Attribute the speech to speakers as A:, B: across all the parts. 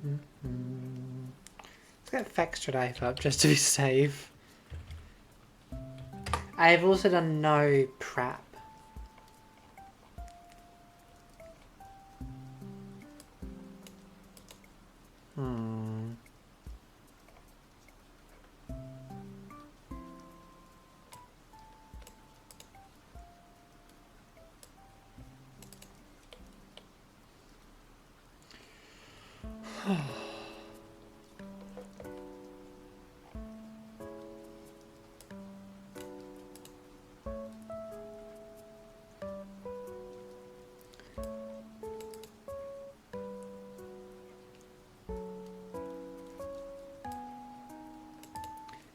A: Let's get Fextra Life up just to be safe. I've also done no prep.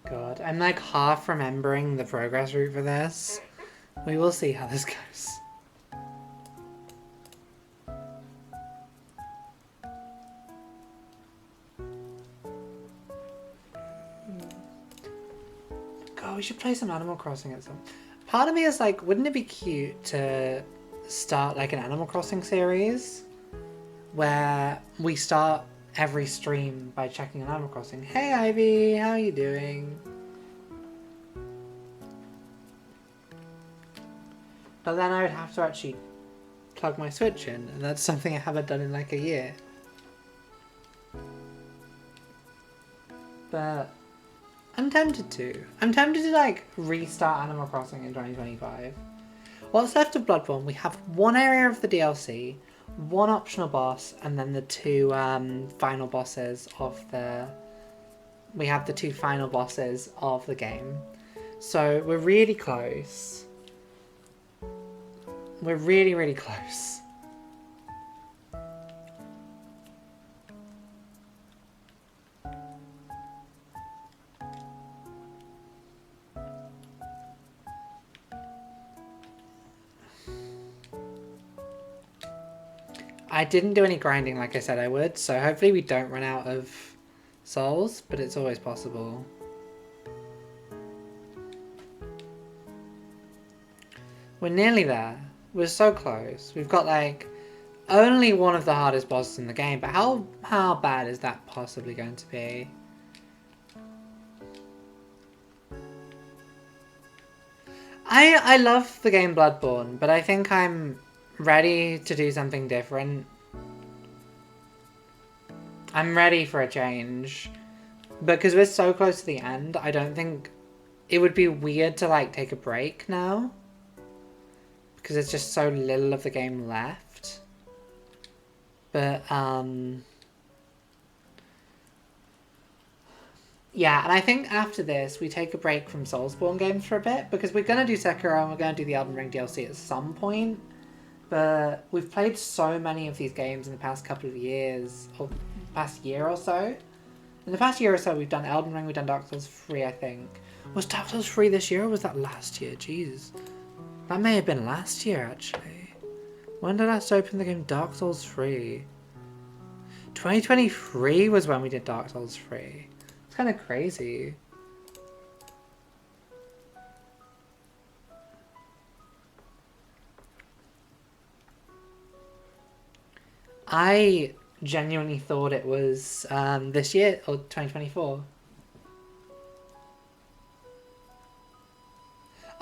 A: God, I'm like half remembering the progress route for this. We will see how this goes. God, we should play some Animal Crossing at some... Part of me is like, wouldn't it be cute to start like an Animal Crossing series? Where we start every stream by checking an Animal Crossing. Hey Ivy, how are you doing? But then I would have to actually plug my Switch in, and that's something I haven't done in like a year. But I'm tempted to. I'm tempted to like restart Animal Crossing in 2025. What's left of Bloodborne? We have one area of the DLC, one optional boss, and then the two final bosses of the... We have the two final bosses of the game. So we're really close. We're really, really close. I didn't do any grinding like I said I would, so hopefully we don't run out of souls, but it's always possible. We're nearly there. We're so close. We've got like only one of the hardest bosses in the game, but how bad is that possibly going to be? I love the game Bloodborne, but I think I'm ready to do something different. I'm ready for a change. Because we're so close to the end, I don't think... It would be weird to like take a break now. Because there's just so little of the game left. But, yeah, and I think after this, we take a break from Soulsborne games for a bit, because we're going to do Sekiro and we're going to do the Elden Ring DLC at some point. But we've played so many of these games in the past couple of years, or past year or so. In the past year or so, we've done Elden Ring, we've done Dark Souls 3, I think. Was Dark Souls 3 this year, or was that last year? Jeez. That may have been last year, actually. When did I last open the game Dark Souls 3? 2023 was when we did Dark Souls 3. It's kind of crazy. I genuinely thought it was this year, or 2024.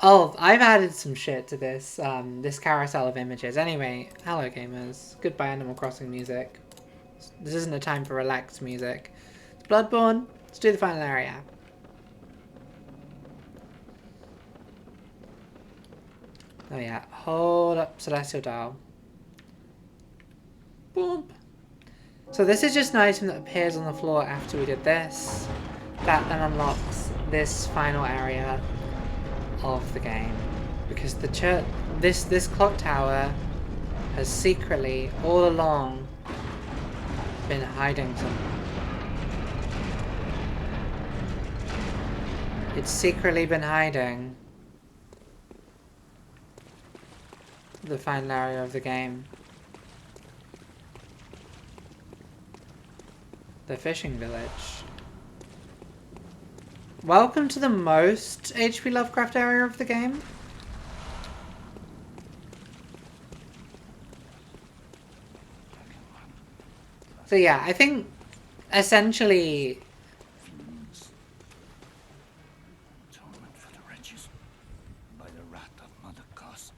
A: Oh, I've added some shit to this this carousel of images. Anyway, hello gamers. Goodbye Animal Crossing music. This isn't a time for relaxed music. It's Bloodborne. Let's do the final area. Oh yeah, hold up Celestial Dial. Boom. So this is just an item that appears on the floor after we did this. That then unlocks this final area of the game, because the church, this clock tower has secretly all along been hiding something. It's secretly been hiding the final area of the game. The fishing village. Welcome to the most HP Lovecraft area of the game. So yeah, I think essentially...
B: Atonement for the wretches by the wrath of Mother Goss.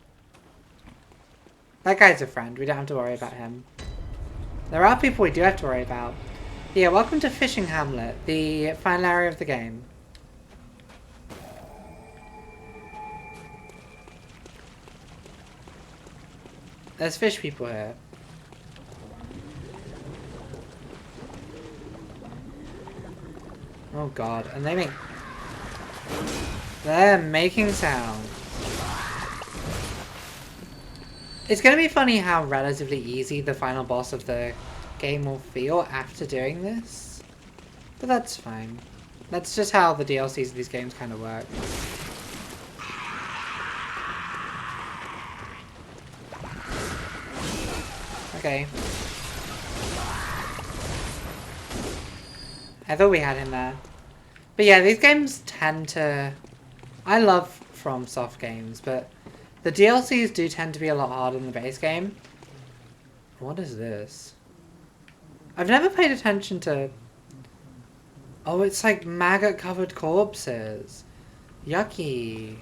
A: That guy's a friend. We don't have to worry about him. There are people we do have to worry about. Yeah, welcome to Fishing Hamlet, the final area of the game. There's fish people here. Oh god, and they're making sound. It's gonna be funny how relatively easy the final boss of the game will feel after doing this. But that's fine. That's just how the DLCs of these games kind of work. Okay. I thought we had him there. But yeah, these games tend to... I love FromSoft games, but the DLCs do tend to be a lot harder than the base game. What is this? I've never paid attention to... Oh, it's like maggot-covered corpses. Yucky.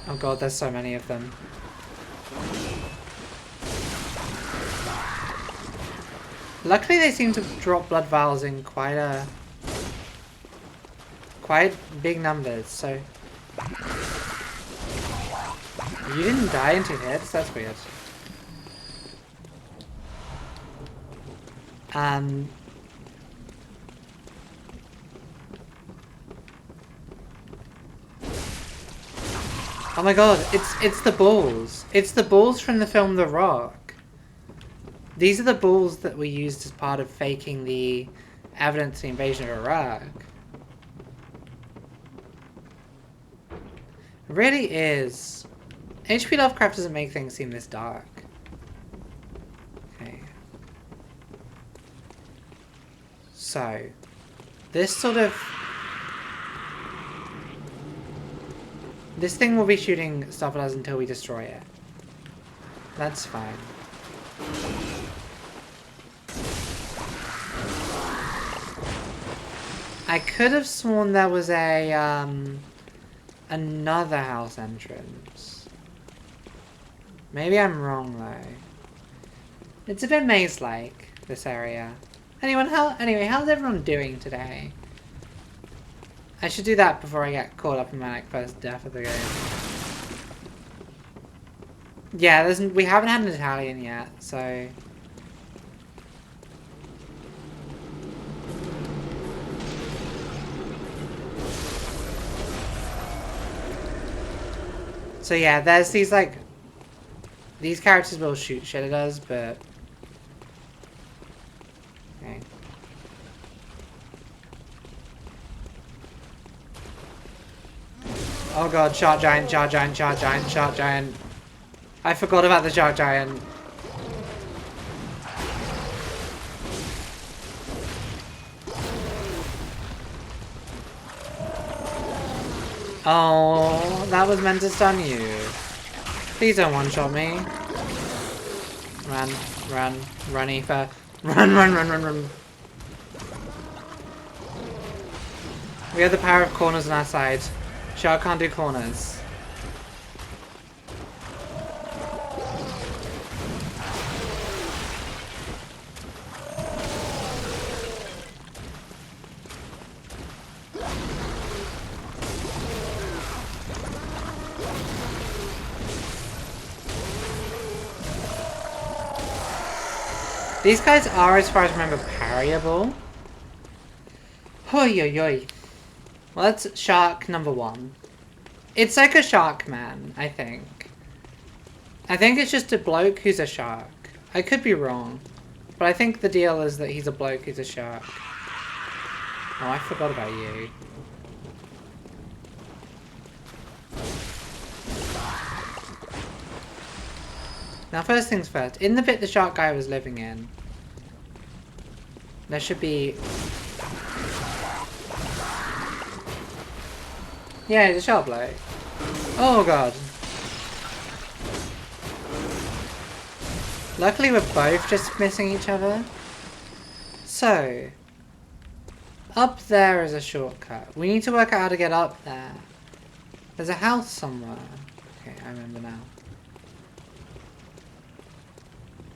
A: Oh god, there's so many of them. Luckily they seem to drop blood vials in quite big numbers, so... You didn't die in 2 hits? That's weird. Oh my god, it's the balls. It's the balls from the film The Rock. These are the balls that were used as part of faking the evidence of the invasion of Iraq. It really is. H.P. Lovecraft doesn't make things seem this dark. Okay. So, this sort of... This thing will be shooting stuff at us until we destroy it. That's fine. I could have sworn there was a, another house entrance. Maybe I'm wrong, though. It's a bit maze-like, this area. Anyway, how's everyone doing today? I should do that before I get caught up in my first death of the game. Yeah, we haven't had an Italian yet, so... So yeah, there's these like... These characters will shoot shit at us, but... Okay. Oh god, shark giant, shark giant, shark giant, shark giant. I forgot about the shark giant. Oh, that was meant to stun you. Please don't one-shot me. Run, run, Aoife. Run. We have the power of corners on our side. Shark can't do corners. These guys are, as far as I remember, parryable. Hoi oi oi. Well, that's shark number 1. It's like a shark man, I think. I think it's just a bloke who's a shark. I could be wrong. But I think the deal is that he's a bloke who's a shark. Oh, I forgot about you. Now, first things first. In the bit the shark guy was living in, there should be... Yeah, he's a shell bloke. Oh god. Luckily we're both just missing each other. So, up there is a shortcut. We need to work out how to get up there. There's a house somewhere. Okay, I remember now.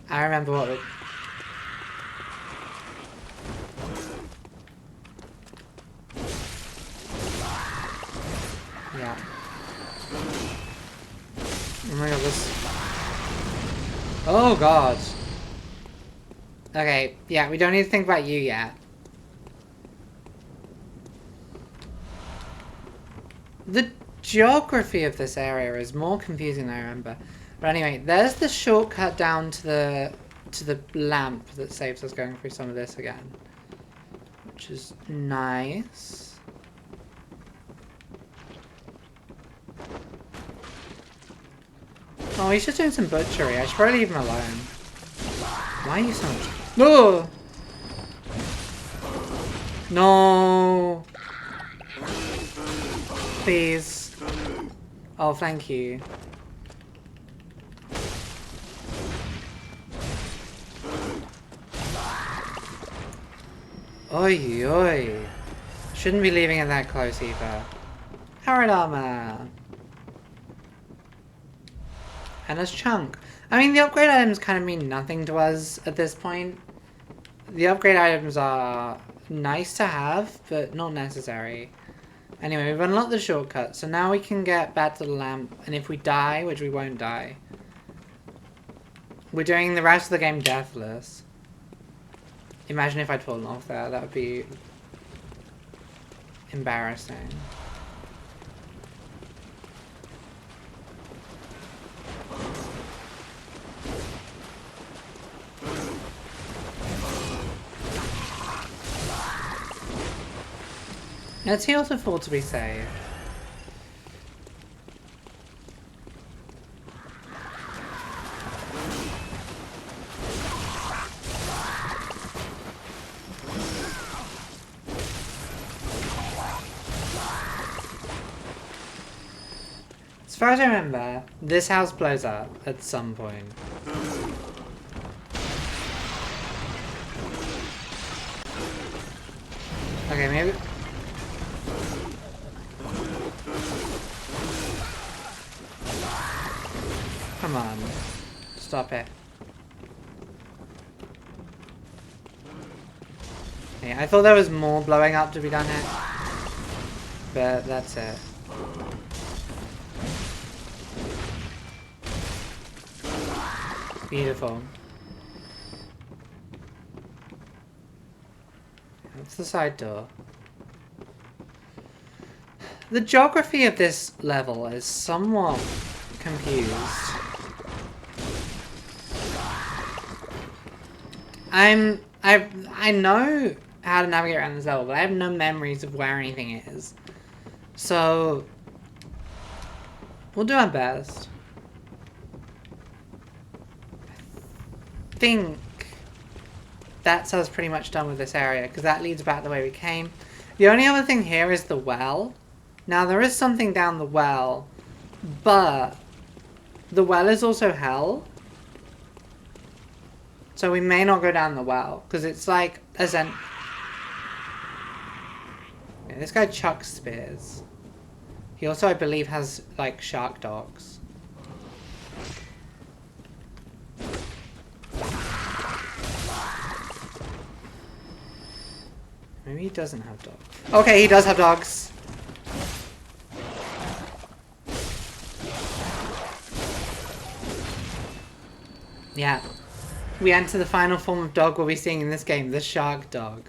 A: I remember what it... Yeah. Oh my god, this... Oh god. Okay, yeah, we don't need to think about you yet. The geography of this area is more confusing than I remember. But anyway, there's the shortcut down to the lamp that saves us going through some of this again. Which is nice. Oh, he's just doing some butchery. I should probably leave him alone. Why are you so much... No! No! Please. Oh, thank you. Oi, oi. Shouldn't be leaving it that close either. Powered armor. And a chunk. I mean, the upgrade items kind of mean nothing to us at this point. The upgrade items are nice to have, but not necessary. Anyway, we've unlocked the shortcut, so now we can get back to the lamp, and if we die, which we won't die, we're doing the rest of the game deathless. Imagine if I'd fallen off there, that would be embarrassing. Let's heal to full to be safe. As far as I remember, this house blows up at some point. Okay, maybe... Come on. Stop it. Okay, I thought there was more blowing up to be done here. But that's it. Beautiful. That's the side door. The geography of this level is somewhat confused. I know how to navigate around this level, but I have no memories of where anything is. So we'll do our best. I think that's us pretty much done with this area, because that leads back the way we came. The only other thing here is the well. Now there is something down the well, but the well is also hell. So we may not go down the well, because it's like, yeah, this guy chucks spears. He also, I believe, has, like, shark dogs. Maybe he doesn't have dogs. Okay, he does have dogs. Yeah. We enter the final form of dog we'll be seeing in this game, the shark dog.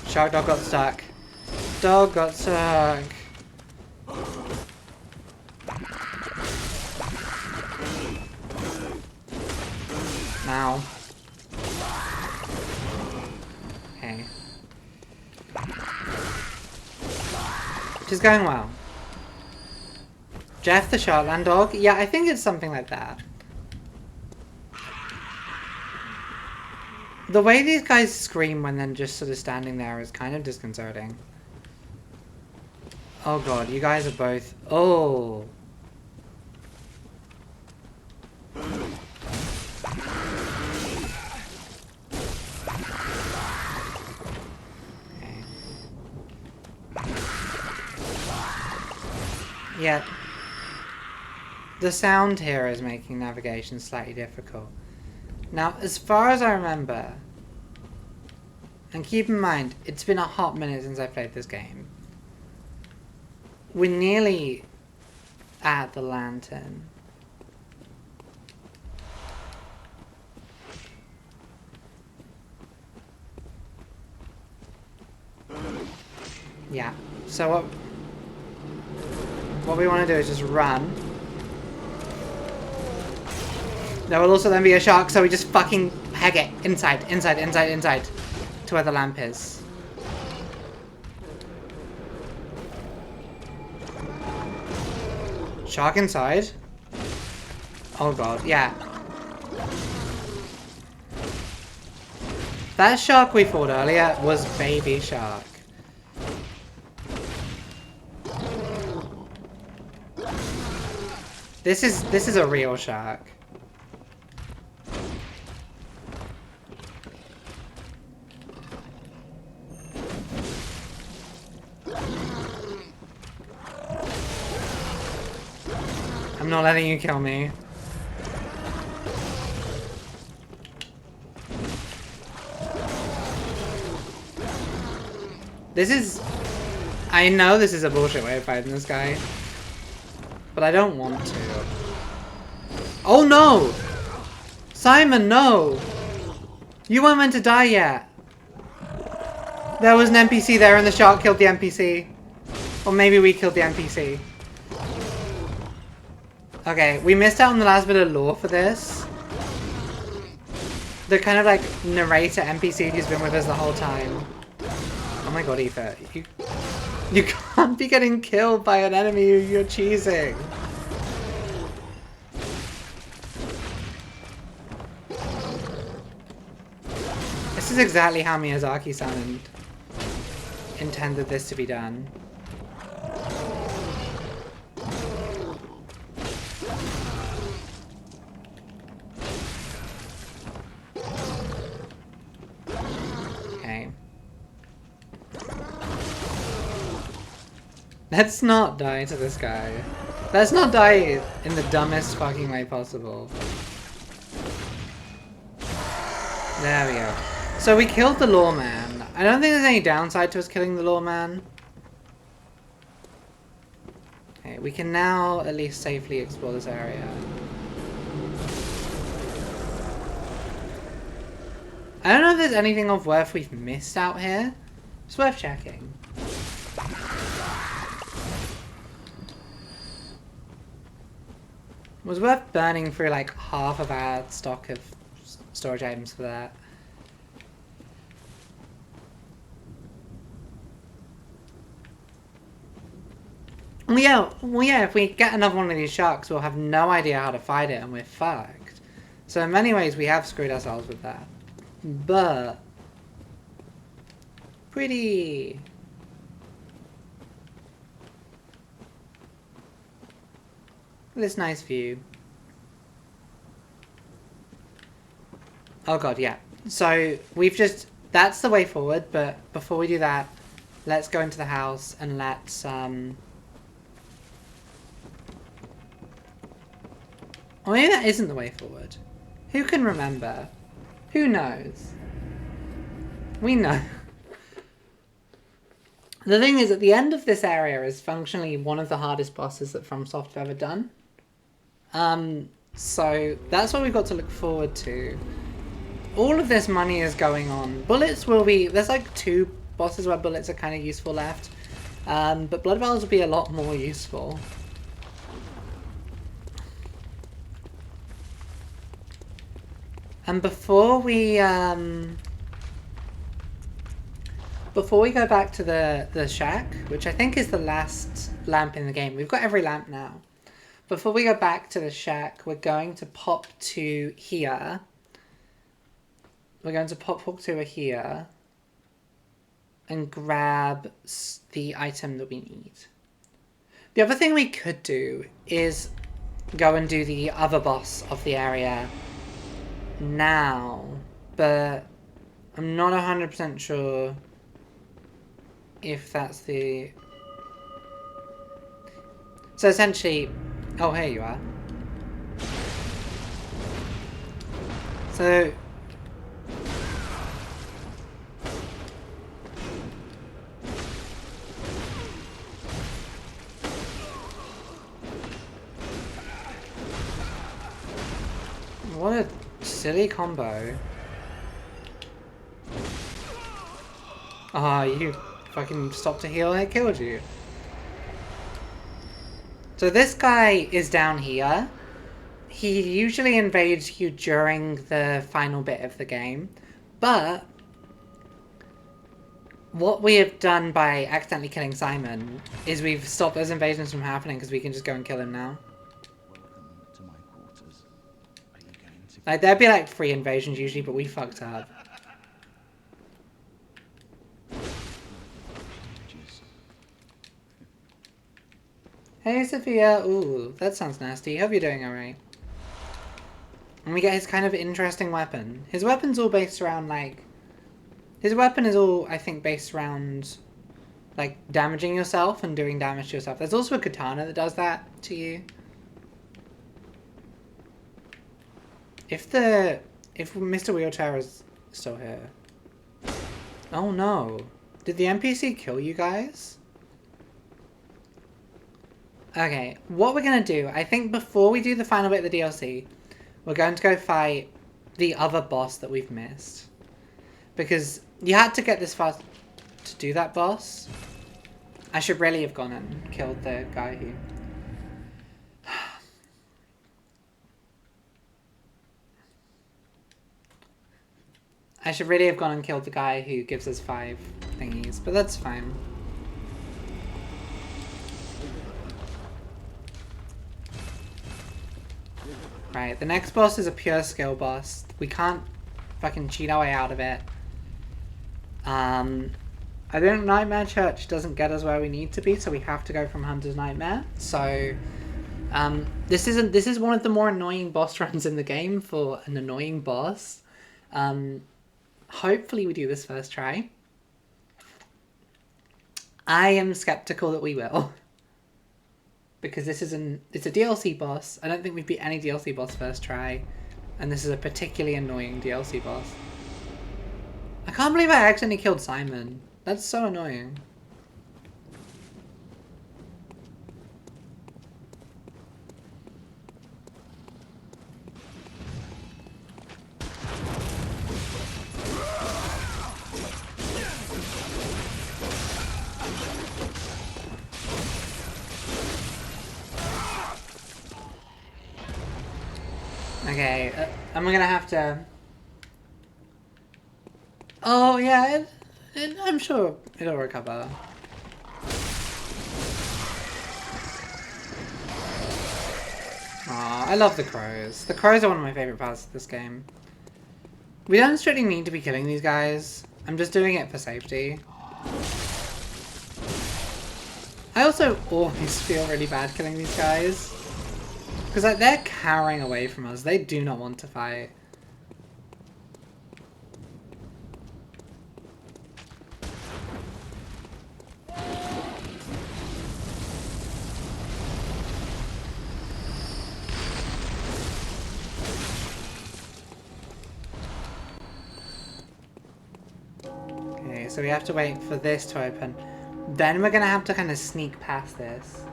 A: Shark dog got stuck. Dog got stuck. Now. Okay. Which is going well. Jeff the Shortland dog? Yeah, I think it's something like that. The way these guys scream when they're just sort of standing there is kind of disconcerting. Oh god, you guys are both... Oh! Okay. Yeah. The sound here is making navigation slightly difficult. Now, as far as I remember, and keep in mind, it's been a hot minute since I played this game. We're nearly at the lantern. Yeah, so what we want to do is just run. There will also then be a shark, so we just fucking peg it inside to where the lamp is. Shark inside? Oh god, yeah. That shark we fought earlier was baby shark. This is a real shark. I'm not letting you kill me. This is... I know this is a bullshit way of fighting this guy. But I don't want to. Oh no! Simon, no! You weren't meant to die yet. There was an NPC there and the shark killed the NPC. Or maybe we killed the NPC. Okay, we missed out on the last bit of lore for this. The kind of like narrator NPC who's been with us the whole time. Oh my god, Aoife. You can't be getting killed by an enemy you're cheesing. This is exactly how Miyazaki-san intended this to be done. Let's not die to this guy. Let's not die in the dumbest fucking way possible. There we go. So we killed the lawman. I don't think there's any downside to us killing the lawman. Okay, we can now at least safely explore this area. I don't know if there's anything of worth we've missed out here. It's worth checking. It was worth burning through like half of our stock of storage items for that. Well, yeah, if we get another one of these sharks, we'll have no idea how to fight it and we're fucked. So in many ways, we have screwed ourselves with that. But... pretty... this nice view. Oh god, yeah. So, we've just... that's the way forward, but before we do that, let's go into the house and let's, or maybe that isn't the way forward. Who can remember? Who knows? We know. The thing is, at the end of this area is functionally one of the hardest bosses that FromSoft have ever done. So that's what we've got to look forward to. All of this money is going on. Bullets will be... there's like 2 bosses where bullets are kind of useful left. But blood vials will be a lot more useful. And before we go back to the shack, which I think is the last lamp in the game, we've got every lamp now. before we go back to the shack, we're going to pop to here. We're going to pop to here and grab the item that we need. The other thing we could do is go and do the other boss of the area now, but I'm not 100% sure if that's the... So essentially... Oh, here you are. So... What a silly combo. Ah, you fucking stopped to heal and it killed you. So this guy is down here. He usually invades you during the final bit of the game. But what we have done by accidentally killing Simon is we've stopped those invasions from happening because we can just go and kill him now.
B: Welcome to my quarters. Are you going to...
A: Like, there'd be like 3 invasions usually, but we fucked up. Hey, Sophia. Ooh, that sounds nasty. Hope you're doing alright. And we get his kind of interesting weapon. His weapon's all based around, like... His weapon is all, I think, based around, like, damaging yourself and doing damage to yourself. There's also a katana that does that to you. If Mr. Wheelchair is still here... Oh no. Did the NPC kill you guys? Okay, what we're going to do, I think before we do the final bit of the DLC, we're going to go fight the other boss that we've missed. Because you had to get this far to do that boss. I should really have gone and killed the guy who... I should really have gone and killed the guy who gives us 5 thingies, but that's fine. Right, the next boss is a pure skill boss. We can't fucking cheat our way out of it. I think Nightmare Church doesn't get us where we need to be, so we have to go from Hunter's Nightmare. So, this is one of the more annoying boss runs in the game for an annoying boss. Hopefully we do this first try. I am skeptical that we will. Because it's a DLC boss. I don't think we've beat any DLC boss first try. And this is a particularly annoying DLC boss. I can't believe I accidentally killed Simon. That's so annoying. Okay, I'm gonna have to... Oh yeah, I'm sure it'll recover. Aw, I love the crows. The crows are one of my favourite parts of this game. We don't strictly need to be killing these guys. I'm just doing it for safety. I also always feel really bad killing these guys. Because like, they're cowering away from us. They do not want to fight. Okay, so we have to wait for this to open. Then we're going to have to kind of sneak past this.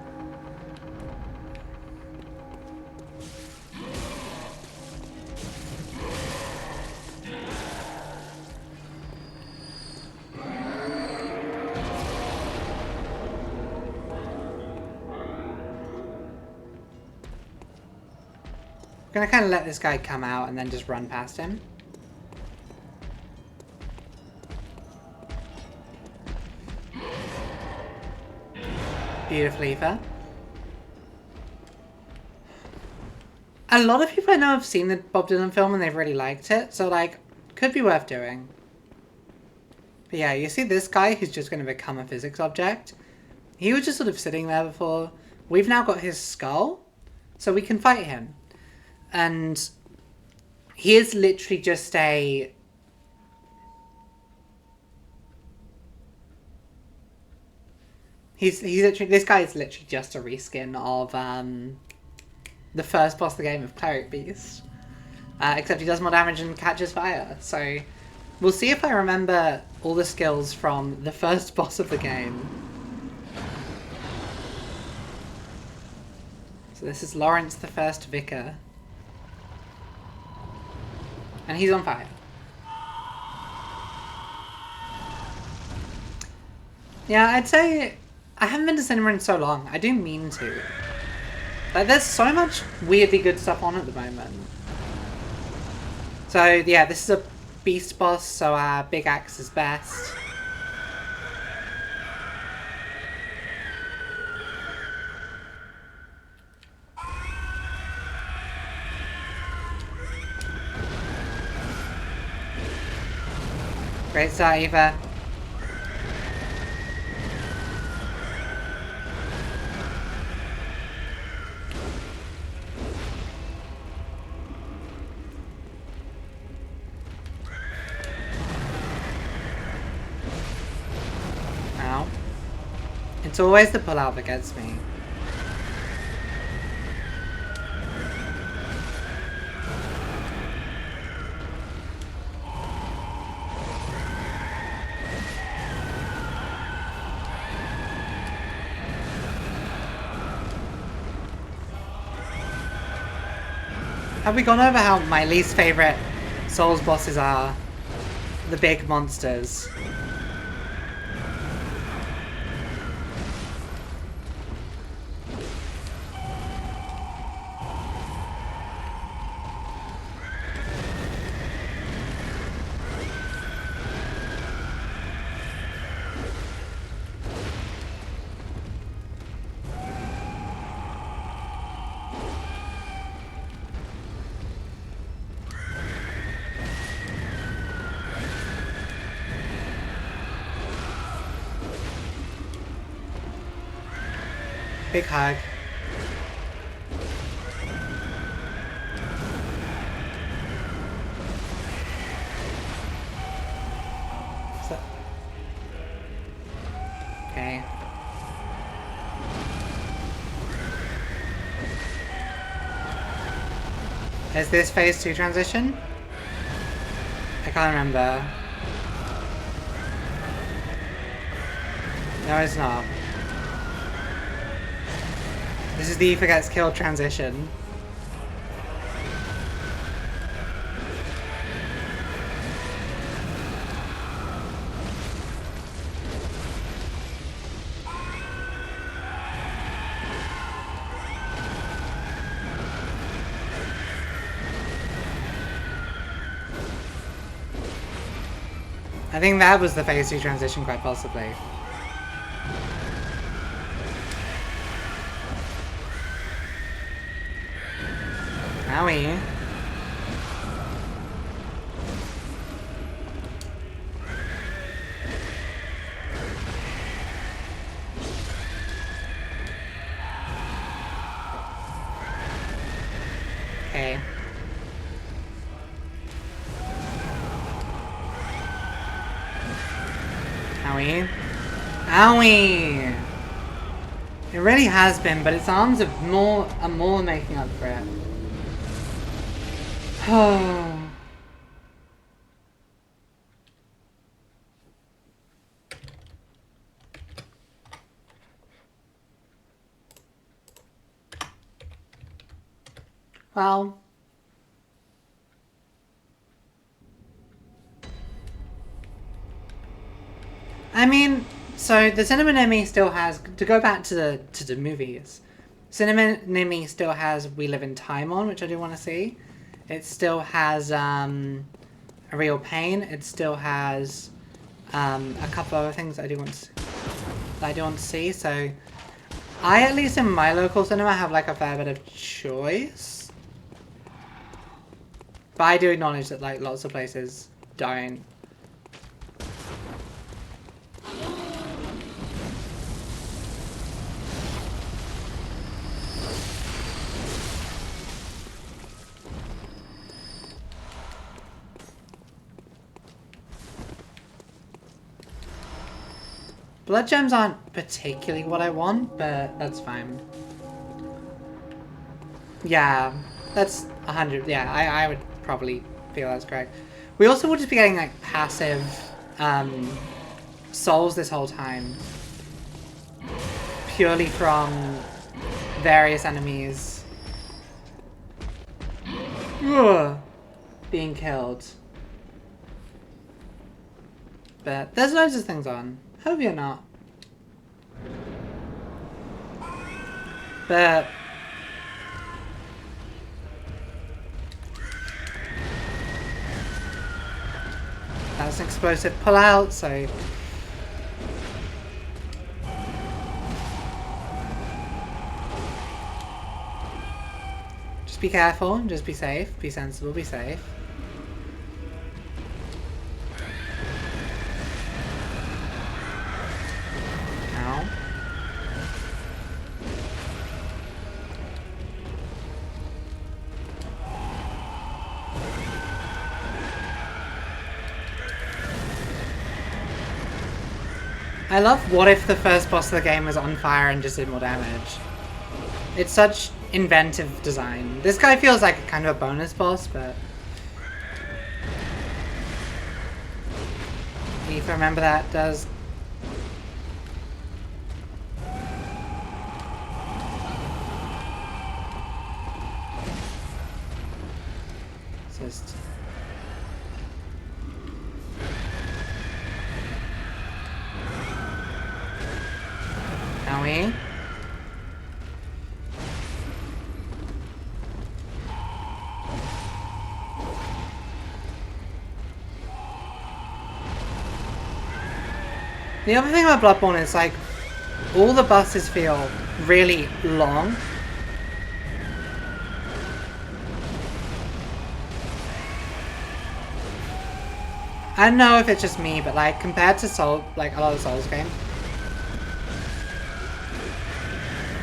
A: I'm gonna kind of let this guy come out and then just run past him. Beautiful Aoife. A lot of people I know have seen the Bob Dylan film and they've really liked it, so like, could be worth doing. But yeah, you see this guy who's just going to become a physics object. He was just sort of sitting there before. We've now got his skull, so we can fight him. And he is literally just a... He's literally... This guy is literally just a reskin of the first boss of the game of Cleric Beast. Except he does more damage and catches fire, so... We'll see if I remember all the skills from the first boss of the game. So this is Lawrence the First Vicar. And he's on fire. Yeah, I'd say I haven't been to cinema in so long. I do mean to. Like, there's so much weirdly good stuff on at the moment. So yeah, this is a beast boss, so big axe is best. Great start, Eva. Ow. It's always the pull-out that gets me. Have we gone over how my least favourite Souls bosses are? The big monsters. Big hug. So, okay. Is this phase 2 transition? I can't remember. No, it's not. This is the Aoife gets killed transition. I think that was the phase 2 transition, quite possibly. Owie. Okay. Owie. Owie! It really has been, but its arms are more making up for it. Well, I mean, so the Cinema Nimi still has, to go back to the movies, Cinema Nimi still has We Live in Time on, which I do want to see. It still has A Real Pain. It still has a couple other things that I do want to see. So I, at least in my local cinema, have like a fair bit of choice. But I do acknowledge that like lots of places don't. Blood gems aren't particularly what I want, but that's fine. Yeah, that's 100. Yeah, I would probably feel that's correct. We also will just be getting like passive souls this whole time. Purely from various enemies. Ugh, being killed. But there's loads of things on. Hope you're not. But that's an explosive pullout, so just be careful, just be safe, be sensible, be safe. Ow. I love what if the first boss of the game was on fire and just did more damage. It's such inventive design. This guy feels like kind of a bonus boss, but if I remember that does. Just Owie. The other thing about Bloodborne is like all the bosses feel really long. I don't know if it's just me, but like compared to Soul, like a lot of Souls games,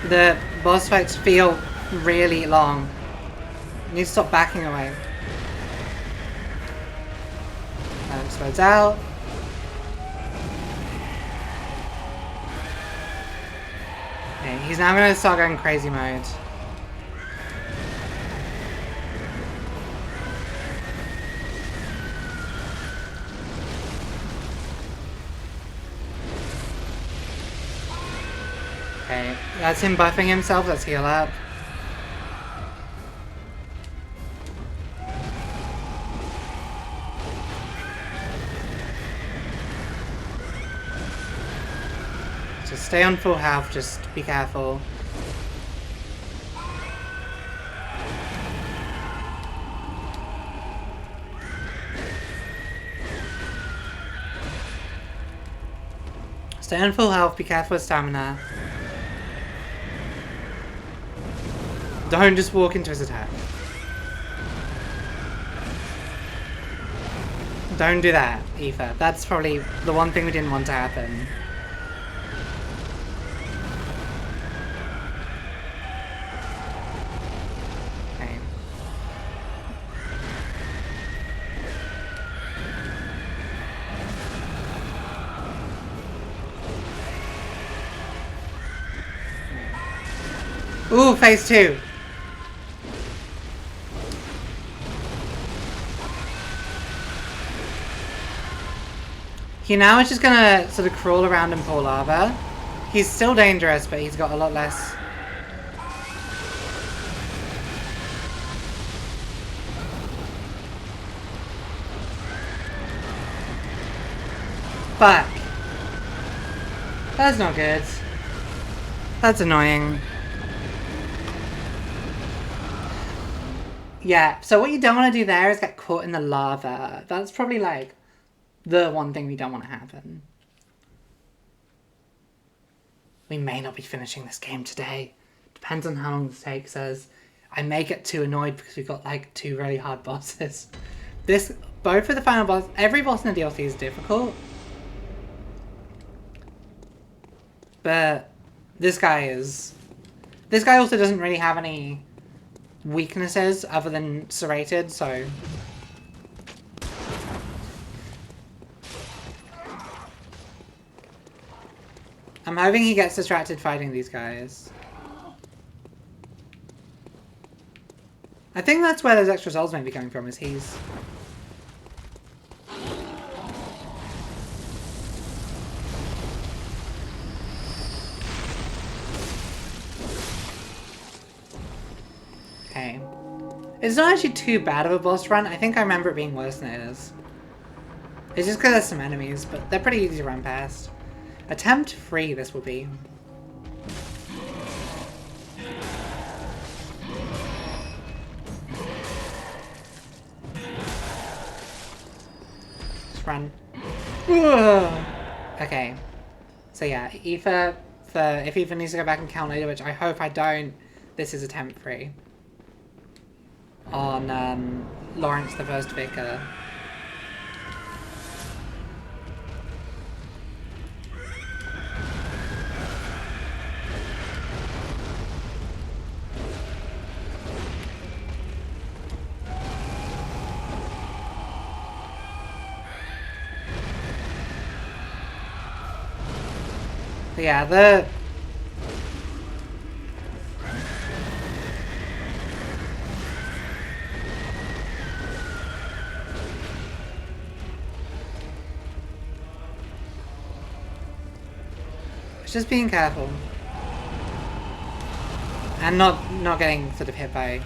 A: the boss fights feel really long. You need to stop backing away. That explodes out. Okay, he's now going to start going crazy mode. Okay, that's him buffing himself. Let's heal up. Just stay on full health, just be careful. Stay on full health, be careful with stamina. Don't just walk into his attack. Don't do that, Aoife. That's probably the one thing we didn't want to happen. Okay. Ooh, phase 2. He now is just gonna sort of crawl around and pour lava. He's still dangerous, but he's got a lot less. Fuck. That's not good. That's annoying. Yeah, so what you don't want to do there is get caught in the lava. That's probably like the one thing we don't want to happen. We may not be finishing this game today. Depends on how long this takes us. I may get too annoyed because we've got like 2 really hard bosses. Both of the final boss, every boss in the DLC is difficult. But this guy also doesn't really have any weaknesses other than serrated, so... I'm hoping he gets distracted fighting these guys. I think that's where those extra souls may be coming from, is he's... Okay. It's not actually too bad of a boss run. I think I remember it being worse than it is. It's just because there's some enemies, but they're pretty easy to run past. Attempt 3 this will be. Just run. Okay. So yeah, if Aoife needs to go back and count later, which I hope I don't, this is attempt 3. On Lawrence the First Vicar. But yeah, just being careful. And not getting sort of hit by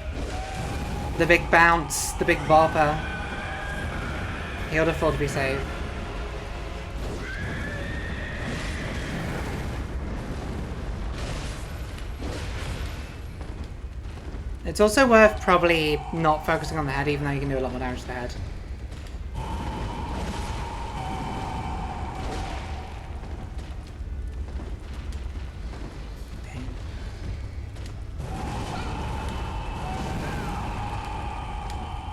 A: the big bounce, the big bopper. He would have thought to be safe. It's also worth probably not focusing on the head, even though you can do a lot more damage to the head. Okay.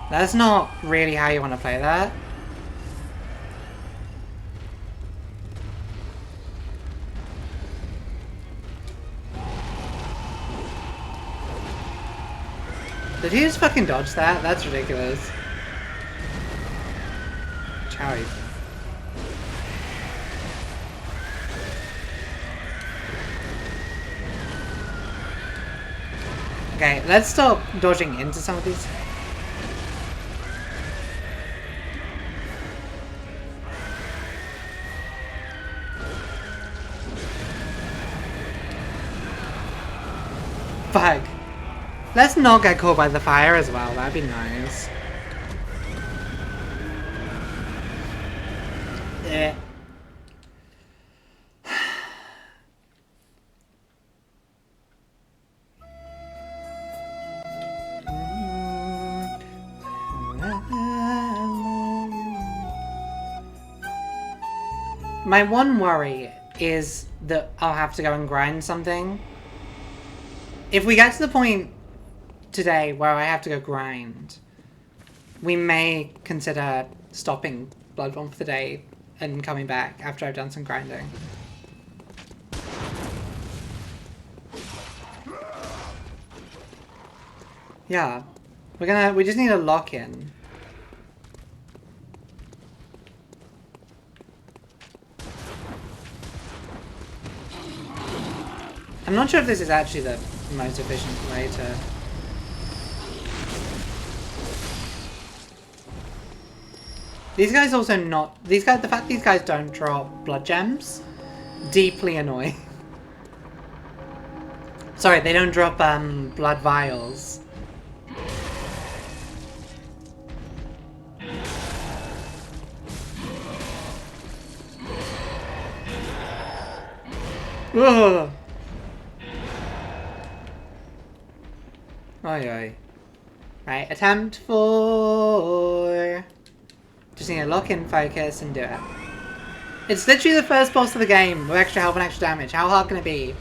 A: That's not really how you want to play that. Did he just fucking dodge that? That's ridiculous. Chowie. Okay, let's stop dodging into some of these. Fuck. Let's not get caught by the fire as well, that'd be nice. Yeah. My one worry is that I'll have to go and grind something. If we get to the point today where I have to go grind, we may consider stopping Bloodborne for the day and coming back after I've done some grinding. Yeah, we just need a lock in. I'm not sure if this is actually the most efficient way to... These guys also not... the fact these guys don't drop blood gems, deeply annoying. Sorry, they don't drop blood vials. Ugh. Oi oi. Right, attempt 4. Just need to lock in, focus, and do it. It's literally the first boss of the game with extra health and extra damage. How hard can it be?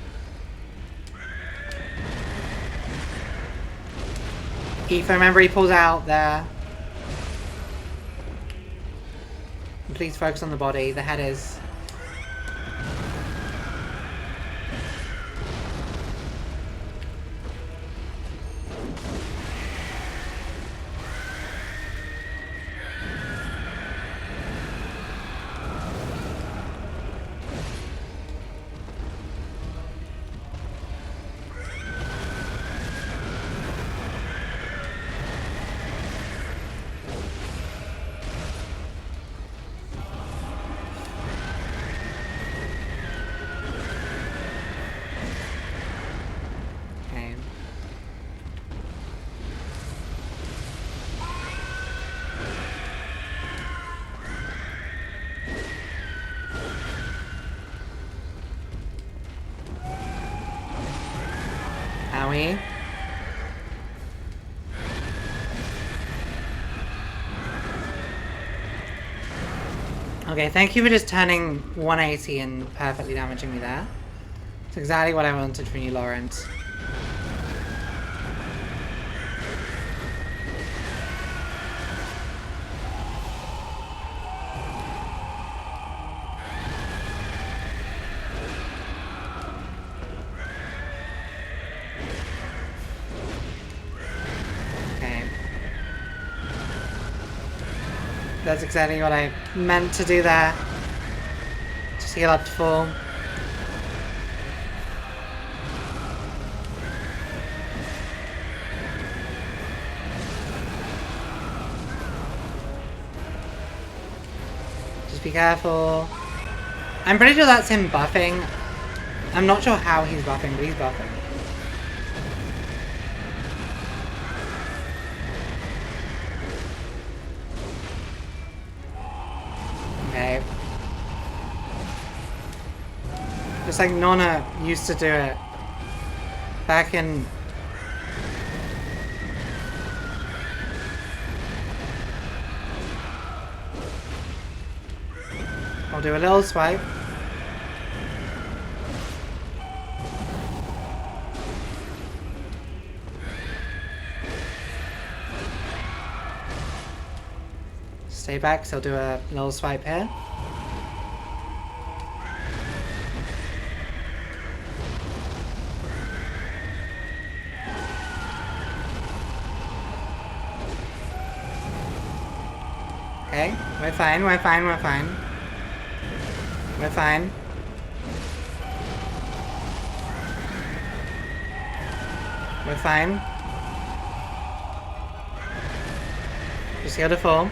A: Ethan, remember he pulls out there. Please focus on the body. The head is... Owie. Okay, thank you for just turning 180 and perfectly damaging me there. That's exactly what I wanted from you, Lawrence. That's exactly what I meant to do there. Just heal up to full. Just be careful. I'm pretty sure that's him buffing. I'm not sure how he's buffing, but he's buffing. Okay. Just like Nonna used to do it. Back in... I'll do a little swipe. Stay back, so I'll do a little swipe here. Okay, we're fine, we're fine, we're fine. We're fine. We're fine. Just heal to full.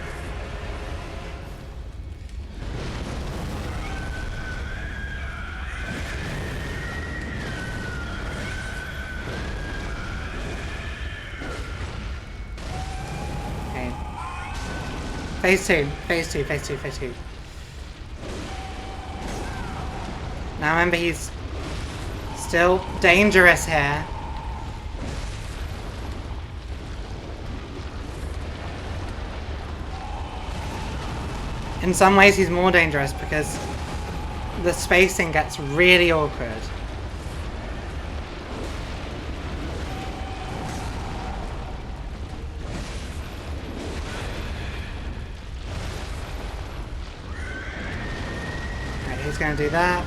A: Phase 2, phase 2, phase 2, phase 2. Now remember, he's still dangerous here. In some ways he's more dangerous because the spacing gets really awkward. He's going to do that.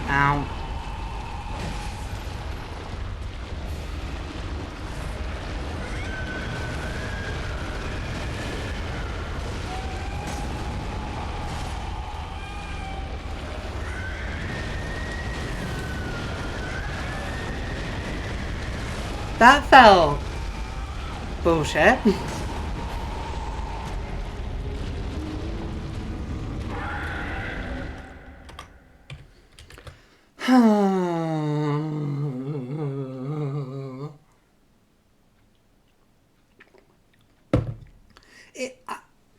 A: Ow. That felt bullshit.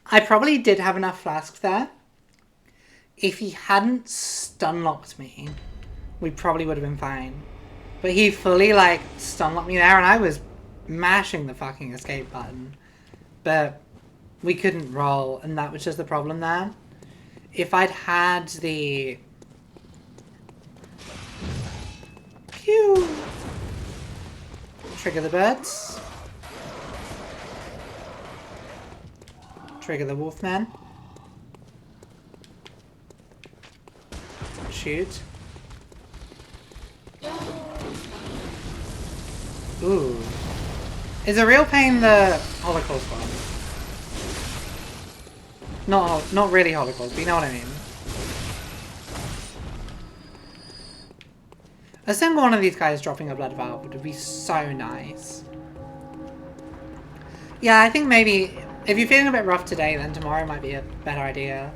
A: I probably did have enough flasks there, if he hadn't stun locked me, we probably would have been fine. But he fully, like, stun locked me there, and I was mashing the fucking escape button. But we couldn't roll, and that was just the problem there. If I'd had the... Pew! Trigger the birds. Trigger the wolfman. Shoot. Ooh. Is a real pain the Holocaust one? Not really Holocaust, but you know what I mean. A single one of these guys dropping a blood valve would be so nice. Yeah, I think maybe if you're feeling a bit rough today, then tomorrow might be a better idea.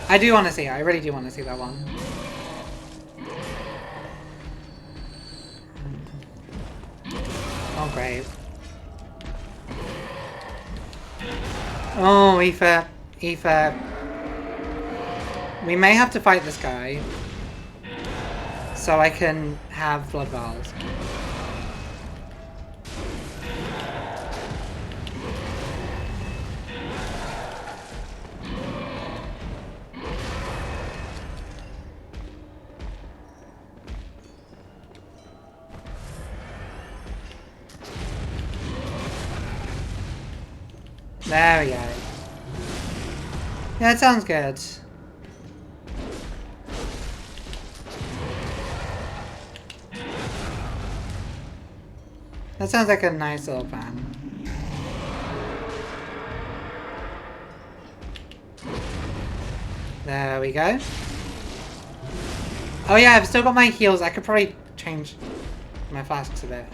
A: I do want to see it. I really do want to see that one. Oh, great. Oh, Aoife. Aoife. We may have to fight this guy. So I can have blood vials. There we go. Yeah, it sounds good. That sounds like a nice little plan. There we go. Oh yeah, I've still got my heals. I could probably change my flasks a bit.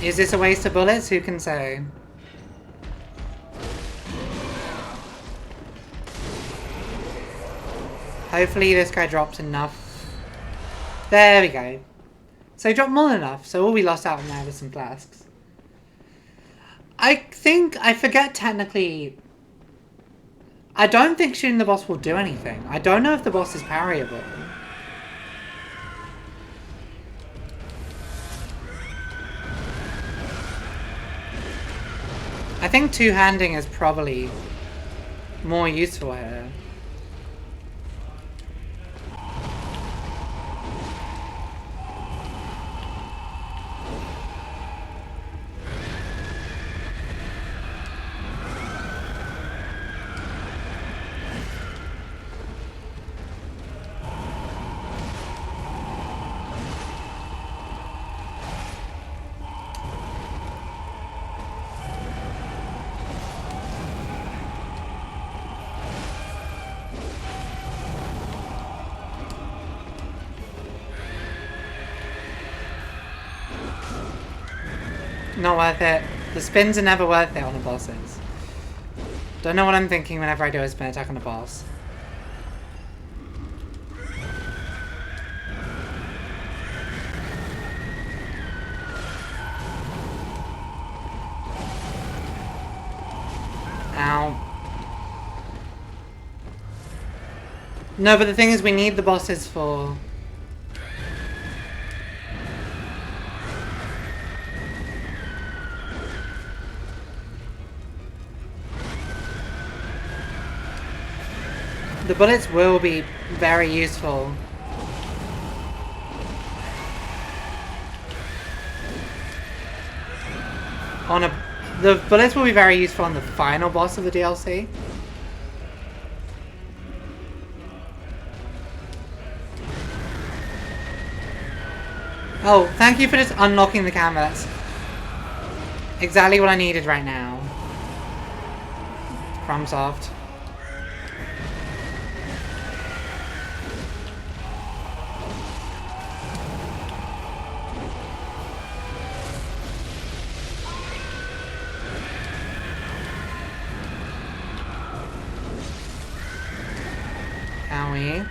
A: Is this a waste of bullets? Who can say? Hopefully this guy dropped enough. There we go. So he dropped more than enough, so all we lost out on there was some flasks. I think, I forget technically... I don't think shooting the boss will do anything. I don't know if the boss is parryable. I think two-handing is probably more useful here. Not worth it. The spins are never worth it on the bosses. Don't know what I'm thinking whenever I do a spin attack on a boss. Ow. No, but the thing is we need the bosses for... The bullets will be very useful. The bullets will be very useful on the final boss of the DLC. Oh, thank you for just unlocking the camera. That's exactly what I needed right now. FromSoft. Owie.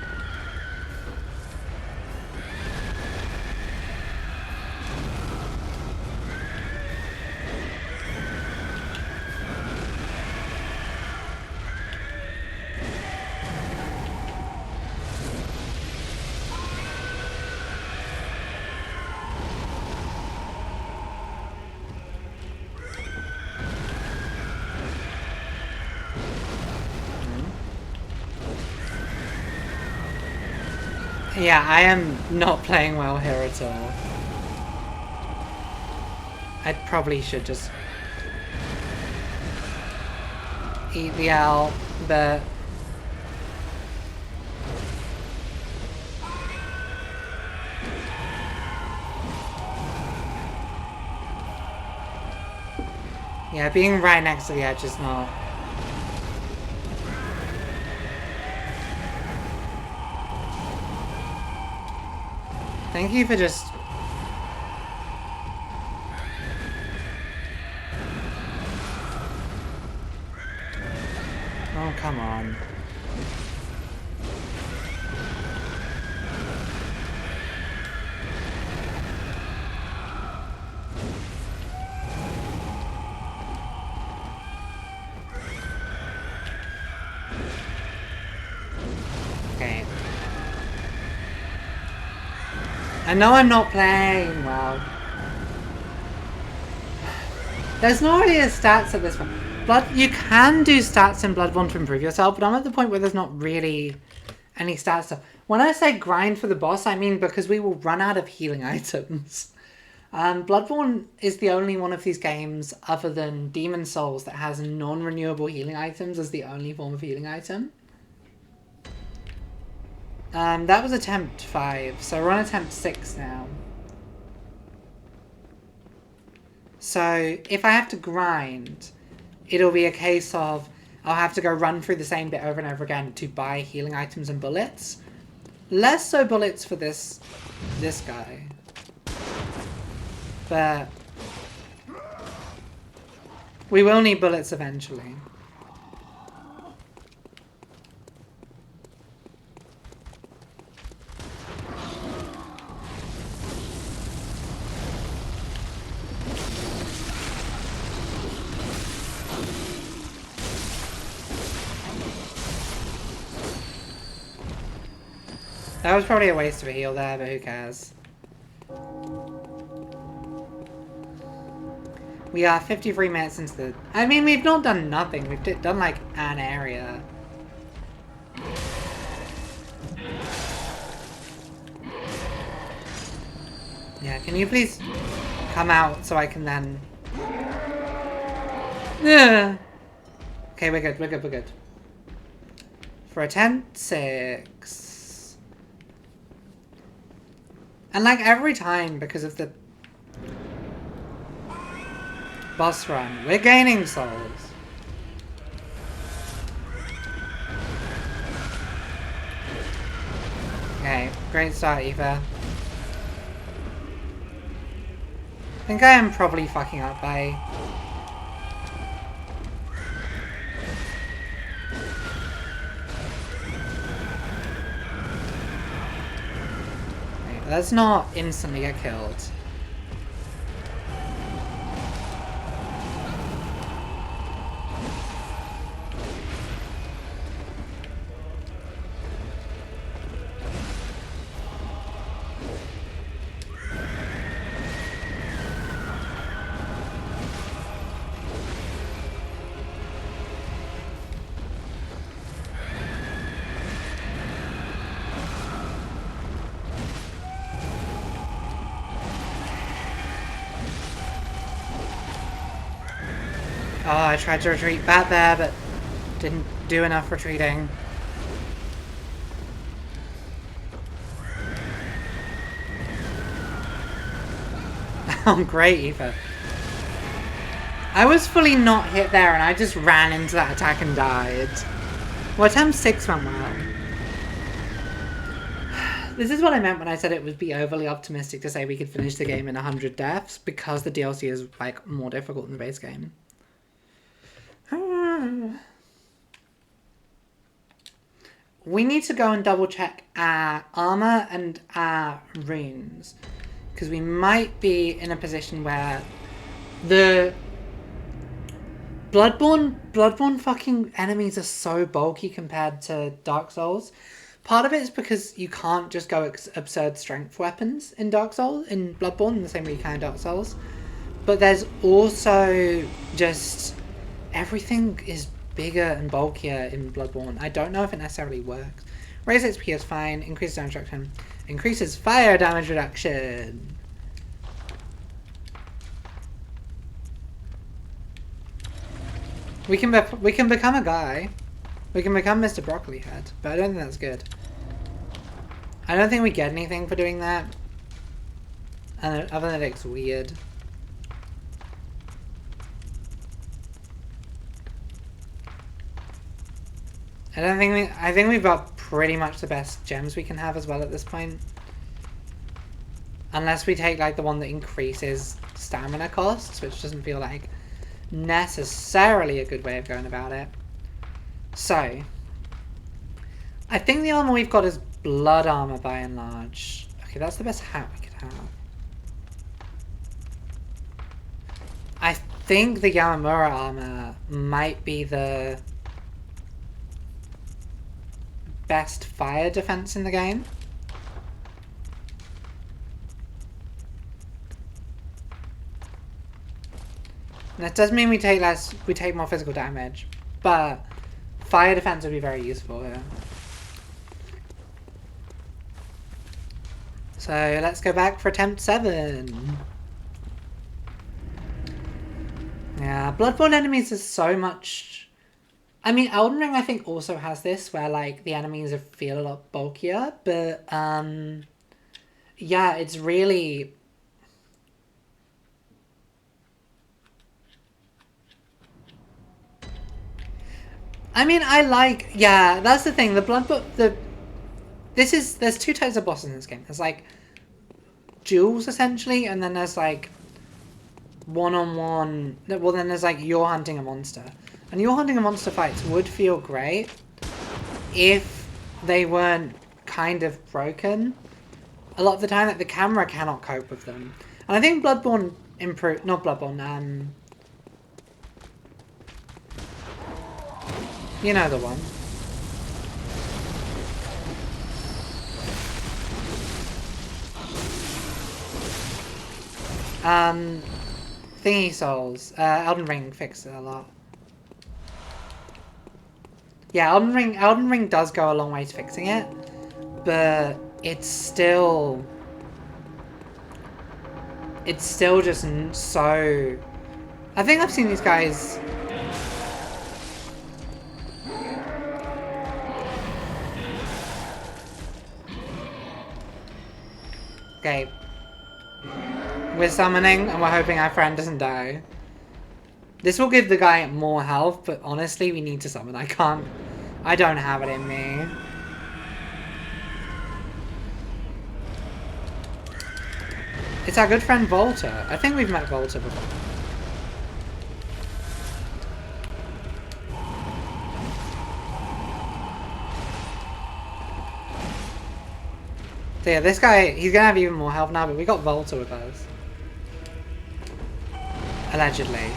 A: Yeah, I am not playing well here at all. I probably should just eat the L, but yeah, being right next to the edge is not. Thank you for just. Oh, come on. Okay. I know I'm not playing well. There's not really a stats at this point. You can do stats in Bloodborne to improve yourself, but I'm at the point where there's not really any stats stuff. When I say grind for the boss, I mean because we will run out of healing items. Bloodborne is the only one of these games, other than Demon Souls, that has non-renewable healing items as the only form of healing item. That was attempt 5, so we're on attempt 6 now. So if I have to grind, it'll be a case of I'll have to go run through the same bit over and over again to buy healing items and bullets. Less so bullets for this guy. But we will need bullets eventually. That was probably a waste of a heal there, but who cares? We are 53 minutes into the... I mean, we've not done nothing. We've done, like, an area. Yeah, can you please come out so I can then... Yeah. Okay, we're good, we're good, we're good. For attempt 6... And like every time, because of the boss run, we're gaining souls. Okay, great start, Eva. I think I am probably fucking up by... Let's not instantly get killed. Oh, I tried to retreat back there, but didn't do enough retreating. Oh, great, Eva. I was fully not hit there, and I just ran into that attack and died. Well, attempt 6 went well. This is what I meant when I said it would be overly optimistic to say we could finish the game in 100 deaths, because the DLC is, like, more difficult than the base game. We need to go and double check our armor and our runes, because we might be in a position where the Bloodborne fucking enemies are so bulky compared to Dark Souls. Part of it is because you can't just go absurd strength weapons in Bloodborne in the same way you can in Dark Souls. But there's also just everything is bigger and bulkier in Bloodborne. I don't know if it necessarily works. Raise XP is fine, increase damage reduction. increases fire damage reduction. We can become a guy. We can become Mr. Broccoli Head, but I don't think that's good. I don't think we get anything for doing that. And other than it's weird. I think we've got pretty much the best gems we can have as well at this point. Unless we take like the one that increases stamina costs, which doesn't feel like necessarily a good way of going about it. So, I think the armor we've got is blood armor by and large. Okay, that's the best hat we could have. I think the Yamamura armor might be the best fire defense in the game. And that does mean we take more physical damage, but fire defense would be very useful here. So let's go back for attempt 7. Yeah, Bloodborne enemies is so much... I mean, Elden Ring I think also has this, where like the enemies feel a lot bulkier, but yeah, it's really... I mean, yeah, that's the thing, there's 2 types of bosses in this game. There's like duels essentially, and then there's like one-on-one, well then there's like you're hunting a monster. And you're hunting a monster fights would feel great if they weren't kind of broken. A lot of the time like the camera cannot cope with them. And I think Bloodborne improved, not Bloodborne, you know the one. Thingy Souls. Elden Ring fixed it a lot. Yeah, Elden Ring does go a long way to fixing it, but it's still just so... I think I've seen these guys... Okay. We're summoning and we're hoping our friend doesn't die. This will give the guy more health, but honestly we need to summon. I don't have it in me. It's our good friend Volta. I think we've met Volta before. So yeah, this guy, he's gonna have even more health now, but we got Volta with us. Allegedly.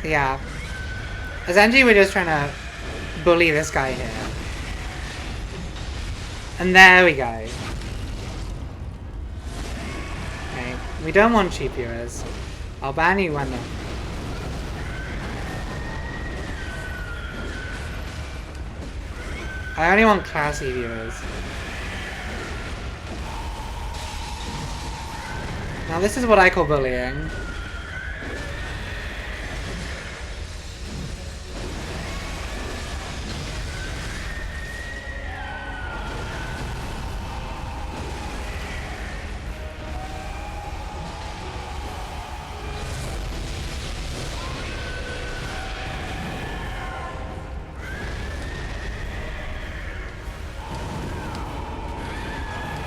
A: Yeah. Essentially, we're just trying to bully this guy here. And there we go. Okay. We don't want cheap viewers. I'll ban you when... I only want classy viewers. Now this is what I call bullying.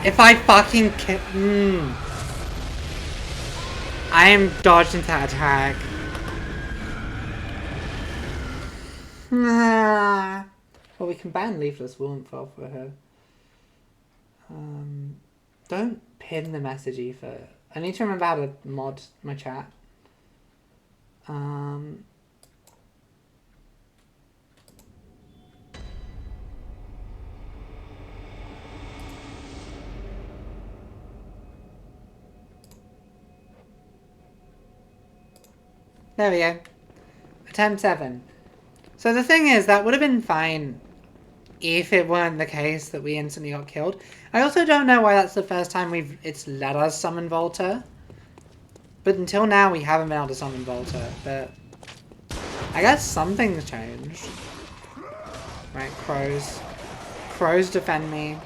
A: If I fucking I am dodged into that attack. Well, we can ban Leafless Warmth off for her. Don't pin the message either. I need to remember how to mod my chat. There we go. Attempt 7. So the thing is, that would have been fine if it weren't the case that we instantly got killed. I also don't know why that's the first time it's let us summon Volta. But until now we haven't been able to summon Volta, but I guess something's changed. Right, crows. Crows defend me.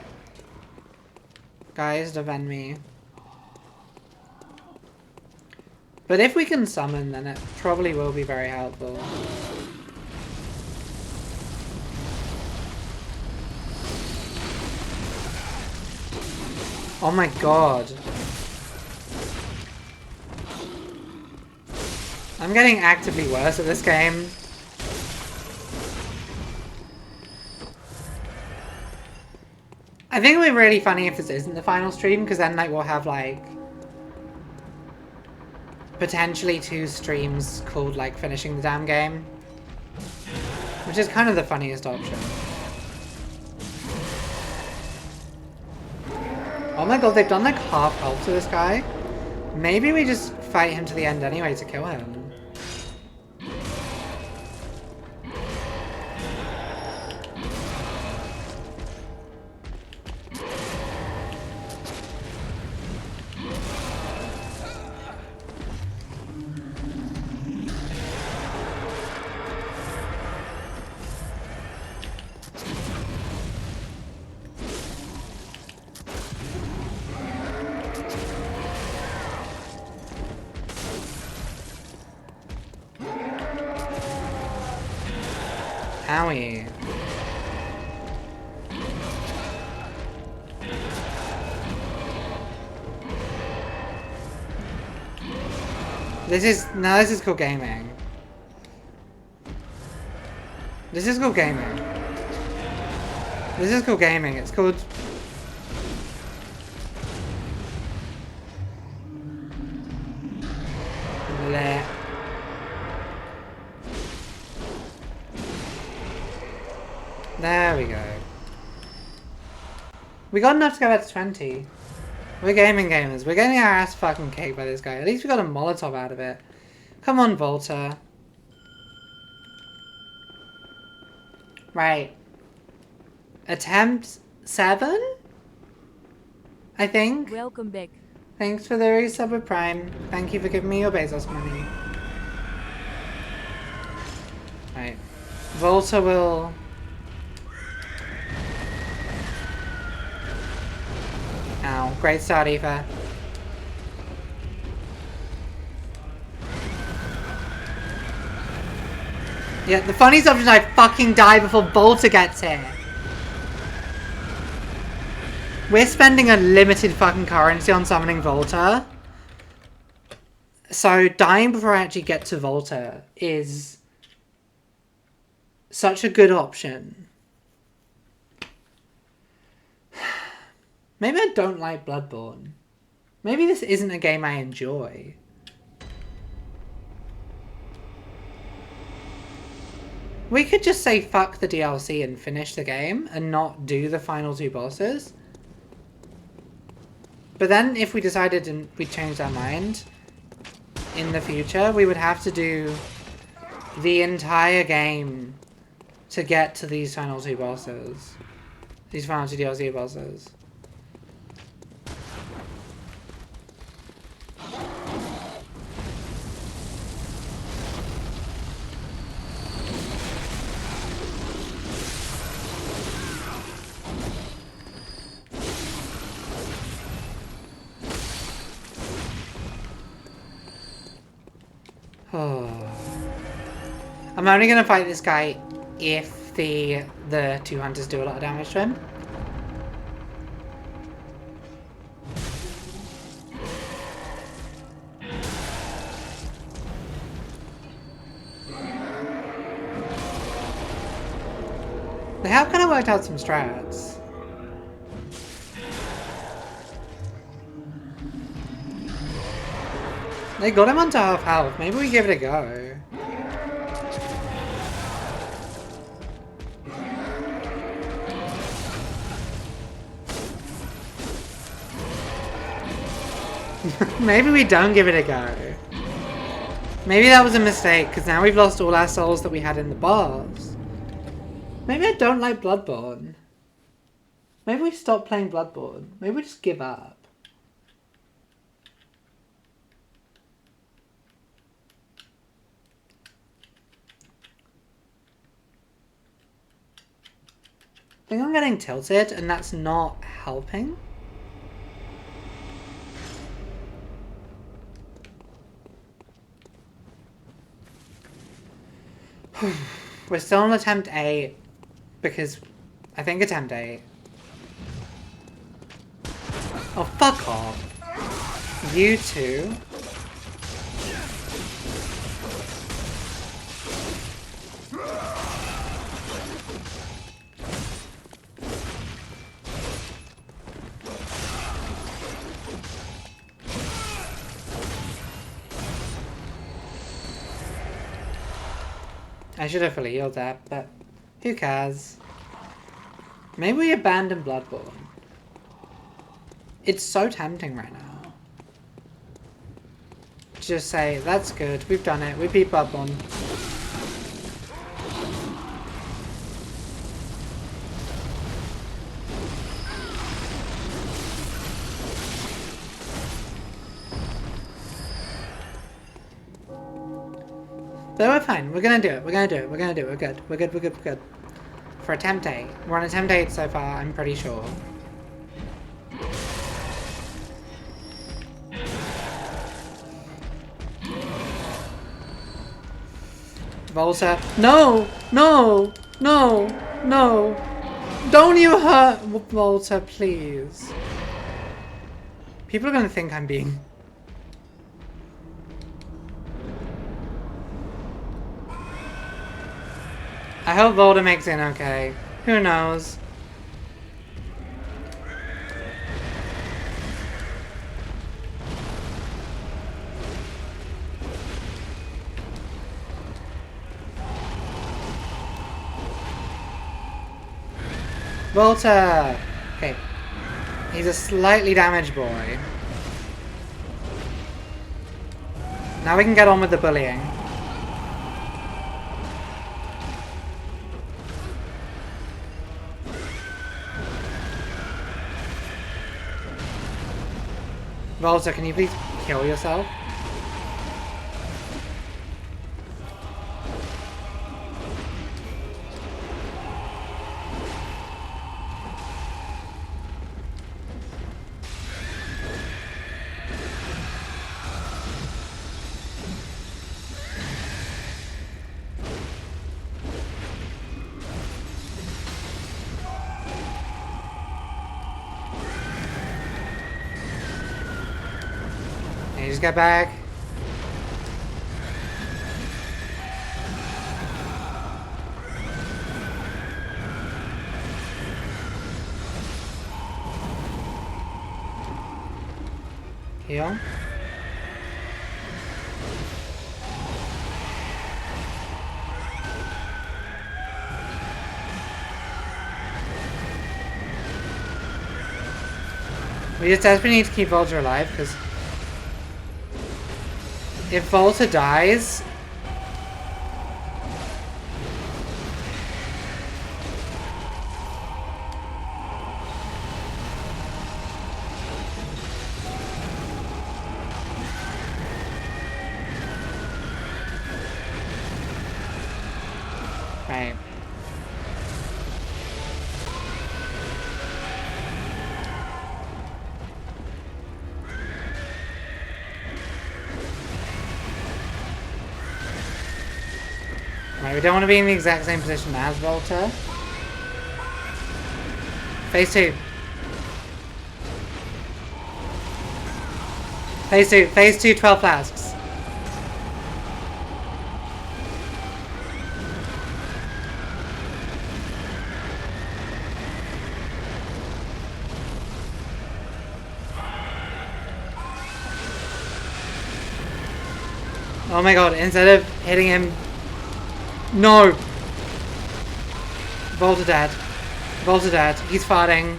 A: Guys defend me. But if we can summon, then it probably will be very helpful. Oh my god. I'm getting actively worse at this game. I think it'll be really funny if this isn't the final stream, because then like we'll have like potentially 2 streams called like finishing the damn game, which is kind of the funniest option. Oh my god, they've done like half health to this guy. Maybe we just fight him to the end anyway to kill him. Owie. This is called gaming. This is called gaming. This is called gaming. It's called... Bleh. There we go. We got enough to go back to 20. We're gaming gamers. We're getting our ass fucking kicked by this guy. At least we got a Molotov out of it. Come on, Volta. Right. Attempt 7? I think.
C: Welcome back.
A: Thanks for the resub with Prime. Thank you for giving me your Bezos money. Right. Volta will... Ow. Great start, Eva. Yeah, the funniest option is I fucking die before Volta gets here. We're spending a limited fucking currency on summoning Volta. So dying before I actually get to Volta is such a good option. Maybe I don't like Bloodborne. Maybe this isn't a game I enjoy. We could just say fuck the DLC and finish the game and not do the final 2 bosses. But then if we decided and we changed our mind in the future, we would have to do the entire game to get to these final 2 bosses. These final 2 DLC bosses. I'm only gonna fight this guy if the 2 hunters do a lot of damage to him. They have kind of worked out some strats. They got him onto half health. Maybe we give it a go. Maybe we don't give it a go. Maybe that was a mistake, because now we've lost all our souls that we had in the boss. Maybe I don't like Bloodborne. Maybe we stop playing Bloodborne. Maybe we just give up. I think I'm getting tilted, and that's not helping. We're still on attempt 8, because I think attempt 8. Oh, fuck off. You two. I should have fully healed that, but who cares? Maybe we abandon Bloodborne. It's so tempting right now. Just say, that's good, we've done it, we beat Bloodborne. But we're fine. We're gonna do it. We're gonna do it. We're gonna do it. We're good. We're good. We're good. We're good. For attempt 8. We're on attempt 8 so far, I'm pretty sure. Volta. No! No! No! No! Don't you hurt Volta, please. People are gonna think I'm being... I hope Volta makes it okay. Who knows? Volta! Okay. He's a slightly damaged boy. Now we can get on with the bullying. Volta, can you please kill yourself? Just get back. Heal. We just desperately need to keep Volta alive, because if Volta dies... Right. Right, we don't want to be in the exact same position as Volta. Phase 2. Phase 2. Phase 2, 12 flasks. Oh my god, instead of hitting him... No! Volta dead. Volta dead. He's farting.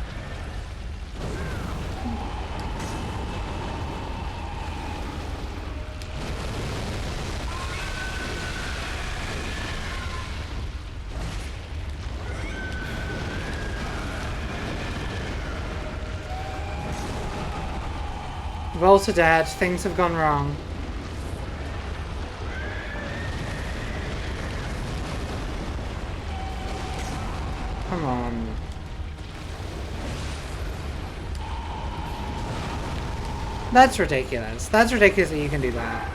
A: Volta dead. Things have gone wrong. Come on. That's ridiculous. That's ridiculous that you can do that.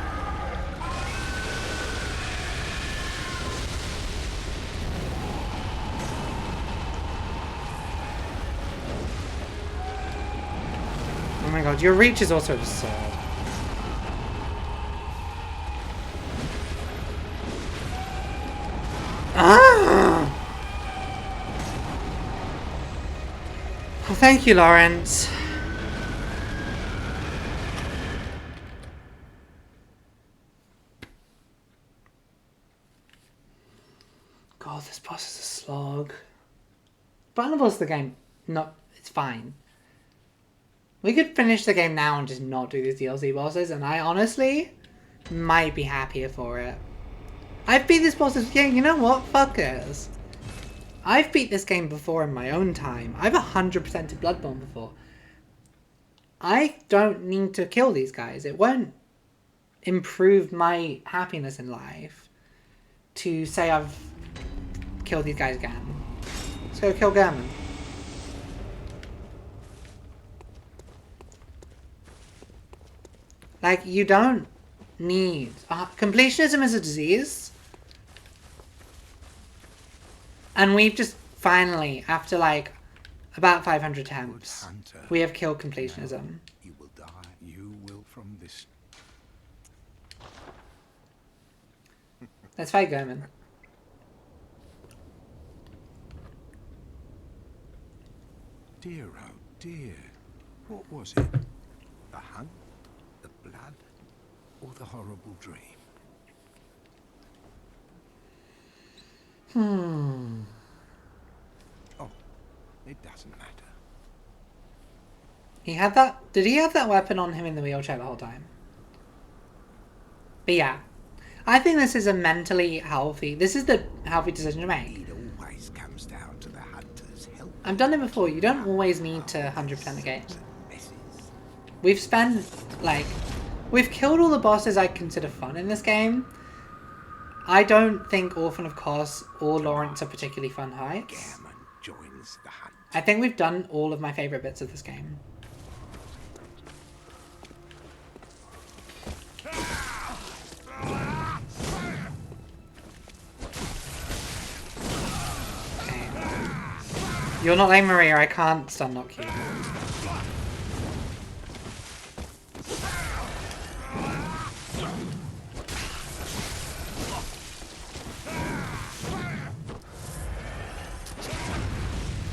A: Oh my god, your reach is also absurd. Ah! Well, thank you, Lawrence. God, this boss is a slog. Final boss of the game, no, it's fine. We could finish the game now and just not do these DLC bosses, and I honestly might be happier for it. I've beat this boss game, you know what? Fuckers. I've beat this game before in my own time. I've 100%ed Bloodborne before. I don't need to kill these guys. It won't improve my happiness in life to say I've killed these guys again. Let's go kill German. Like, you don't need... completionism is a disease. And we've just finally, after like about 500 attempts, we have killed completionism.
B: You will die. You will from this.
A: Let's fight German.
B: Dear, oh dear. What was it? The hunt? The blood? Or the horrible dream? Oh, it doesn't matter.
A: He had that... Did he have that weapon on him in the wheelchair the whole time? But yeah. I think this is a mentally healthy... This is the healthy decision to make.
B: It always comes down to the hunter's help.
A: I've done it before. You don't always need to 100% the game. We've spent, like... We've killed all the bosses I consider fun in this game. I don't think Orphan of Kos or Lawrence are particularly fun heights.
B: Gammon joins the hunt.
A: I think we've done all of my favourite bits of this game. Okay. You're not like Maria, I can't stun lock you.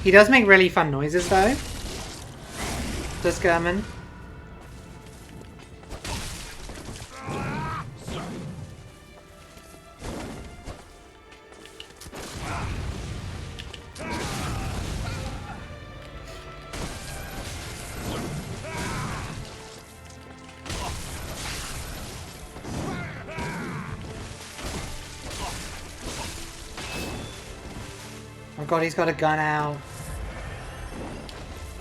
A: He does make really fun noises though. Does German? Oh god, he's got a gun out.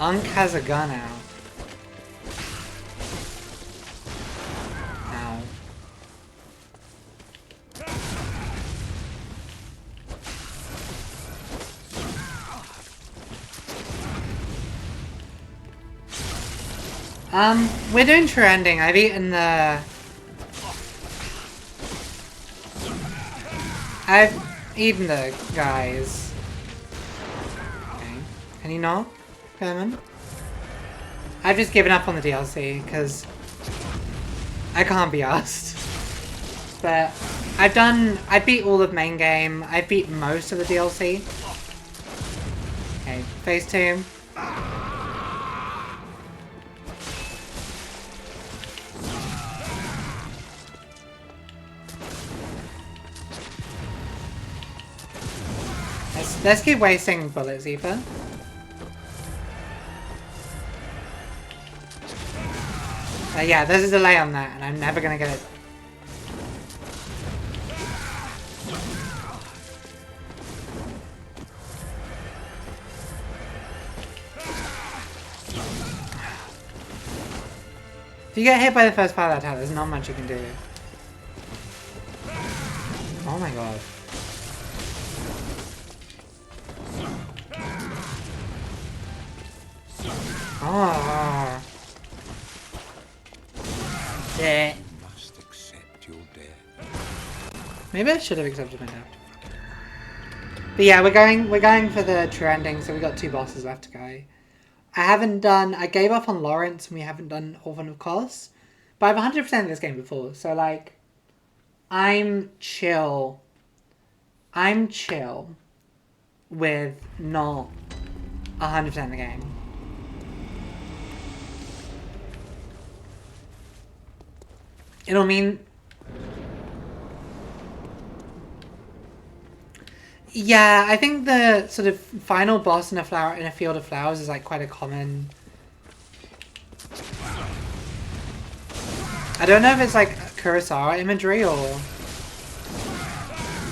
A: Unk has a gun out. Ow. We're doing true ending. I've eaten the... I've eaten the guys. Okay. Can you not? German? I've just given up on the DLC because I can't be asked. But I beat all of main game. I beat most of the DLC. Okay, phase 2. Let's keep wasting bullets, Aoife. Yeah, there's a delay on that, and I'm never gonna get it. If you get hit by the first part of that attack, there's not much you can do. Oh my god. Oh. Yeah.
B: You must accept your death.
A: Maybe I should have accepted my death. But yeah, we're going for the true ending, so we got 2 bosses left to go. I gave up on Lawrence and we haven't done Orphan of Kos. But I've 100%ed this game before, so like, I'm chill. I'm chill with not 100% the game. It'll mean... Yeah, I think the sort of final boss in a field of flowers is like quite a common... I don't know if it's like Kurosawa imagery or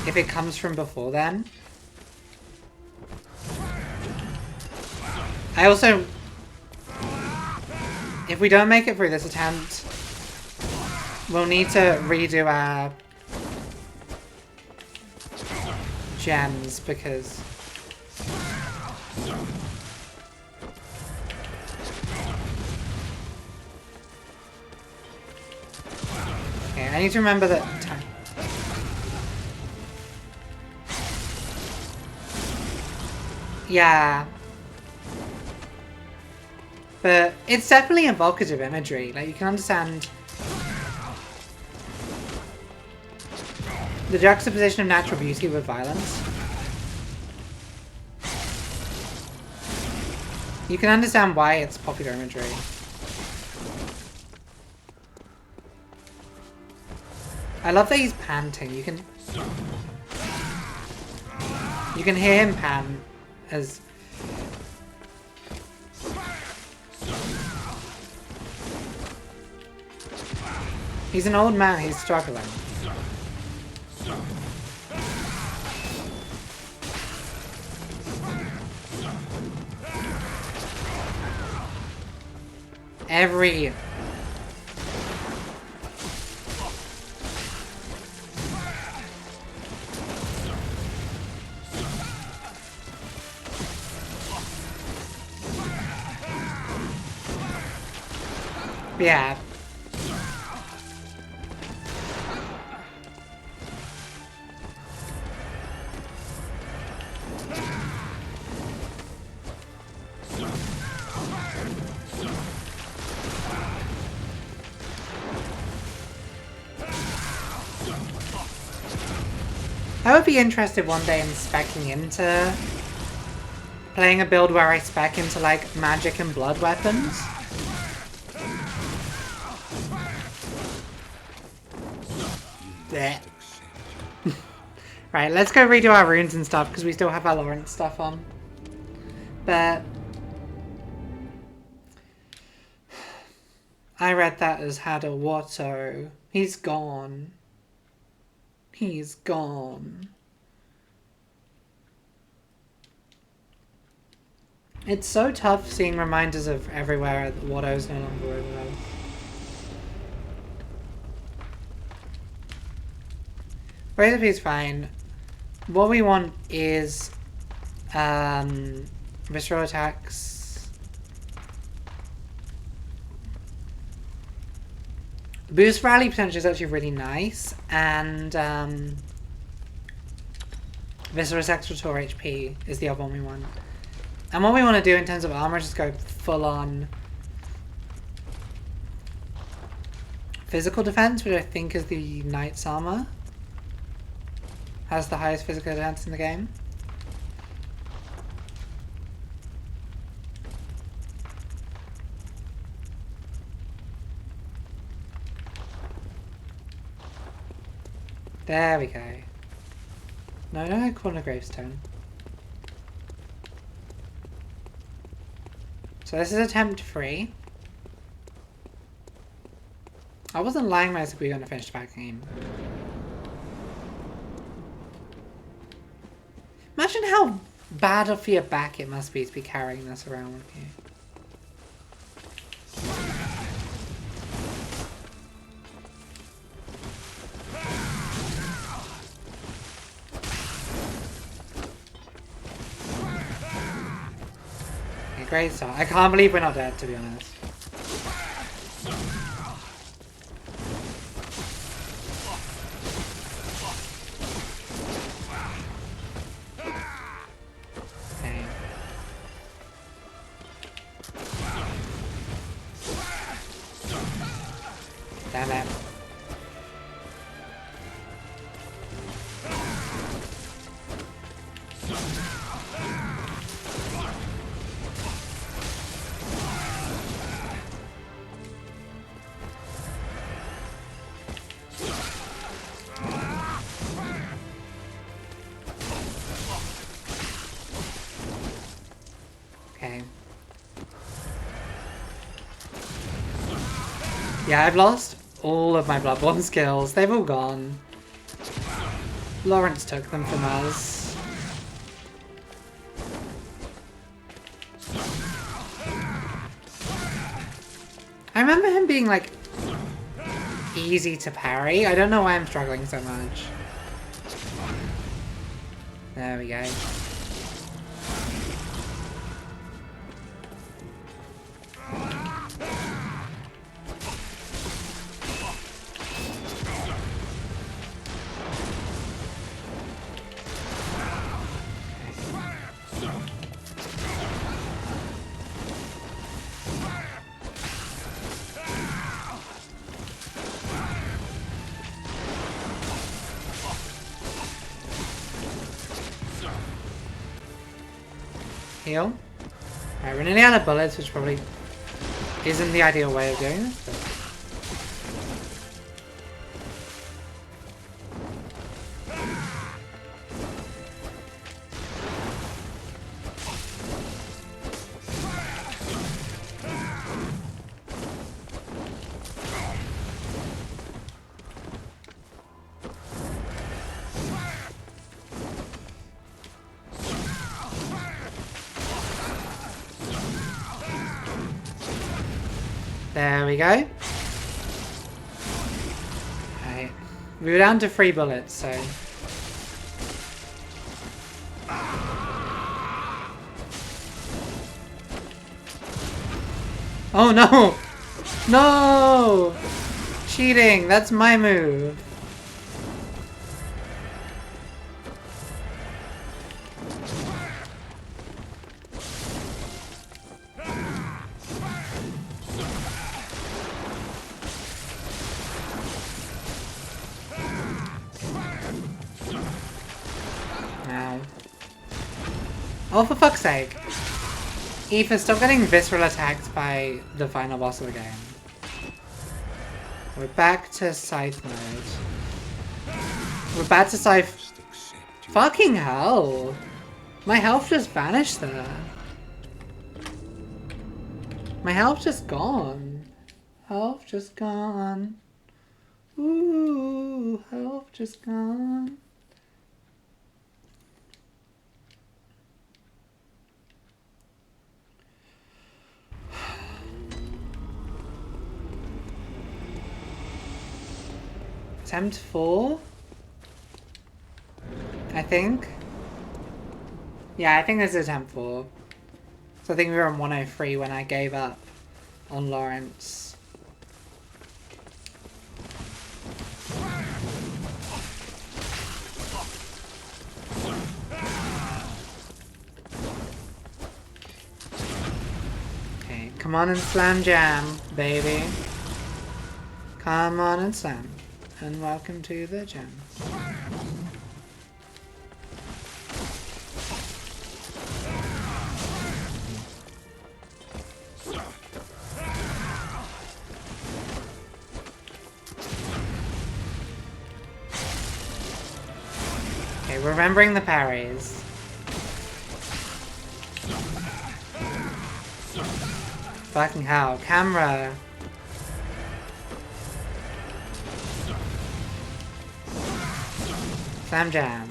A: if it comes from before then. I also... If we don't make it through this attempt, we'll need to redo our gems because okay, I need to remember that time. Yeah, but it's definitely evocative imagery. Like, you can understand the juxtaposition of natural beauty with violence. You can understand why it's popular imagery. I love that he's panting. You can hear him pant as he's an old man, he's struggling. Every yeah. I would be interested one day in speccing into playing a build where I spec into like magic and blood weapons. Right, let's go redo our runes and stuff because we still have our Lawrence stuff on. But I read that as had a Watto. He's gone. He's gone. It's so tough seeing reminders of everywhere that Watto's no longer over there. Razor P is fine. What we want is visceral attacks. Boost rally potential is actually really nice, and visceral attacks restore HP is the other one we want. And what we want to do in terms of armor is just go full on physical defense, which I think is the Knight's armor. Has the highest physical defense in the game. There we go. No, corner gravestone. So this is attempt 3. I wasn't lying when I said we were going to finish the back game. Imagine how bad for your back it must be to be carrying this around with you. Okay, great start. I can't believe we're not dead, to be honest. Damn it. Okay. Yeah, I've lost all of my Bloodborne skills. They've all gone. Lawrence took them from us. I remember him being like easy to parry. I don't know why I'm struggling so much. There we go. Heal. Alright, we're nearly out of bullets, which probably isn't the ideal way of doing this, but... There we go. Right. We were down to 3 bullets, so... Oh no! No! Cheating! That's my move! Oh, for fuck's sake. Aoife, stop getting visceral attacked by the final boss of the game. We're back to scythe mode. We're back to scythe. Fucking hell. My health just vanished there. My health just gone. Health just gone. Ooh, health just gone. Attempt 4? I think. Yeah, I think this is attempt 4. So I think we were on 103 when I gave up on Lawrence. Okay, come on and slam jam, baby. Come on and slam. And welcome to the jam. Okay, remembering the parries. Fucking hell. Camera. Slam jam.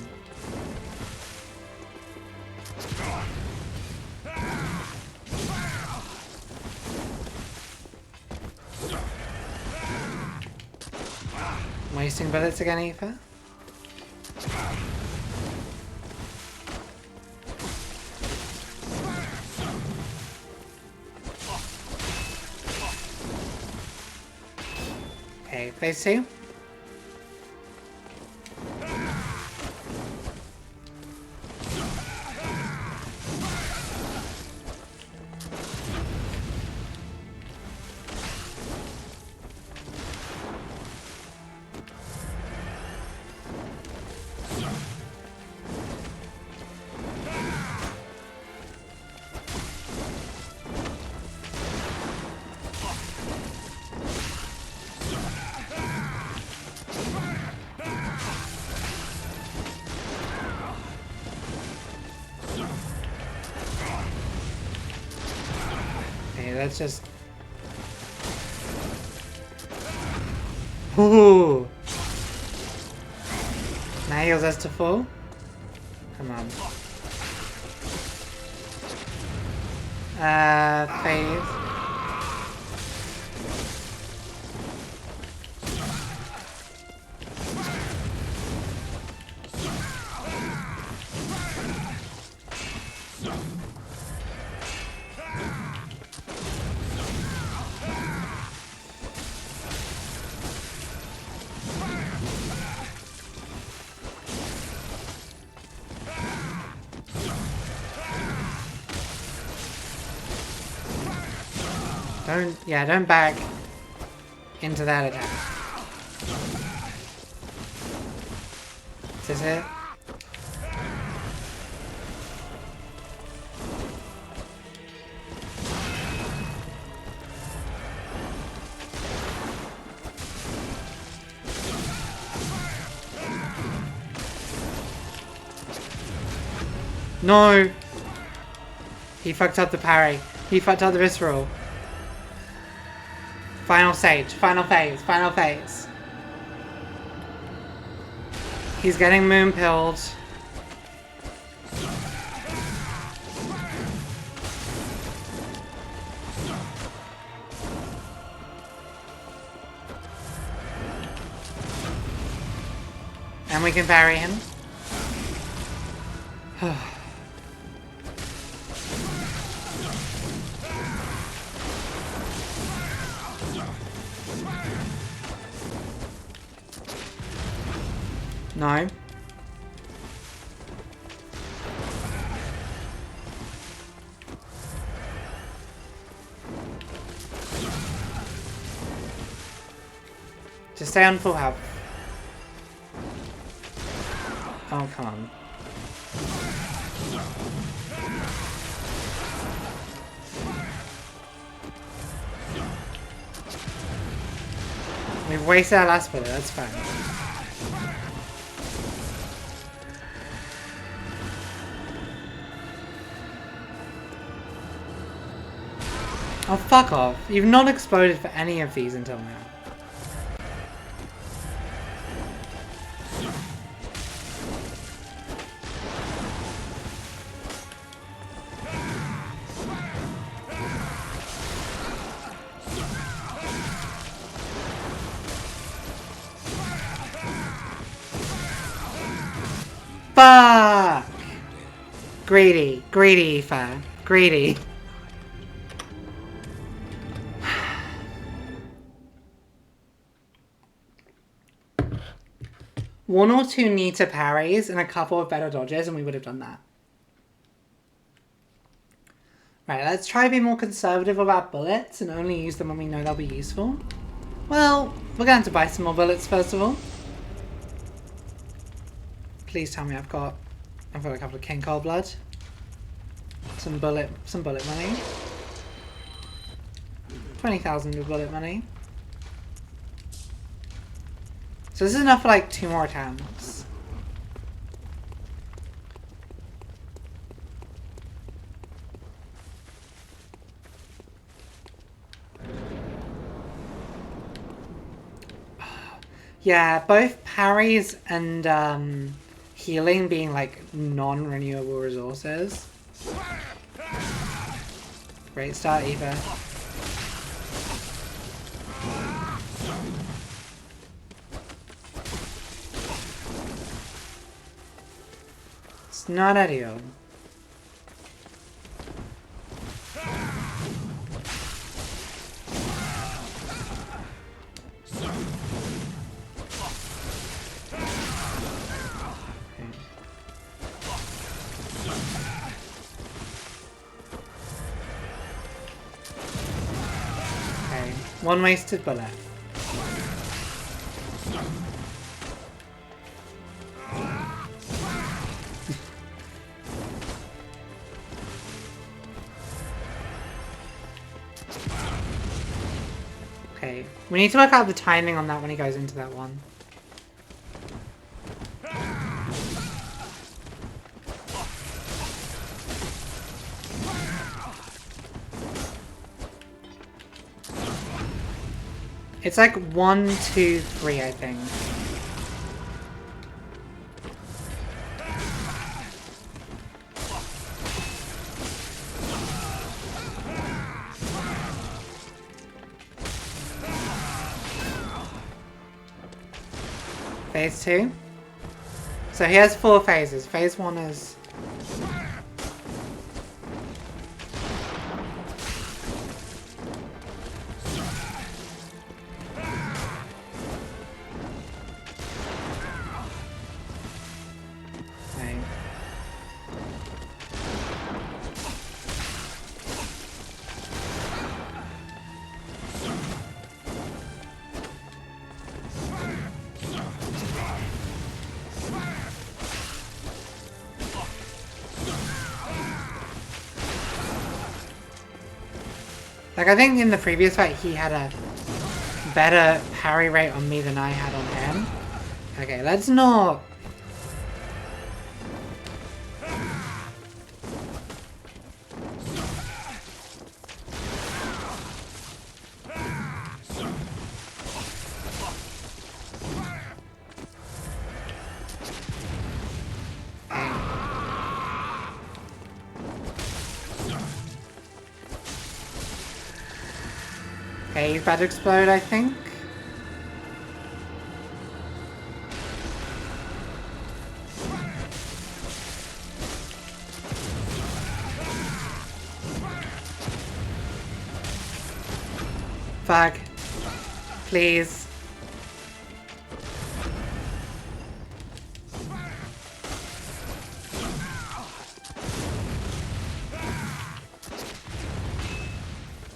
A: Wasting bullets again, Aoife? Okay, phase 2. Okay, let's just... Ooh! Now heals us to full. Come on. Phase. Don't back into that attack. Is this it? No! He fucked up the parry. He fucked up the visceral. Final stage. Final phase. Final phase. He's getting moon pilled. And we can parry him. No. Just stay on full health. Oh, come on. We've wasted our last bullet, that's fine. Oh, fuck off. You've not exploded for any of these until now. Fuck! Greedy. Greedy, Aoife. Greedy. One or two neater parries and a couple of better dodges and we would have done that. Right, let's try to be more conservative about bullets and only use them when we know they'll be useful. Well, we're going to buy some more bullets first of all. Please tell me I've got a couple of King Cold Blood. Some bullet money. 20,000 of bullet money. So this is enough for like 2 more attempts. Yeah, both parries and healing being like non-renewable resources. Great start, Eva. It's not ideal. Okay, one wasted bullet. Okay, we need to work out the timing on that when he goes into that one. It's like 1, 2, 3, I think. Phase 2. So he has 4 phases. Phase 1 is... Okay. Like, I think in the previous fight he had a better parry rate on me than I had on him. Okay, let's not... Okay, he's about to explode, I think. Fuck. Please.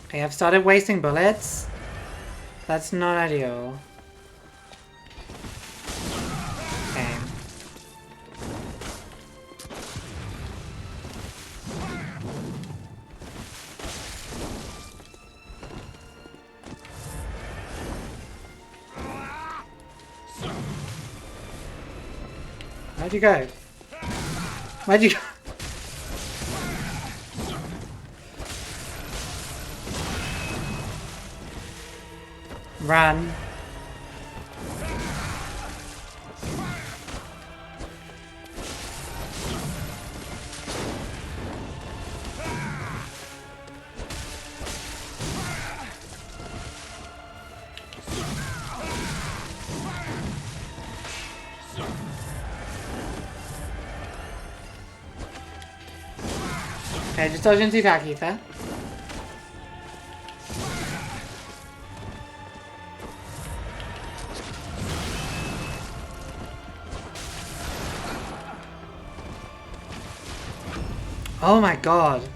A: Okay, I've started wasting bullets. That's not ideal. Okay. Where'd you go? Where'd you go? Run. Okay, just dodge into attack ether. Oh my god.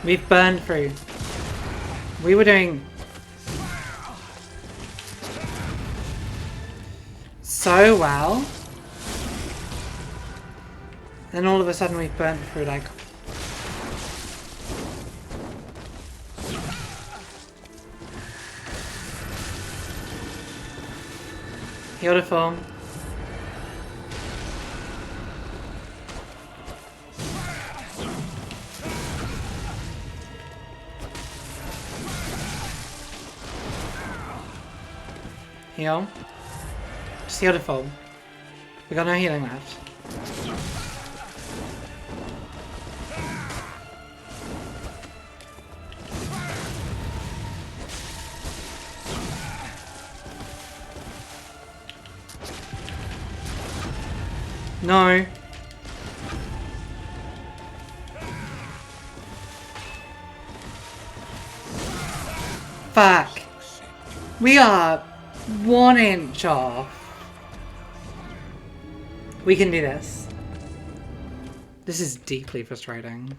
A: We've burned through. We were doing so well. Then all of a sudden we've burnt through like... Beautiful. Heal. Just heal to full. We got no healing left. No. Fuck. We are 1 inch off. We can do this. This is deeply frustrating.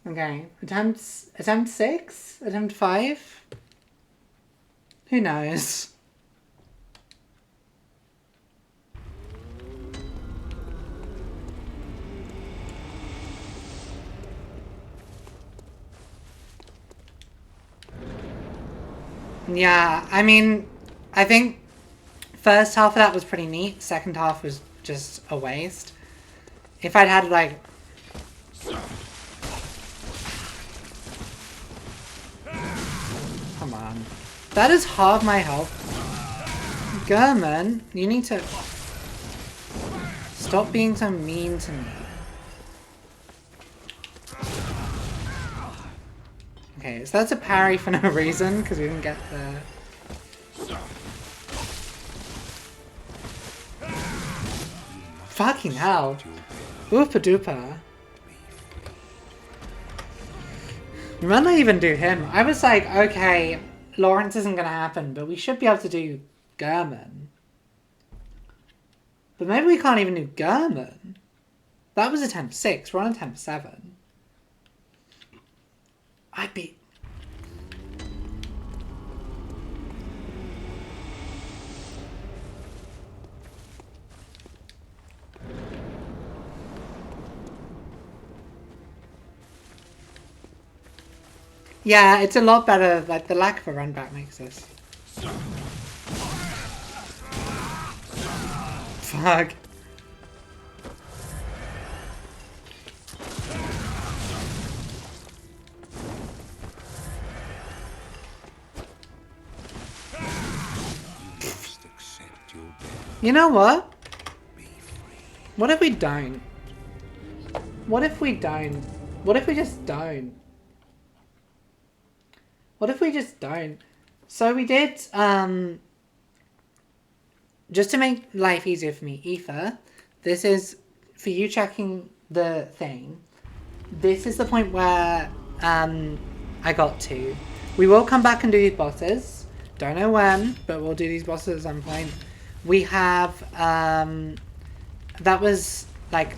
A: Okay. Attempt 6? Attempt 5? Who knows? Yeah, I mean, I think first half of that was pretty neat. Second half was just a waste. If I'd had, like... Come on. That is half my health. German, you need to... Stop being so mean to me. Okay, so that's a parry for no reason, because we didn't get the... Fucking hell. Oopa doopa. We might not even do him. I was like, okay, Lawrence isn't going to happen, but we should be able to do German. But maybe we can't even do German. That was attempt 6. We're on attempt 7. I'd be... Yeah, it's a lot better. Like, the lack of a run back makes this. Fuck. You know what? What if we don't? What if we don't? What if we just don't? What if we just don't? So we did, just to make life easier for me, Aoife, this is, for you checking the thing, this is the point where, I got to. We will come back and do these bosses. Don't know when, but we'll do these bosses at some point. We have, that was, like,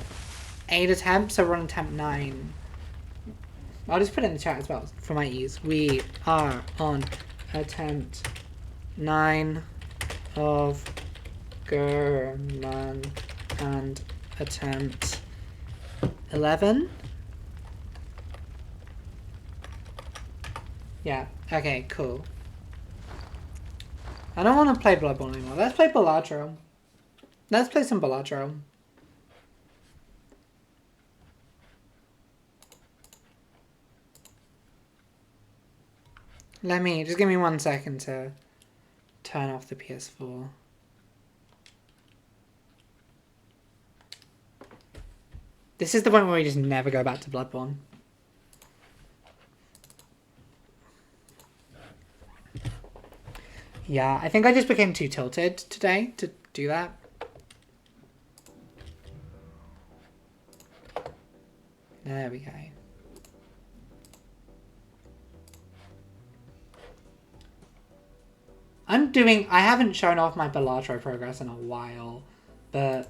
A: 8 attempts, so we're on attempt 9. I'll just put it in the chat as well, for my ease. We are on attempt 9 of German and attempt 11. Yeah, okay, cool. I don't want to play Bloodborne anymore. Let's play Bellatrix. Let's play some Bellatrix. Just give me 1 second to turn off the PS4. This is the point where we just never go back to Bloodborne. Yeah, I think I just became too tilted today to do that. There we go. I haven't shown off my Bellatrix progress in a while, but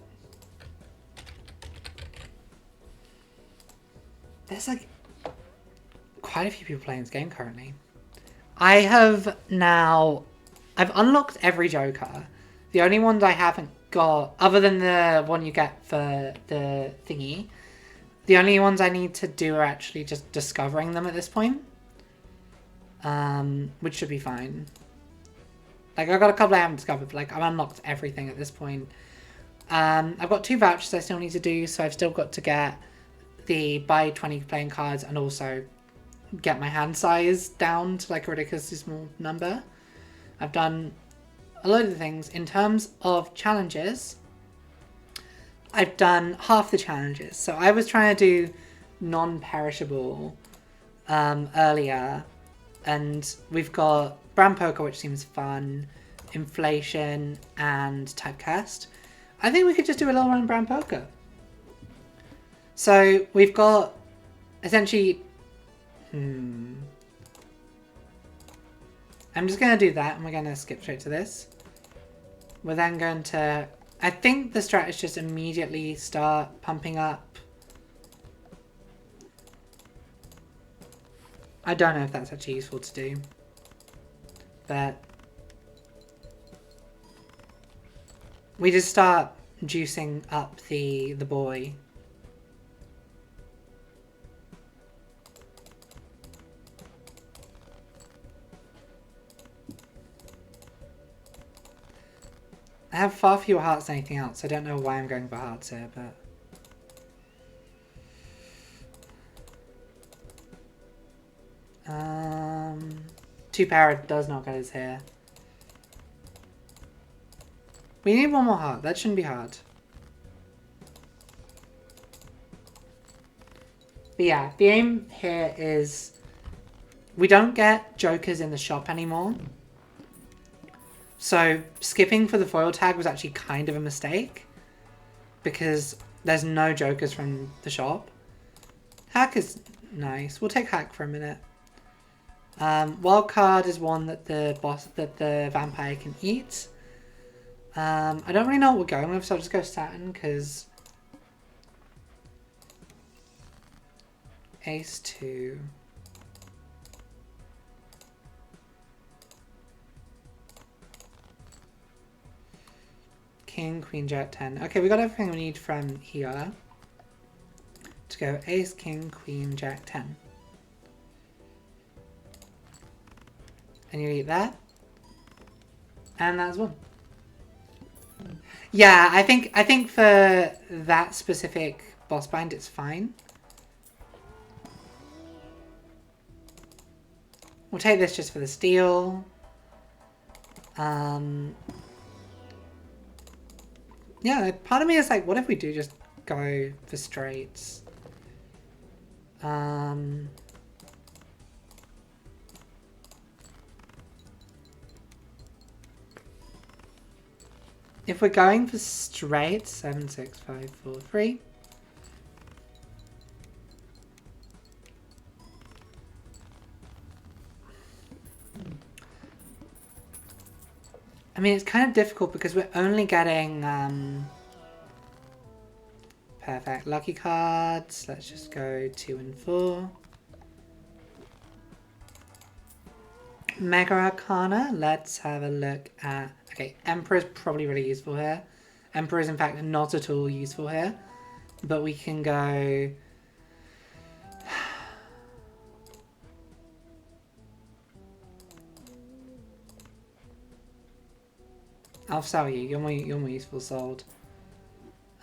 A: there's like quite a few people playing this game currently. I've unlocked every Joker. The only ones I haven't got, other than the one you get for the thingy, the only ones I need to do are actually just discovering them at this point. Which should be fine. Like, I've got a couple I haven't discovered, but, like, I've unlocked everything at this point. I've got 2 vouchers I still need to do, so I've still got to get the buy 20 playing cards and also get my hand size down to, like, a ridiculously small number. I've done a load of things. In terms of challenges, I've done half the challenges. So I was trying to do non-perishable earlier, and we've got brand poker, which seems fun, inflation, and typecast. I think we could just do a little run of brand poker. So we've got essentially I'm just going to do that, and we're going to skip straight to this. We're then going to... I think the strat is just immediately start pumping up. I don't know if that's actually useful to do. But... we just start juicing up the boy. I have far fewer hearts than anything else. I don't know why I'm going for hearts here, but... Two power does not get us here. We need one more heart. That shouldn't be hard. But yeah, the aim here is... we don't get jokers in the shop anymore. So skipping for the foil tag was actually kind of a mistake, because there's no jokers from the shop. Hack is nice. We'll take hack for a minute. Wild card is one that the vampire can eat. I don't really know what we're going with, so I'll just go Saturn, because Ace 2. King, Queen, Jack, 10. Okay, we got everything we need from here to go Ace, King, Queen, Jack, 10. And you eat that. And that's one. Yeah, I think for that specific boss bind it's fine. We'll take this just for the steal. Yeah, part of me is like, what if we do just go for straights? If we're going for straight, 7, 6, 5, 4, 3. I mean, it's kind of difficult because we're only getting perfect lucky cards. Let's just go 2 and 4. Mega Arcana. Let's have a look at... okay, Emperor is probably really useful here. Emperor is in fact not at all useful here. But we can go... I'll sell you. You're more useful sold.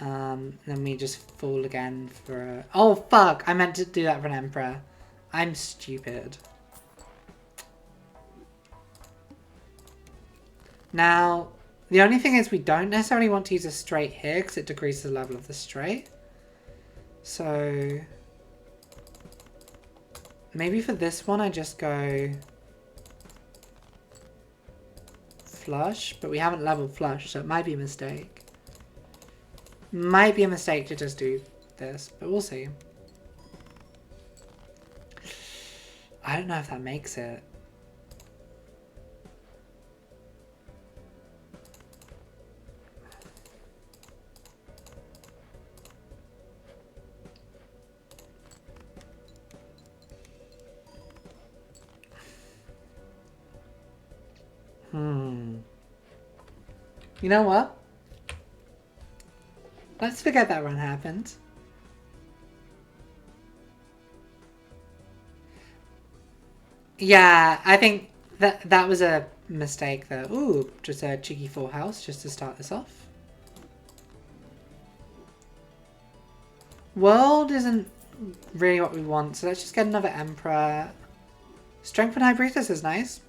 A: Then we just fall again for a... oh fuck! I meant to do that for an Emperor. I'm stupid. Now, the only thing is we don't necessarily want to use a straight here because it decreases the level of the straight. So... maybe for this one I just go... flush, but we haven't leveled flush, so it might be a mistake. Might be a mistake to just do this, but we'll see. I don't know if that makes it. You know what? Let's forget that run happened. Yeah, I think that was a mistake though. Ooh, just a cheeky full house just to start this off. World isn't really what we want, so let's just get another Emperor. Strength and Hybridus is nice.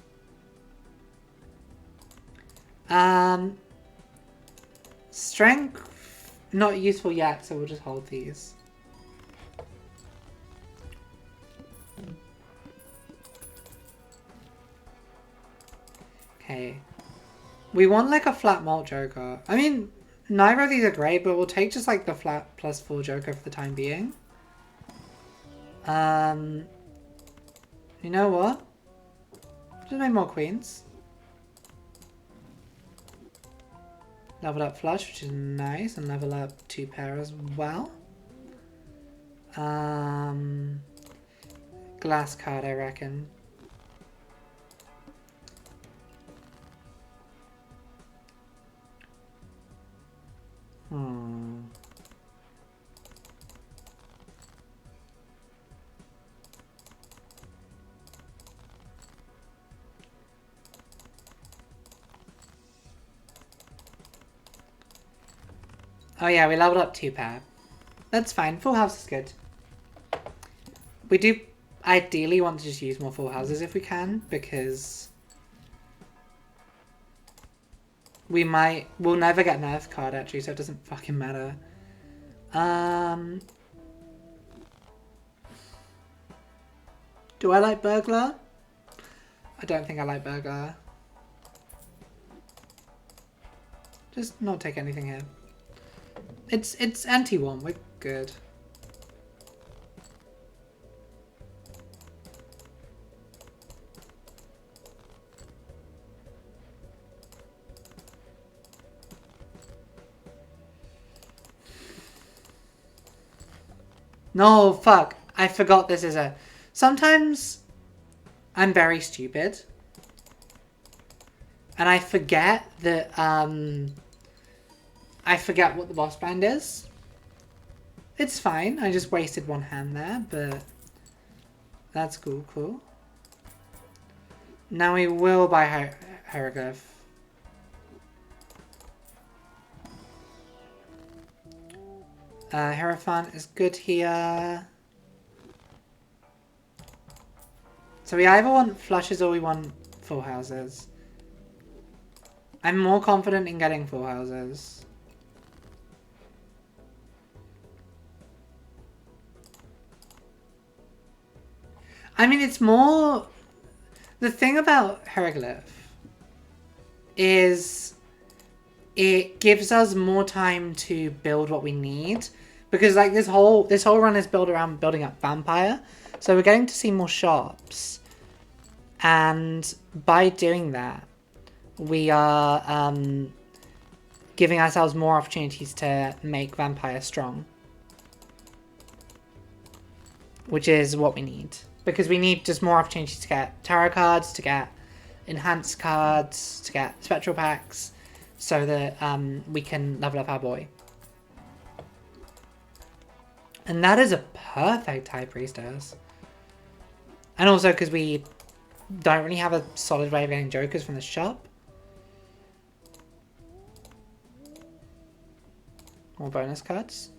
A: Strength, not useful yet, so we'll just hold these. Okay. We want like a flat malt joker. I mean, neither of these are great, but we'll take just like the flat +4 joker for the time being. You know what? Just make more queens. Level up flush, which is nice, and level up 2 pair as well. Glass card, I reckon. Oh yeah, we leveled up 2 pair. That's fine. Full house is good. We do ideally want to just use more full houses if we can, because we'll never get an earth card actually, so it doesn't fucking matter. Do I like burglar? I don't think I like burglar. Just not take anything here. It's anti-1, we're good. No, fuck. I forgot this is a... Sometimes I'm very stupid. And I forget that, I forget what the boss bind is. It's fine. I just wasted 1 hand there, but that's cool. Now we will buy Hieroglyph. Hierophant is good here. So we either want flushes or we want full houses. I'm more confident in getting full houses. I mean, it's more... The thing about Hieroglyph is it gives us more time to build what we need. Because like this whole run is built around building up Vampire. So we're getting to see more shops. And by doing that, we are giving ourselves more opportunities to make Vampire strong. Which is what we need. Because we need just more opportunities to get tarot cards, to get enhanced cards, to get spectral packs, so that we can level up our boy. And that is a perfect High Priestess. And also because we don't really have a solid way of getting jokers from the shop. More bonus cards.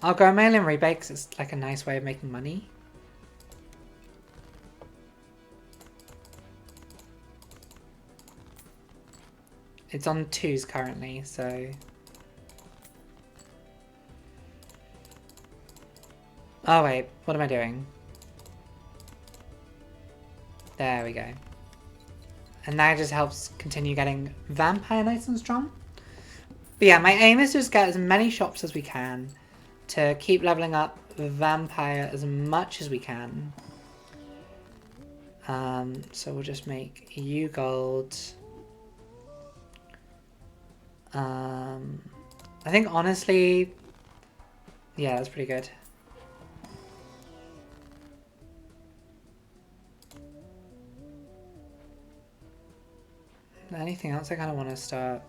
A: I'll go mail in rebates. It's like a nice way of making money. It's on 2s currently, so... Oh wait, what am I doing? There we go. And that just helps continue getting Vampire nice and strong. But yeah, my aim is to just get as many shops as we can to keep leveling up Vampire as much as we can. So we'll just make you gold. I think honestly, yeah, that's pretty good. Anything else I kind of want to start?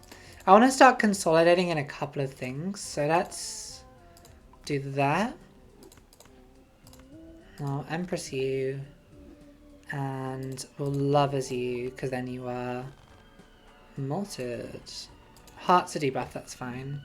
A: I want to start consolidating in a couple of things. So let's do that. I'll Empress you. And we'll Lovers you, because then you are malted. Heart's a debuff, that's fine.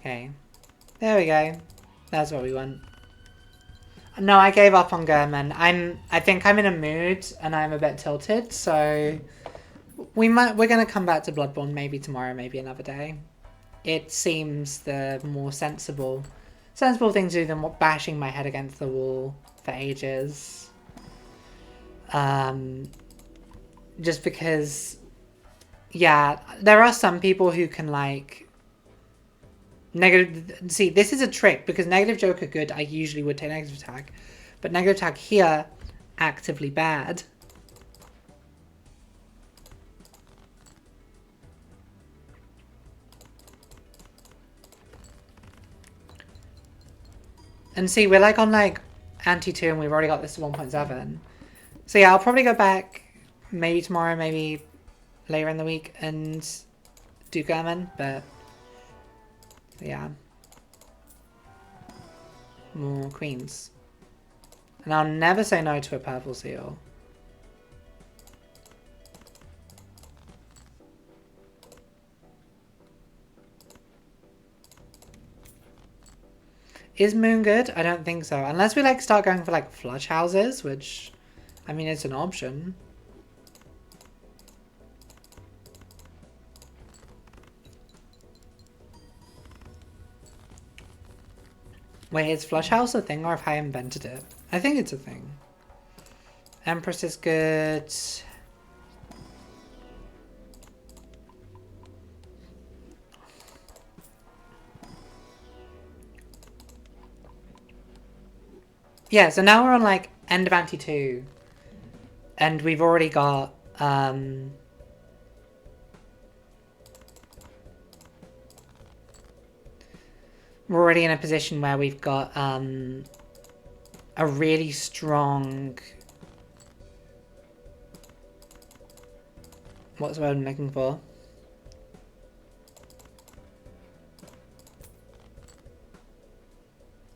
A: Okay. There we go. That's what we want. No, I gave up on Gurman. I think I'm in a mood and I'm a bit tilted, so we're gonna come back to Bloodborne maybe tomorrow, maybe another day. It seems the more sensible thing to do than bashing my head against the wall for ages. Just because, yeah, there are some people who can like negative. See, this is a trick because negative joke are good. I usually would take negative attack, but negative attack here, actively bad. And see, we're like on like anti-2 and we've already got this to 1.7. So yeah, I'll probably go back maybe tomorrow, maybe later in the week and do Gurman, but yeah. More queens. And I'll never say no to a purple seal. Is Moon good? I don't think so. Unless we like start going for like flush houses, which, I mean, it's an option. Wait, is flush house a thing or have I invented it? I think it's a thing. Empress is good. Yeah, so now we're on like end of Anti 2. And we've already got we're already in a position where we've got a really strong, what's the word I'm looking for?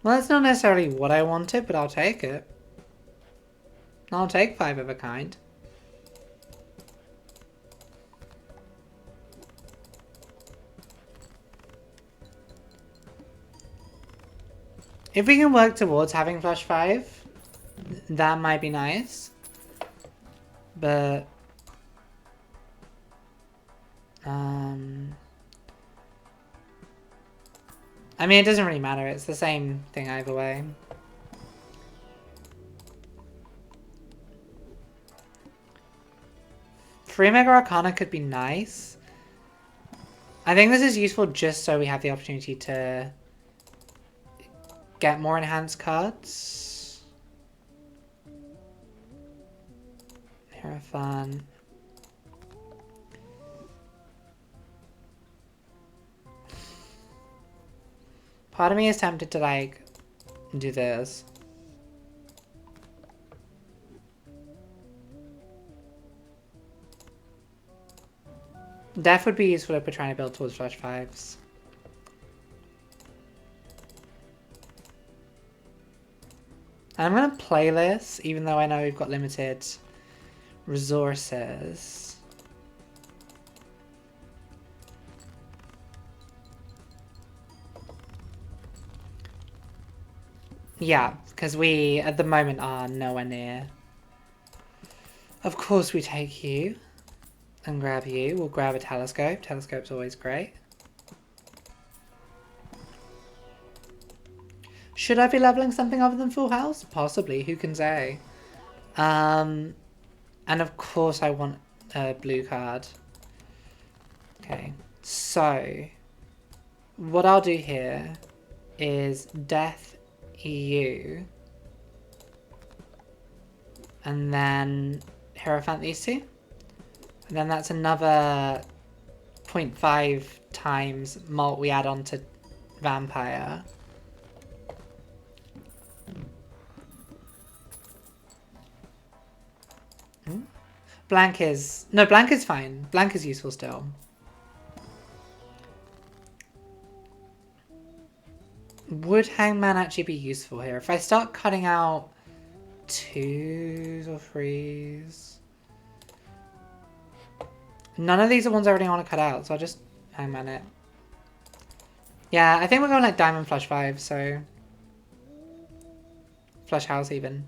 A: Well, that's not necessarily what I wanted, but I'll take it. I'll take 5 of a kind. If we can work towards having flush 5, that might be nice. But I mean, it doesn't really matter. It's the same thing either way. Free Mega Arcana could be nice. I think this is useful just so we have the opportunity to get more enhanced cards. Hierophant. Part of me is tempted to like do this. Death would be useful if we're trying to build towards flush 5s. I'm gonna play this, even though I know we've got limited resources. Yeah, because we, at the moment, are nowhere near. Of course we take you and grab you. We'll grab a telescope. Telescope's always great. Should I be leveling something other than Full House? Possibly, who can say? And of course I want a blue card. Okay, so what I'll do here is Death EU. And then Hierophant these two. And then that's another 0.5 times malt we add on to Vampire. Blank is... No, blank is fine. Blank is useful still. Would Hangman actually be useful here? If I start cutting out 2s or 3s... None of these are ones I really want to cut out, so I'll just Hangman it. Yeah, I think we're going like diamond flush 5, so... Flush house even.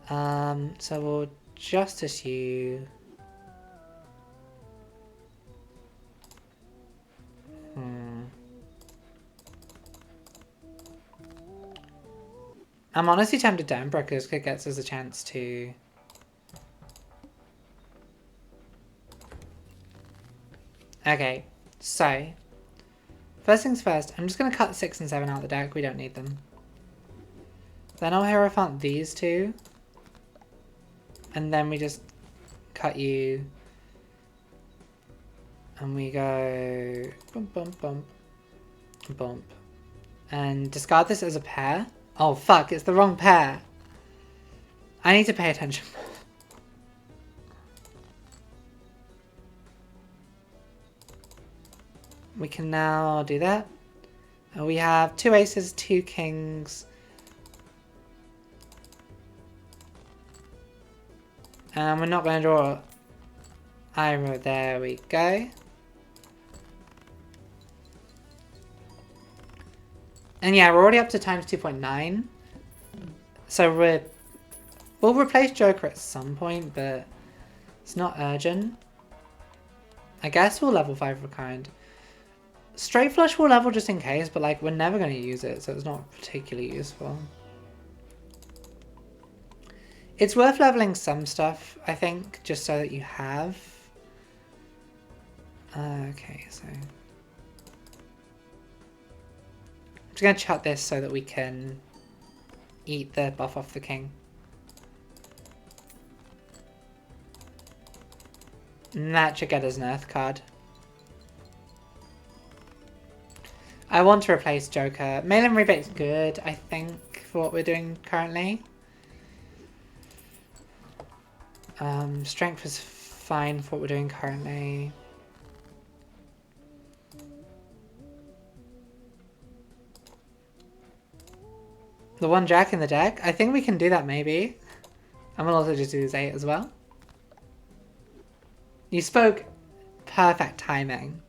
A: So we'll justice you. I'm honestly tempted to Emperor because it gets us a chance to... Okay, so... First things first, I'm just going to cut 6 and 7 out of the deck. We don't need them. Then I'll Hierophant these two. And then we just cut you. And we go... Bump, bump, bump. Bump. And discard this as a pair. Oh, fuck, it's the wrong pair. I need to pay attention. We can now do that. We have 2 aces, 2 kings. And we're not going to draw Ira. There we go. And yeah, we're already up to times 2.9. So we'll replace Joker at some point, but it's not urgent. I guess we'll level 5 Recurrent. Straight Flush will level just in case, but like we're never going to use it, so it's not particularly useful. It's worth leveling some stuff, I think, just so that you have. Okay, so... I'm just going to chuck this so that we can eat the buff off the king. And that should get us an Earth card. I want to replace Joker. Mail and Rebate's good, I think, for what we're doing currently. Strength is fine for what we're doing currently. The 1 Jack in the deck? I think we can do that maybe. And we'll also just do this 8 as well. You spoke perfect timing.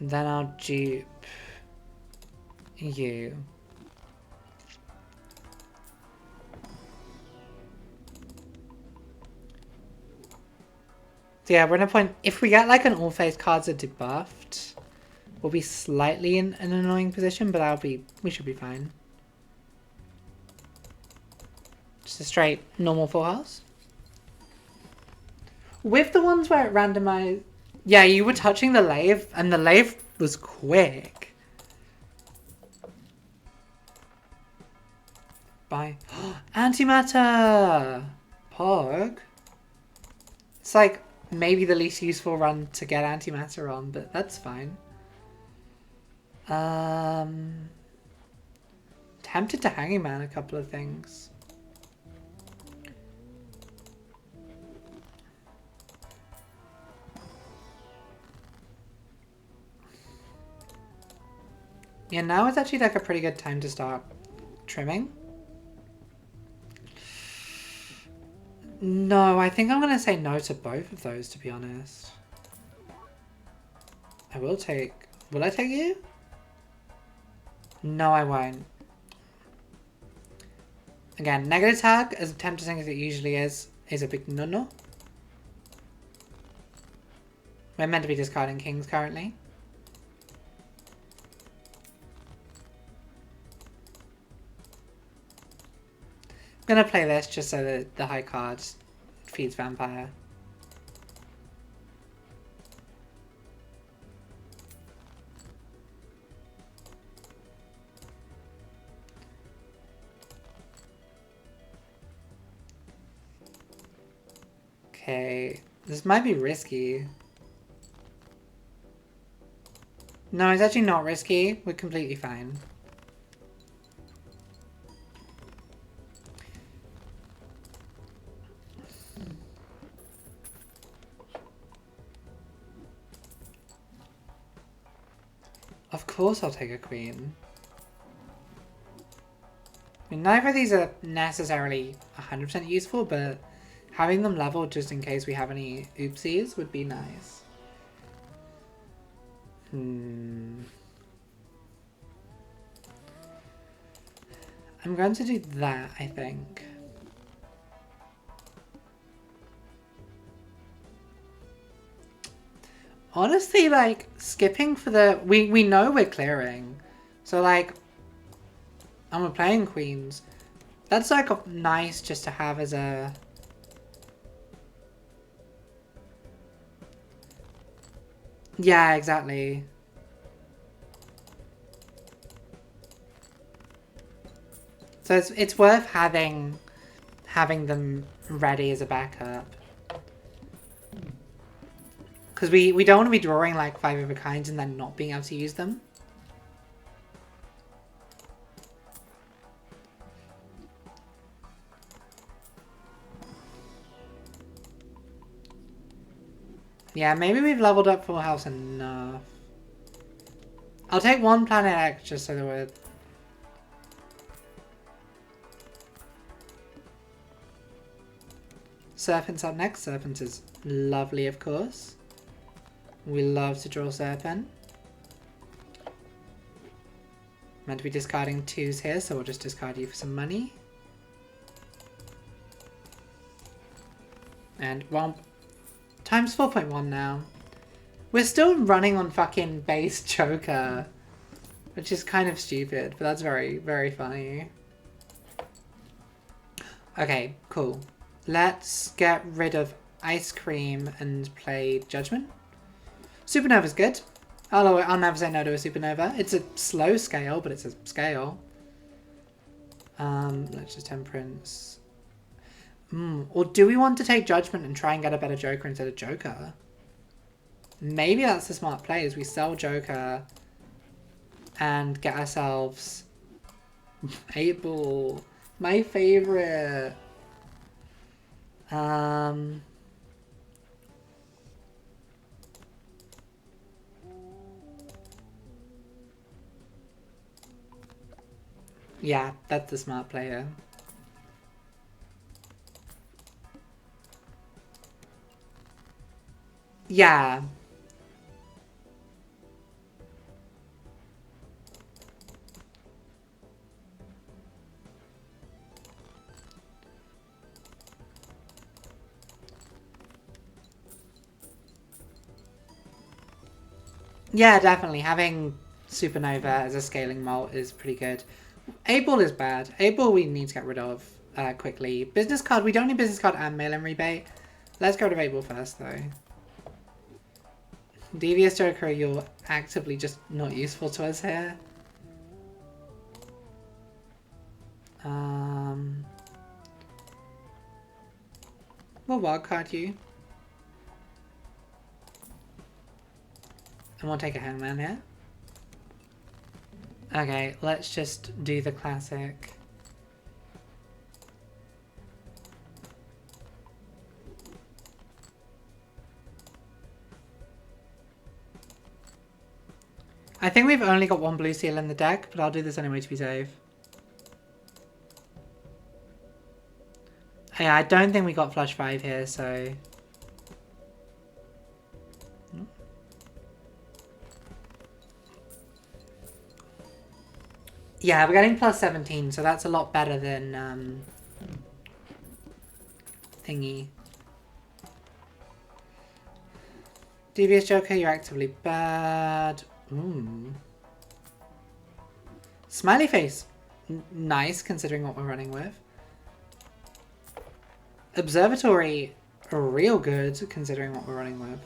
A: Then I'll dupe you. So yeah, we're in a point, if we get like an all face cards are debuffed, we'll be slightly in an annoying position, but we should be fine. Just a straight normal full house. With the ones where it randomized, yeah, you were touching the lave, and the lave was quick. Bye. Antimatter! Pog. It's like maybe the least useful run to get antimatter on, but that's fine. Tempted to Hanging Man a couple of things. Yeah, now is actually like a pretty good time to start trimming. No, I think I'm going to say no to both of those, to be honest. I will take... Will I take you? No, I won't. Again, negative tag, as tempting as it usually is a big no-no. We're meant to be discarding kings currently. I'm going to play this just so that the high card feeds vampire. Okay, this might be risky. No, it's actually not risky. We're completely fine. Of course I'll take a queen. I mean, neither of these are necessarily 100% useful, but Having them leveled just in case we have any oopsies would be nice. I'm going to do that, I think. Honestly, like, skipping for the... We know we're clearing. So, like... And we're playing queens. That's, like, nice just to have as a... Yeah, exactly. So it's worth having them ready as a backup. Because we don't want to be drawing like 5 of a kinds and then not being able to use them. Yeah, maybe we've leveled up Full House enough. I'll take 1 planet X just so that we're... Serpent's up next. Serpent is lovely, of course. We love to draw Serpent. Meant to be discarding 2s here, so we'll just discard you for some money. And, well, times 4.1 now. We're still running on fucking base Joker, which is kind of stupid, but that's very, very funny. Okay, cool. Let's get rid of Ice Cream and play Judgment. Supernova's good. I'll never say no to a Supernova. It's a slow scale, but it's a scale. Let's just Temperance. Or do we want to take Judgment and try and get a better Joker instead of Joker? Maybe that's the smart play, is we sell Joker and get ourselves 8 Ball. My favorite. Yeah, that's the smart player. Yeah. Yeah, definitely. Having Supernova as a scaling mult is pretty good. A-Ball is bad. A-Ball we need to get rid of quickly. Business card, we don't need business card and mail-in rebate. Let's get rid of A-Ball first, though. Devious Joker, you're actively just not useful to us here. We'll wildcard you. And we'll take a Hangman here. Okay, let's just do the classic. I think we've only got 1 blue seal in the deck, but I'll do this anyway to be safe. Yeah, I don't think we got flush 5 here, so... Yeah, we're getting plus 17, so that's a lot better than, thingy. Devious Joker, you're actively bad. Smiley face. Nice, considering what we're running with. Observatory, real good, considering what we're running with.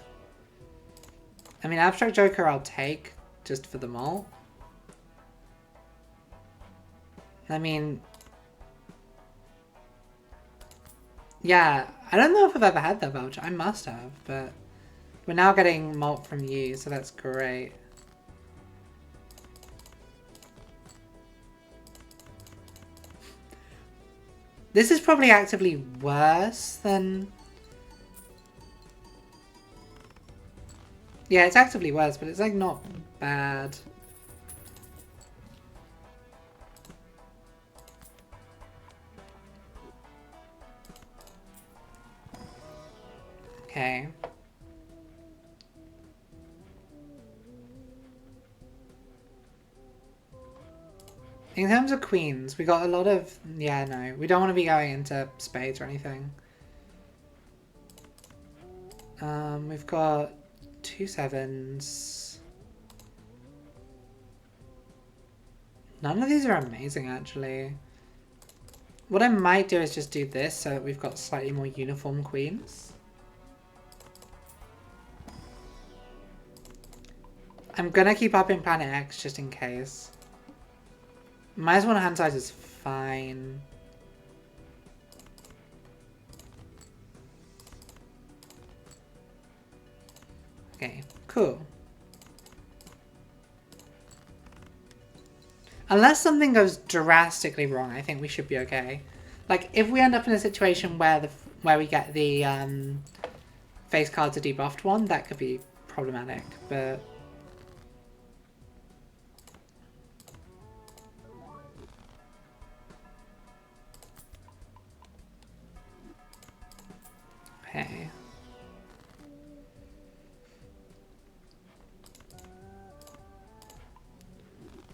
A: I mean, Abstract Joker I'll take, just for the mult. I mean... Yeah, I don't know if I've ever had that voucher. I must have, but... We're now getting mult from you, so that's great. This is probably actively worse than... Yeah, it's actively worse, but it's like not bad. Okay. In terms of queens, we got a lot of... Yeah, no. We don't want to be going into spades or anything. We've got 2 sevens. None of these are amazing, actually. What I might do is just do this so that we've got slightly more uniform queens. I'm gonna keep up in Planet X just in case. Minus 1 hand size is fine. Okay, cool. Unless something goes drastically wrong, I think we should be okay. Like, if we end up in a situation where we get the face cards a debuffed one, that could be problematic, but... Okay.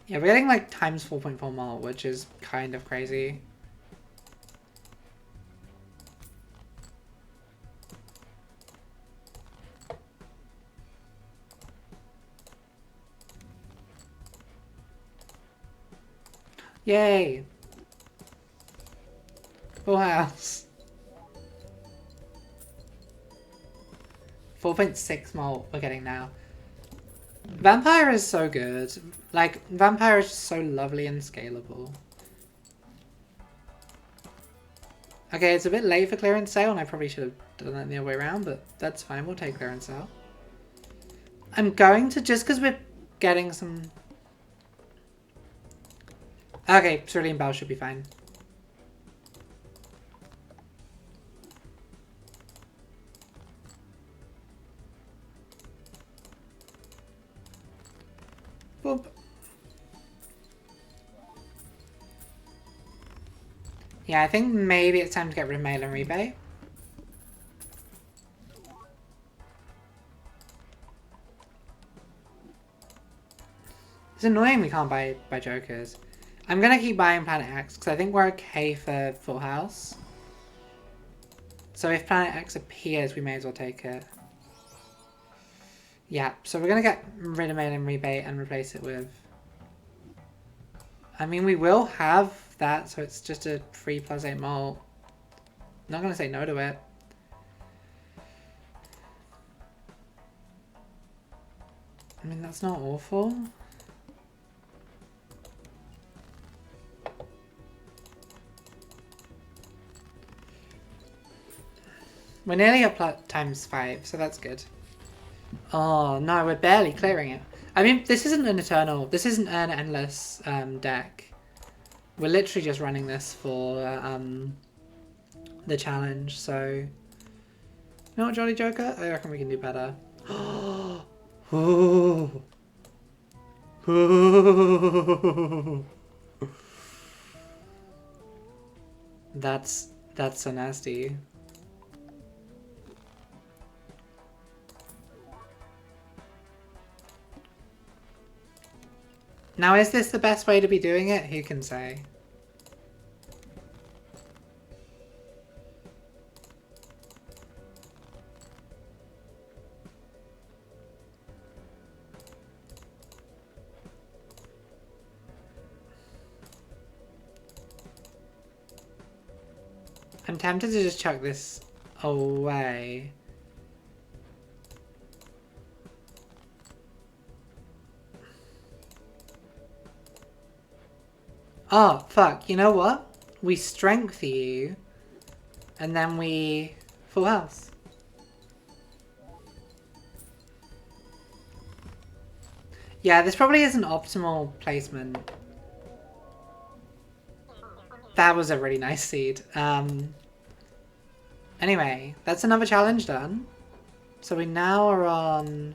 A: Yeah, we're getting like times 4.4 mult, which is kind of crazy. Yay! Full house. 4.6 mult we're getting now. Vampire is so good. Like, Vampire is just so lovely and scalable. Okay, it's a bit late for clearance sale, and I probably should have done that the other way around, but that's fine. We'll take clearance sale. I'm going to, just because we're getting some... Okay, Cerulean Bell should be fine. Boop. Yeah, I think maybe it's time to get rid of mail and rebate. It's annoying we can't buy Jokers. I'm gonna keep buying Planet X because I think we're okay for Full House. So if Planet X appears, we may as well take it. Yeah, so we're gonna get rid of mail and rebate and replace it with... I mean, we will have that, so it's just a 3 + 8 mult. Not gonna say no to it. I mean, that's not awful. We're nearly up times 5, so that's good. Oh no, we're barely clearing it. I mean, this isn't an eternal, this isn't an endless deck. We're literally just running this for the challenge, so... You know what, Jolly Joker? I reckon we can do better. Ooh. Ooh. That's so nasty. Now, is this the best way to be doing it? Who can say? I'm tempted to just chuck this away. Oh, fuck. You know what? We strength you, and then we full house. Yeah, this probably isn't optimal placement. That was a really nice seed. Anyway, that's another challenge done. So we now are on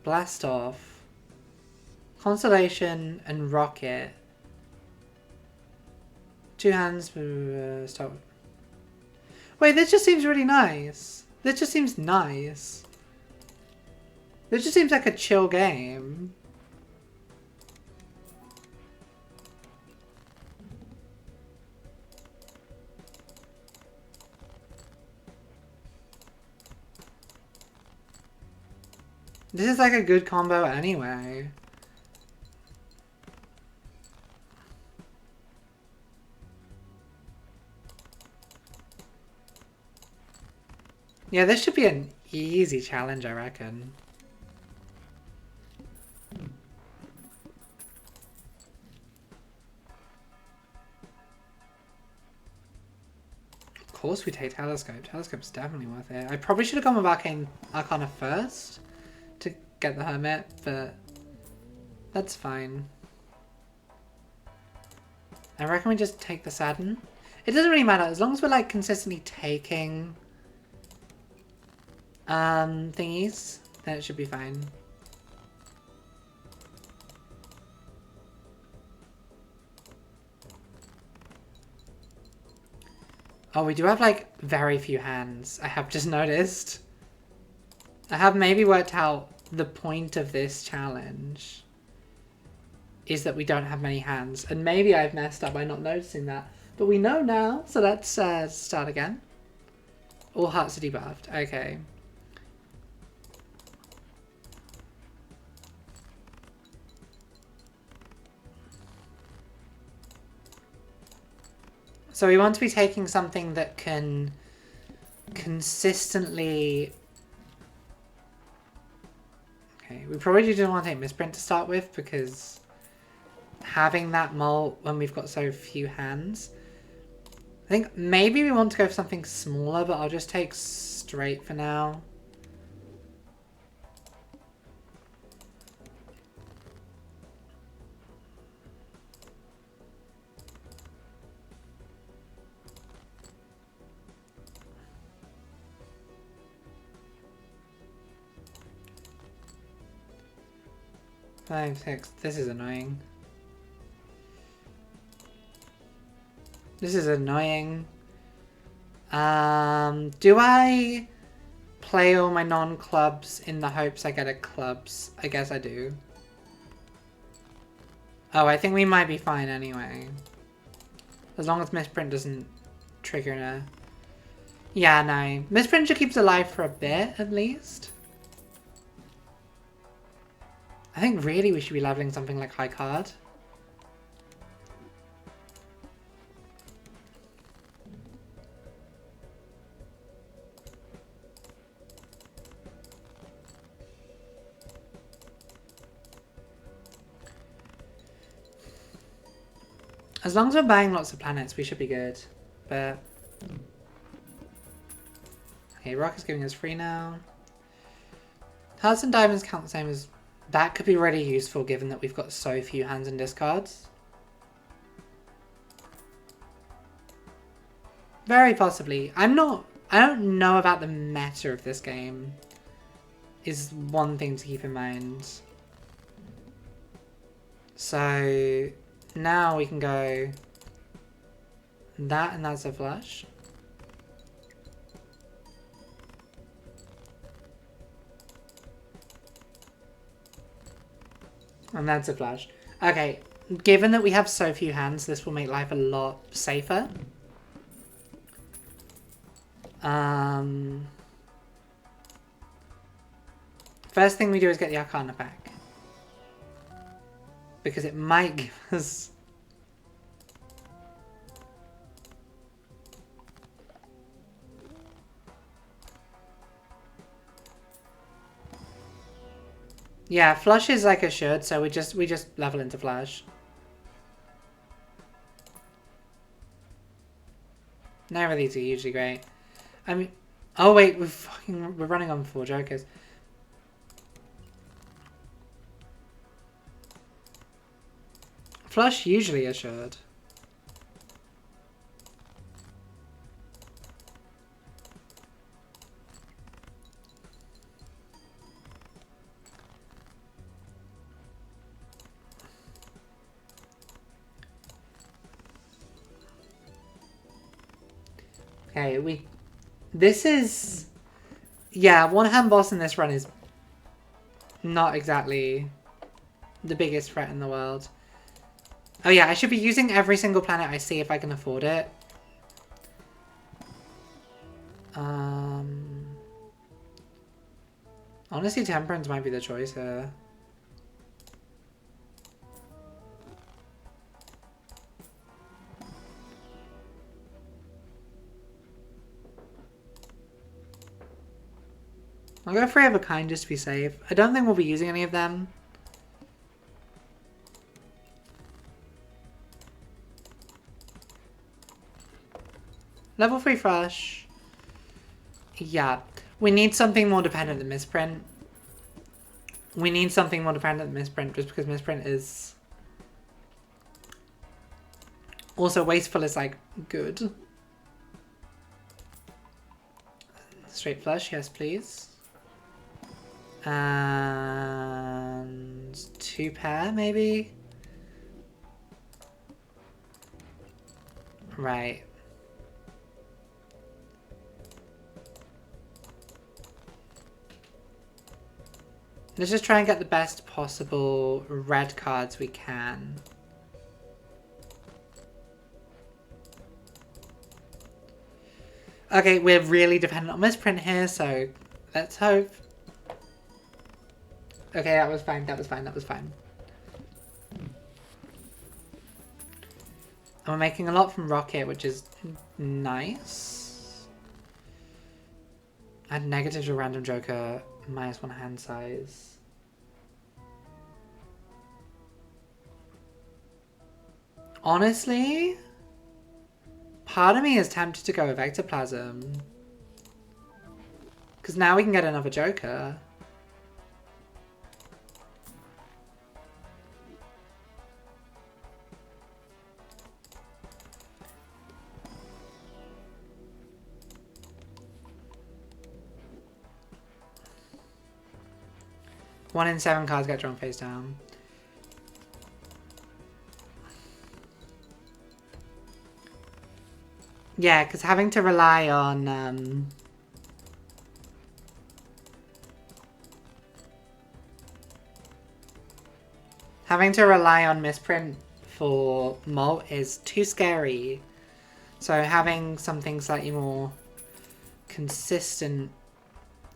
A: Blast Off, Constellation, and Rocket. 2 hands for start. Wait, this just seems really nice. This just seems nice. This just seems like a chill game. This is like a good combo anyway. Yeah, this should be an easy challenge, I reckon. Of course we take Telescope. Telescope's definitely worth it. I probably should have gone with Arcana first to get the Hermit, but that's fine. I reckon we just take the Sadden. It doesn't really matter, as long as we're like consistently taking thingies, then it should be fine. Oh, we do have like very few hands, I have just noticed. I have maybe worked out the point of this challenge is that we don't have many hands, and maybe I've messed up by not noticing that. But we know now, so let's start again. All hearts are debuffed, okay. So we want to be taking something that can consistently... Okay, we probably didn't want to take Misprint to start with because having that mult when we've got so few hands. I think maybe we want to go for something smaller, but I'll just take straight for now. Five, six. This is annoying. This is annoying. Do I play all my non-clubs in the hopes I get a clubs? I guess I do. Oh, I think we might be fine anyway. As long as Misprint doesn't trigger a... Yeah, no. Misprint just keeps alive for a bit, at least. I think really we should be leveling something like High Card. As long as we're buying lots of planets, we should be good. But... Okay, Rock is giving us free now. Hearts and Diamonds count the same as... That could be really useful given that we've got so few hands and discards. Very possibly. I don't know about the meta of this game. Is one thing to keep in mind. So... Now we can go that, and that's a flush. And that's a flush. Okay, given that we have so few hands, this will make life a lot safer. First thing we do is get the Arcana back. Because it might give us... Yeah, flush is like a should, so we just level into flush. Neither of these are usually great. I mean, oh wait, we're running on 4 jokers. Flush usually a should. Okay, This is... Yeah, one-hand boss in this run is not exactly the biggest threat in the world. Oh yeah, I should be using every single planet I see if I can afford it. Honestly, Temperance might be the choice here. I'll go for Ever Kind just to be safe. I don't think we'll be using any of them. Level 3 Fresh. Yeah. We need something more dependent than Misprint. We need something more dependent than Misprint just because Misprint is... Also, Wasteful is, like, good. Straight Flush, yes please. And... 2 pair, maybe? Right. Let's just try and get the best possible red cards we can. Okay, we're really dependent on Misprint here, so let's hope. Okay, that was fine, that was fine, that was fine. And we're making a lot from Rocket, which is nice. Add negative to random joker, -1 hand size. Honestly, part of me is tempted to go with Ectoplasm. Because now we can get another joker. One in 7 cards get drawn face down. Yeah, because having to rely on... having to rely on Misprint for Molt is too scary. So having something slightly more consistent...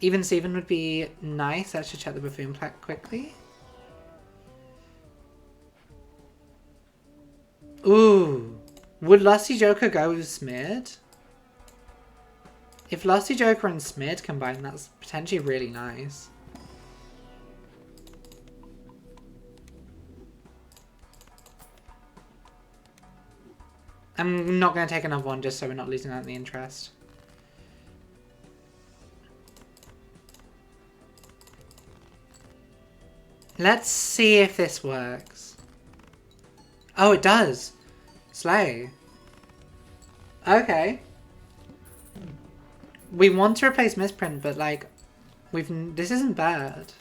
A: Even Steven would be nice. I should check the Buffoon plaque quickly. Ooh. Would Lusty Joker go with Smeared? If Lusty Joker and Smeared combine, that's potentially really nice. I'm not going to take another one just so we're not losing out on the interest. Let's see if this works. Oh, it does. Slay. Okay. We want to replace Misprint, but like, this isn't bad.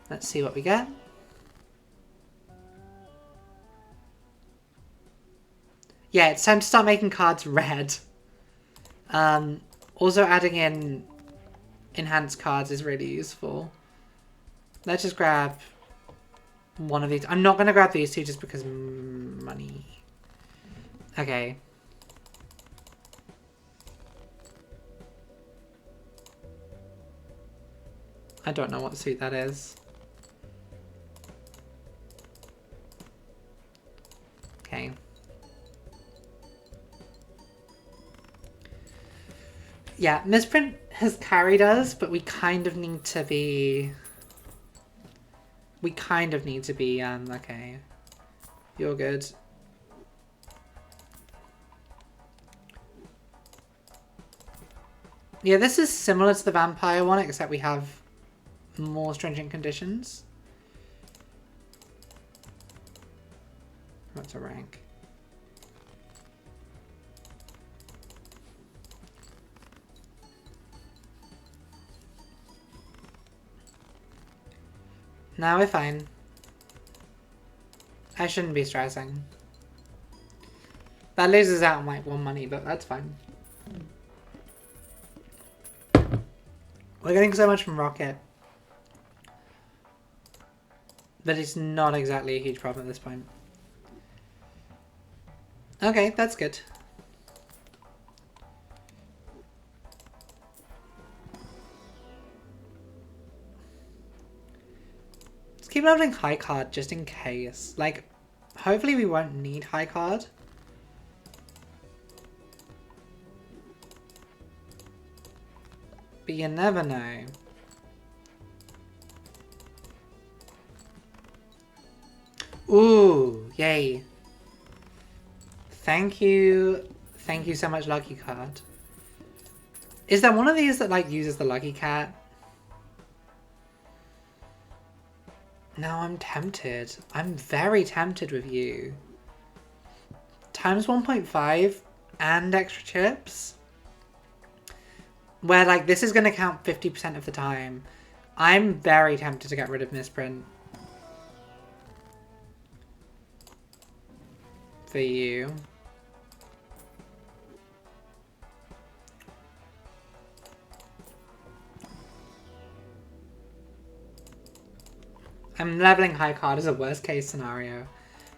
A: Let's see what we get. Yeah, it's time to start making cards red. Also adding in enhanced cards is really useful. Let's just grab one of these. I'm not going to grab these two just because money. Okay. I don't know what suit that is. Okay. Yeah, Misprint has carried us, but we kind of need to be... okay. You're good. Yeah, this is similar to the vampire one, except we have more stringent conditions. What's a rank? Now we're fine. I shouldn't be stressing. That loses out on like 1 money, but that's fine. We're getting so much from Rocket. But it's not exactly a huge problem at this point. Okay, that's good. Let's keep leveling high card just in case. Like, hopefully we won't need high card. But you never know. Ooh, yay. Thank you. Thank you so much, Lucky Card. Is there one of these that like uses the Lucky Cat? No, I'm tempted. I'm very tempted with you. Times 1.5 and extra chips? Where like this is going to count 50% of the time. I'm very tempted to get rid of Misprint. For you. I'm leveling high card as a worst case scenario.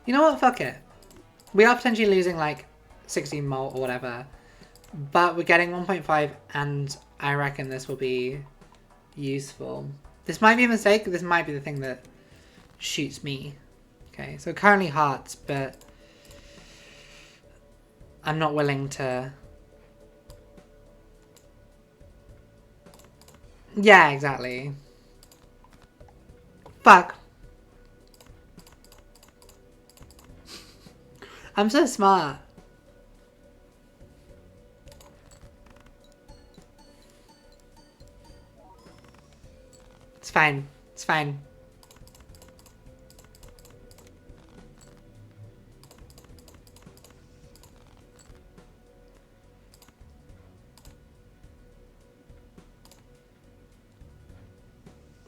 A: You know what? Fuck it. We are potentially losing like 16 mult or whatever. But we're getting 1.5 and I reckon this will be useful. This might be a mistake. This might be the thing that shoots me. Okay, so currently hearts, but I'm not willing to... Yeah, exactly. Fuck. I'm so smart. It's fine. It's fine.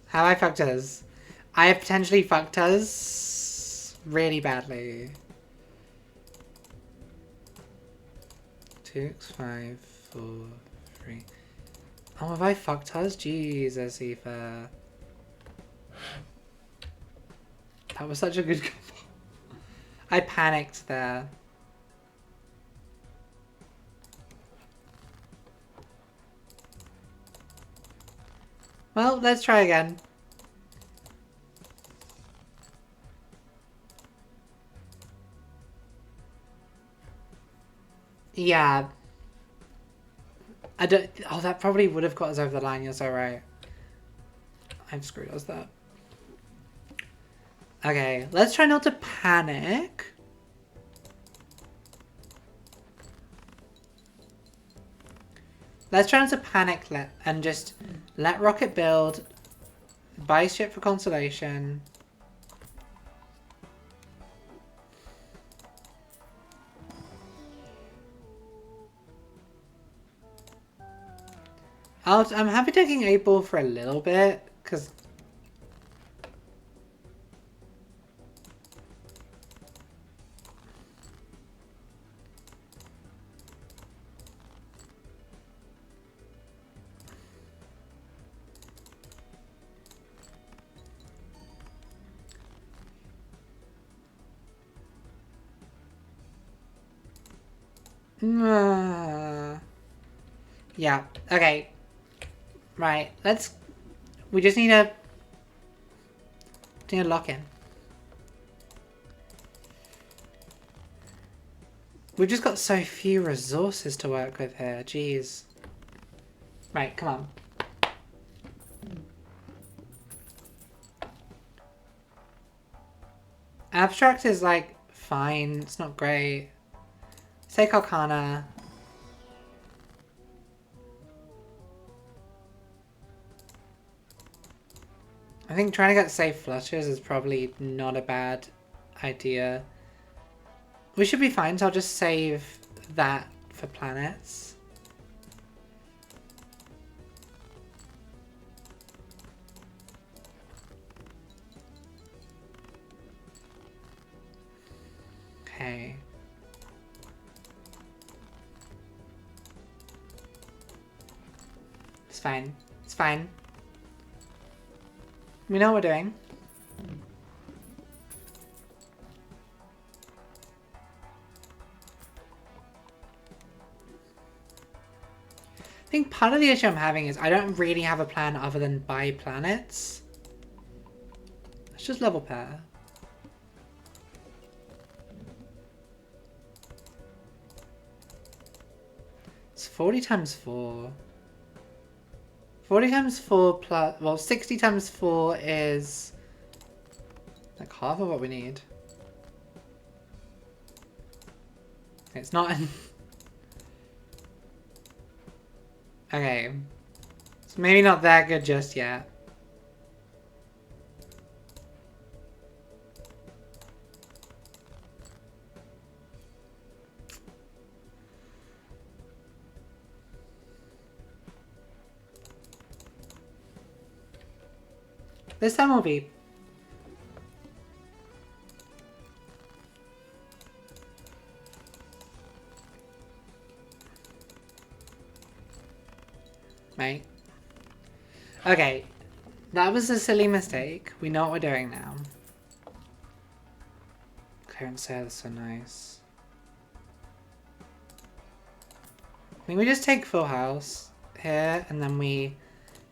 A: Have I fucked us? I have potentially fucked us really badly. 2, 5, 4, 3. Oh, have I fucked us? Jesus, Aoife. That was such a good combo. I panicked there. Well, let's try again. Yeah. I don't... Oh, that probably would have got us over the line. You're so right. I've screwed us that. Okay, let's try not to panic. Let's try not to panic and just let Rocket build. Buy shit for consolation. I'm happy taking 8 ball for a little bit, because... Yeah, okay. Right, let's... We just need a... lock in. We've just got so few resources to work with here, jeez. Right, come on. Abstract is like, fine, it's not great. Take Arcana. I think trying to get safe flushes is probably not a bad idea. We should be fine, so I'll just save that for planets. Okay. fine. It's fine. We know what we're doing. I think part of the issue I'm having is I don't really have a plan other than buy planets. Let's just level pair. It's 40 times 4. 40 times 4 plus... Well, 60 times 4 is... like half of what we need. It's not... Okay. It's maybe not that good just yet. This time will be. Right. Okay. That was a silly mistake. We know what we're doing now. Clearance sale is so nice. I think we just take full house here and then we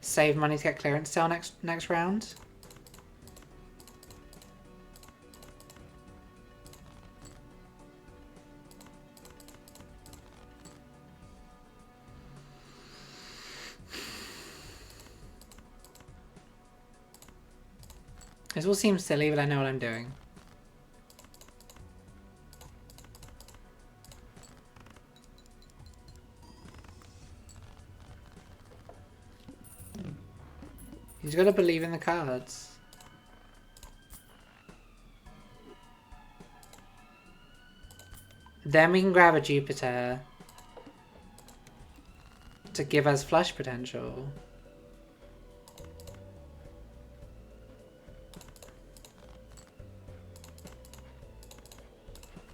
A: save money to get clearance sale next round. This will seem silly, but I know what I'm doing. He's got to believe in the cards. Then we can grab a Jupiter to give us flush potential.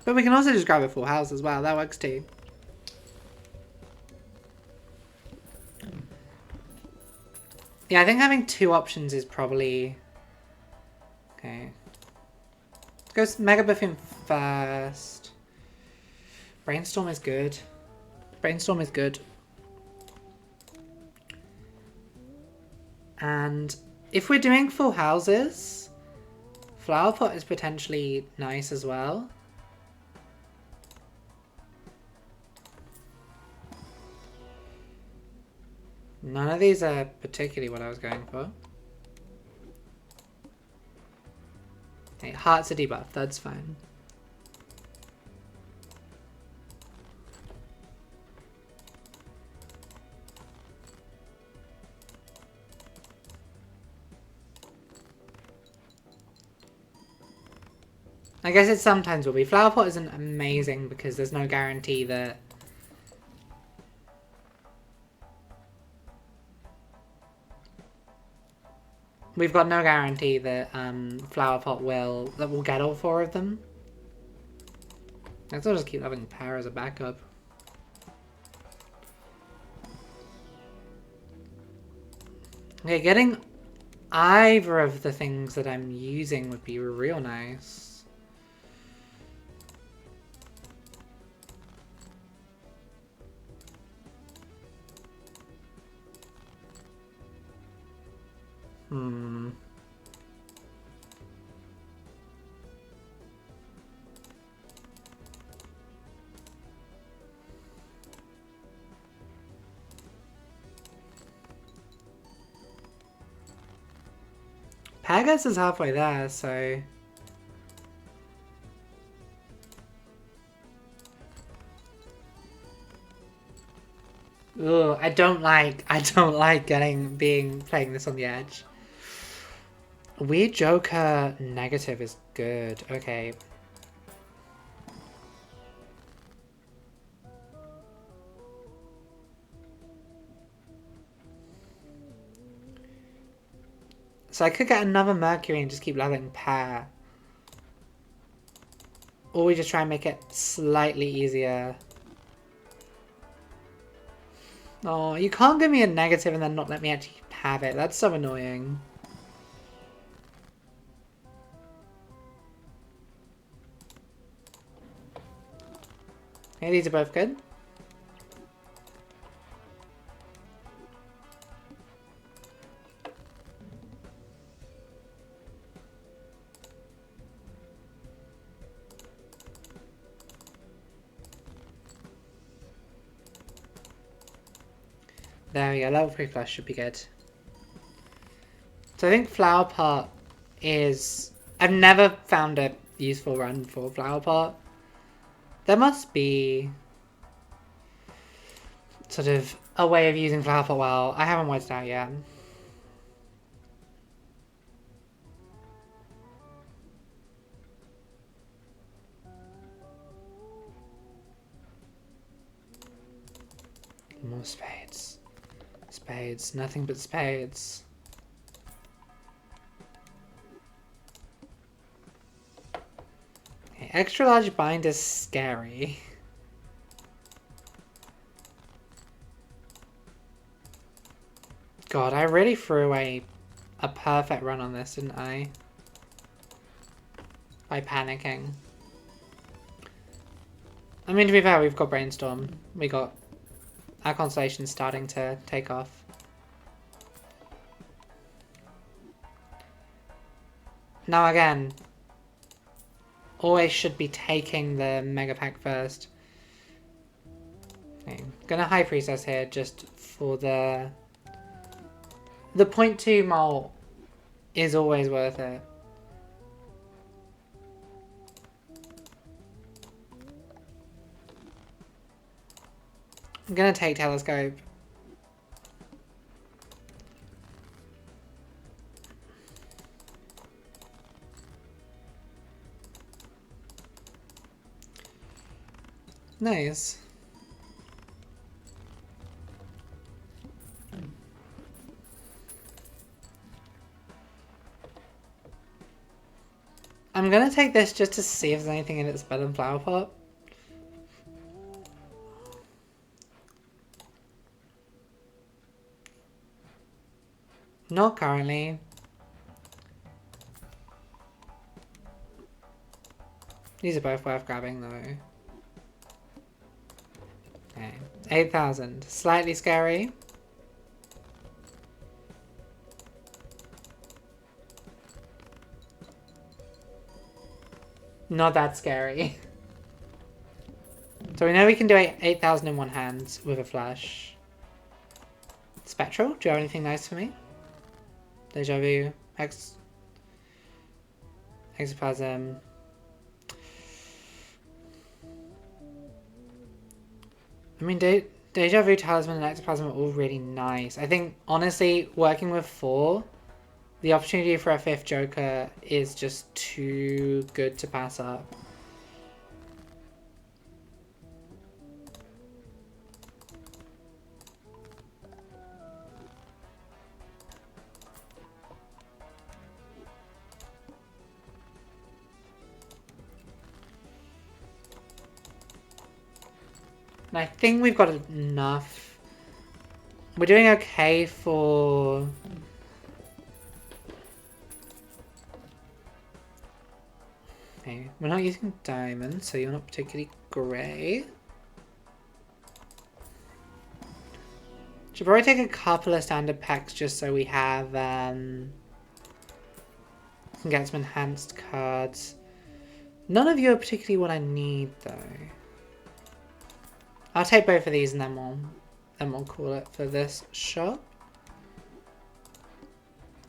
A: But we can also just grab a full house as well. That works too. Yeah, I think having two options is probably... Okay. Let's go Mega Buffoon first. Brainstorm is good. Brainstorm is good. And if we're doing full houses, Flower Pot is potentially nice as well. None of these are particularly what I was going for. Okay, Heart's a debuff, that's fine. I guess it sometimes will be. Flower Pot isn't amazing because there's no guarantee that... We've got no guarantee that Flower Pot will get all four of them. Let's all just keep having power as a backup. Okay, getting either of the things that I'm using would be real nice. Pagas is halfway there, so... Ugh, I don't like playing this on the edge. Weird Joker negative is good. Okay. So I could get another Mercury and just keep leveling pair. Or we just try and make it slightly easier. Oh, you can't give me a negative and then not let me actually have it. That's so annoying. Okay, these are both good. There we go, level 3 flush should be good. So I think flower pot is... I've never found a useful run for flower pot. There must be sort of a way of using flower pot well. I haven't worked it out yet. More spades. Spades. Nothing but spades. Okay, extra large bind is scary. God, I really threw away a perfect run on this, didn't I? By panicking. I mean, to be fair, we've got Brainstorm. We got our constellation starting to take off. Now again, always should be taking the Mega Pack first. Okay, gonna High Priestess here just for the 0.2 mole is always worth it. I'm gonna take Telescope. Nice. I'm gonna take this just to see if there's anything in it's better than Flower Pot. Not currently. These are both worth grabbing though. Okay, 8,000. Slightly scary. Not that scary. So we know we can do 8,000 in one hand with a flash. Spectral, do you have anything nice for me? Deja Vu, Exoplasm. I mean, Deja Vu, Talisman, and Ectoplasm are all really nice. I think, honestly, working with 4, the opportunity for a 5th Joker is just too good to pass up. And I think we've got enough. We're doing okay for... Okay, we're not using diamonds, so you're not particularly great. Should probably take a couple of standard packs just so we have can get some enhanced cards. None of you are particularly what I need though. I'll take both of these and then we'll call it for this shop.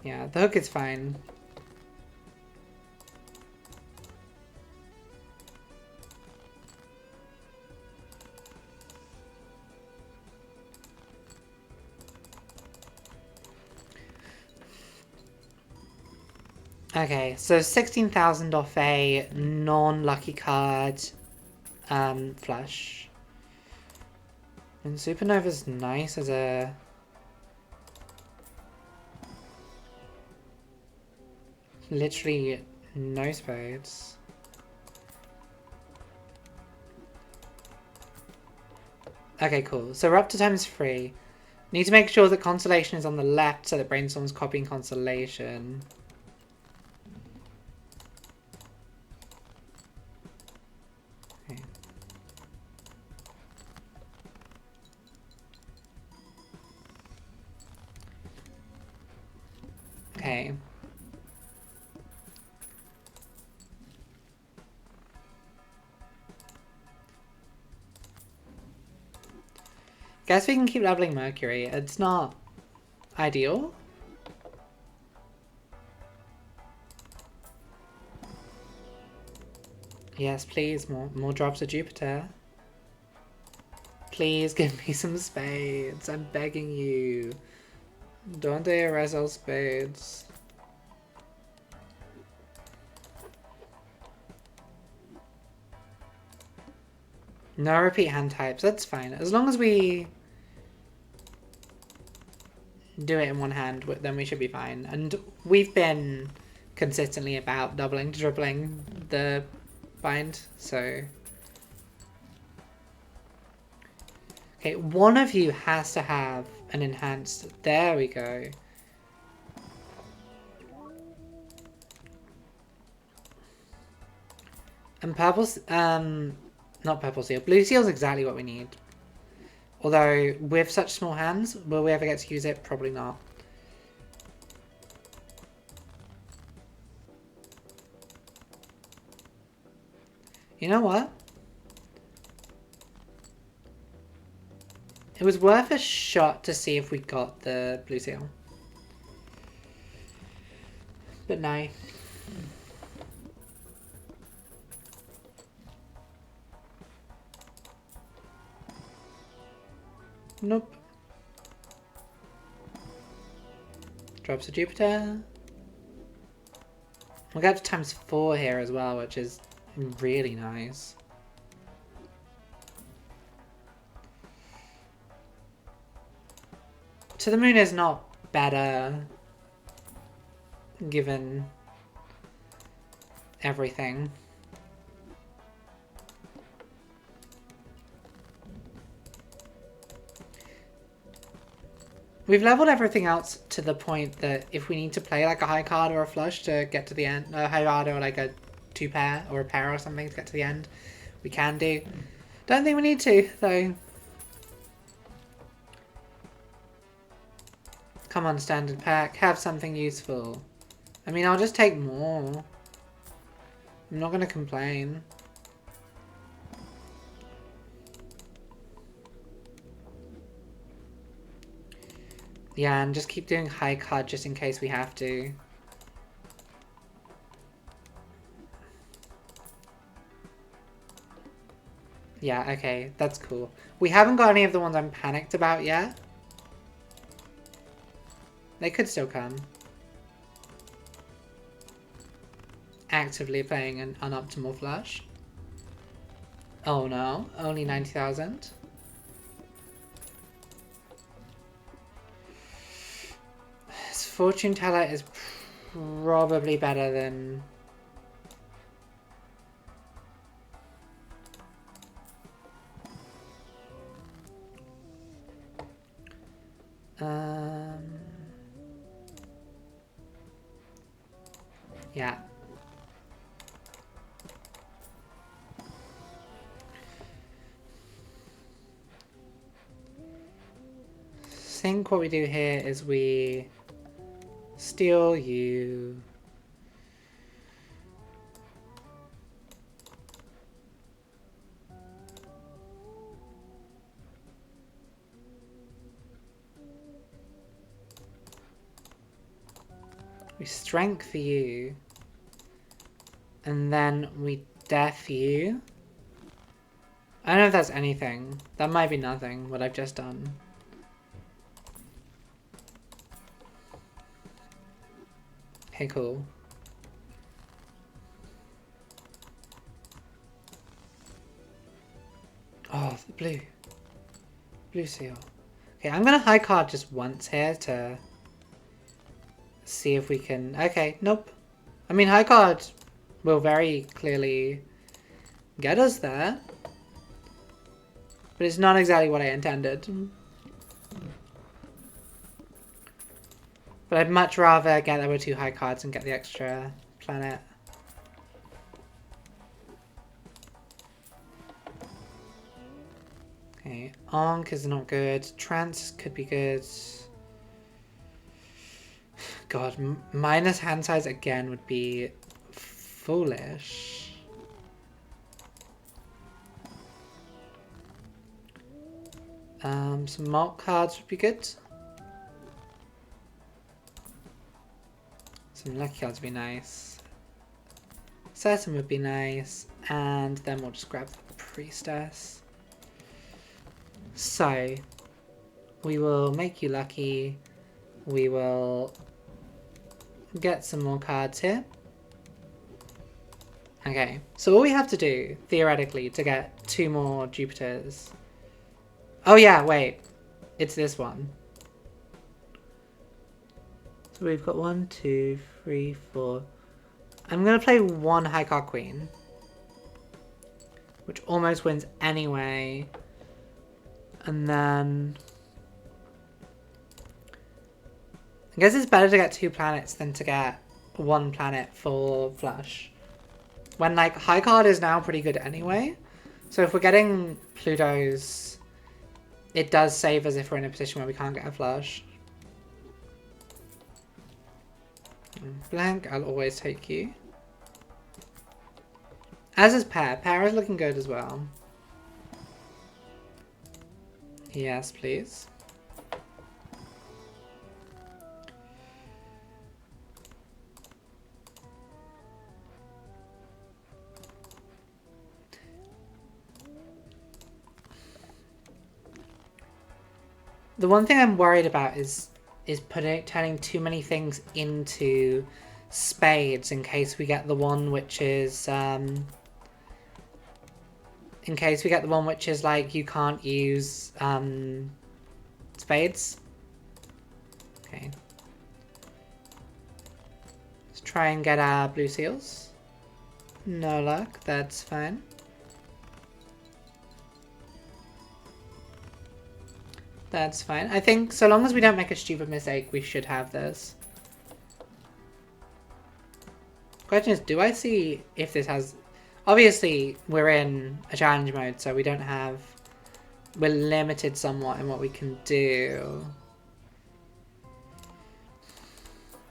A: Yeah, the hook is fine. Okay, so 16,000 off a non-lucky card flush. And Supernova's nice as a... Literally no spades. Okay, cool. So we're up to ×3. Need to make sure that Constellation is on the left so that Brainstorm's copying Constellation. Okay. Okay. Guess we can keep leveling Mercury. It's not ideal. Yes, please, more drops of Jupiter. Please give me some spades. I'm begging you. Don't erase all spades. No repeat hand types. That's fine. As long as we do it in one hand, then we should be fine. And we've been consistently about doubling to tripling the bind, so... Okay, one of you has to have an enhanced... There we go. And purple... not purple seal. Blue seal's exactly what we need. Although, with such small hands, will we ever get to use it? Probably not. You know what? It was worth a shot to see if we got the blue seal. But no. Nope. Drops of Jupiter. We'll get to ×4 here as well, which is really nice. To the moon is not better, given everything. We've leveled everything else to the point that if we need to play like a high card or a flush to get to the end, a high card or like a 2-pair or a pair or something to get to the end, we can do. Don't think we need to, though. Come on, standard pack, have something useful. I mean, I'll just take more. I'm not going to complain. Yeah, and just keep doing high card just in case we have to. Yeah, okay, that's cool. We haven't got any of the ones I'm panicked about yet. They could still come. Actively playing an unoptimal flush. Oh no, only 90,000. This fortune teller is probably better than... Yeah. I think what we do here is we steal you. We strength you. And then we death you. I don't know if that's anything. That might be nothing, what I've just done. Okay, cool. Oh, the blue. Blue seal. Okay, I'm gonna high card just once here to see if we can... Okay, nope. I mean, high card will very clearly get us there. But it's not exactly what I intended. But I'd much rather get there with 2 high cards and get the extra planet. Okay, Ankh is not good. Trance could be good. God, minus hand size again would be foolish. Some malt cards would be good. Some lucky cards would be nice. Certain would be nice. And then we'll just grab the priestess. So, we will make you lucky. We will get some more cards here. Okay, so all we have to do, theoretically, to get 2 more Jupiters... Oh yeah, wait. It's this one. So we've got 1, 2, 3, 4... I'm going to play 1 High Card Queen. Which almost wins anyway. And then... I guess it's better to get 2 planets than to get 1 planet for flush. When, like, high card is now pretty good anyway. So if we're getting Plutos, it does save us if we're in a position where we can't get a flush. Blank, I'll always take you. As is Pear. Pear is looking good as well. Yes, please. The one thing I'm worried about is turning too many things into spades in case we get the one which is like you can't use spades. Okay. Let's try and get our blue seals. No luck, that's fine. That's fine. I think so long as we don't make a stupid mistake, we should have this. Question is, do I see if this has... Obviously, we're in a challenge mode, so we don't have... We're limited somewhat in what we can do.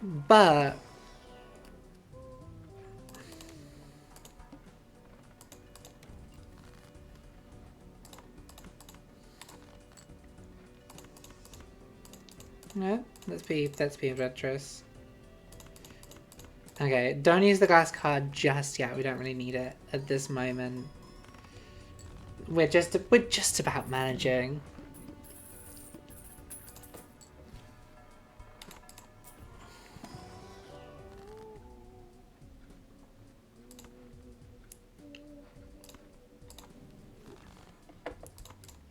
A: But... No, let's be adventurous. Okay, don't use the glass card just yet. We don't really need it at this moment. We're just about managing.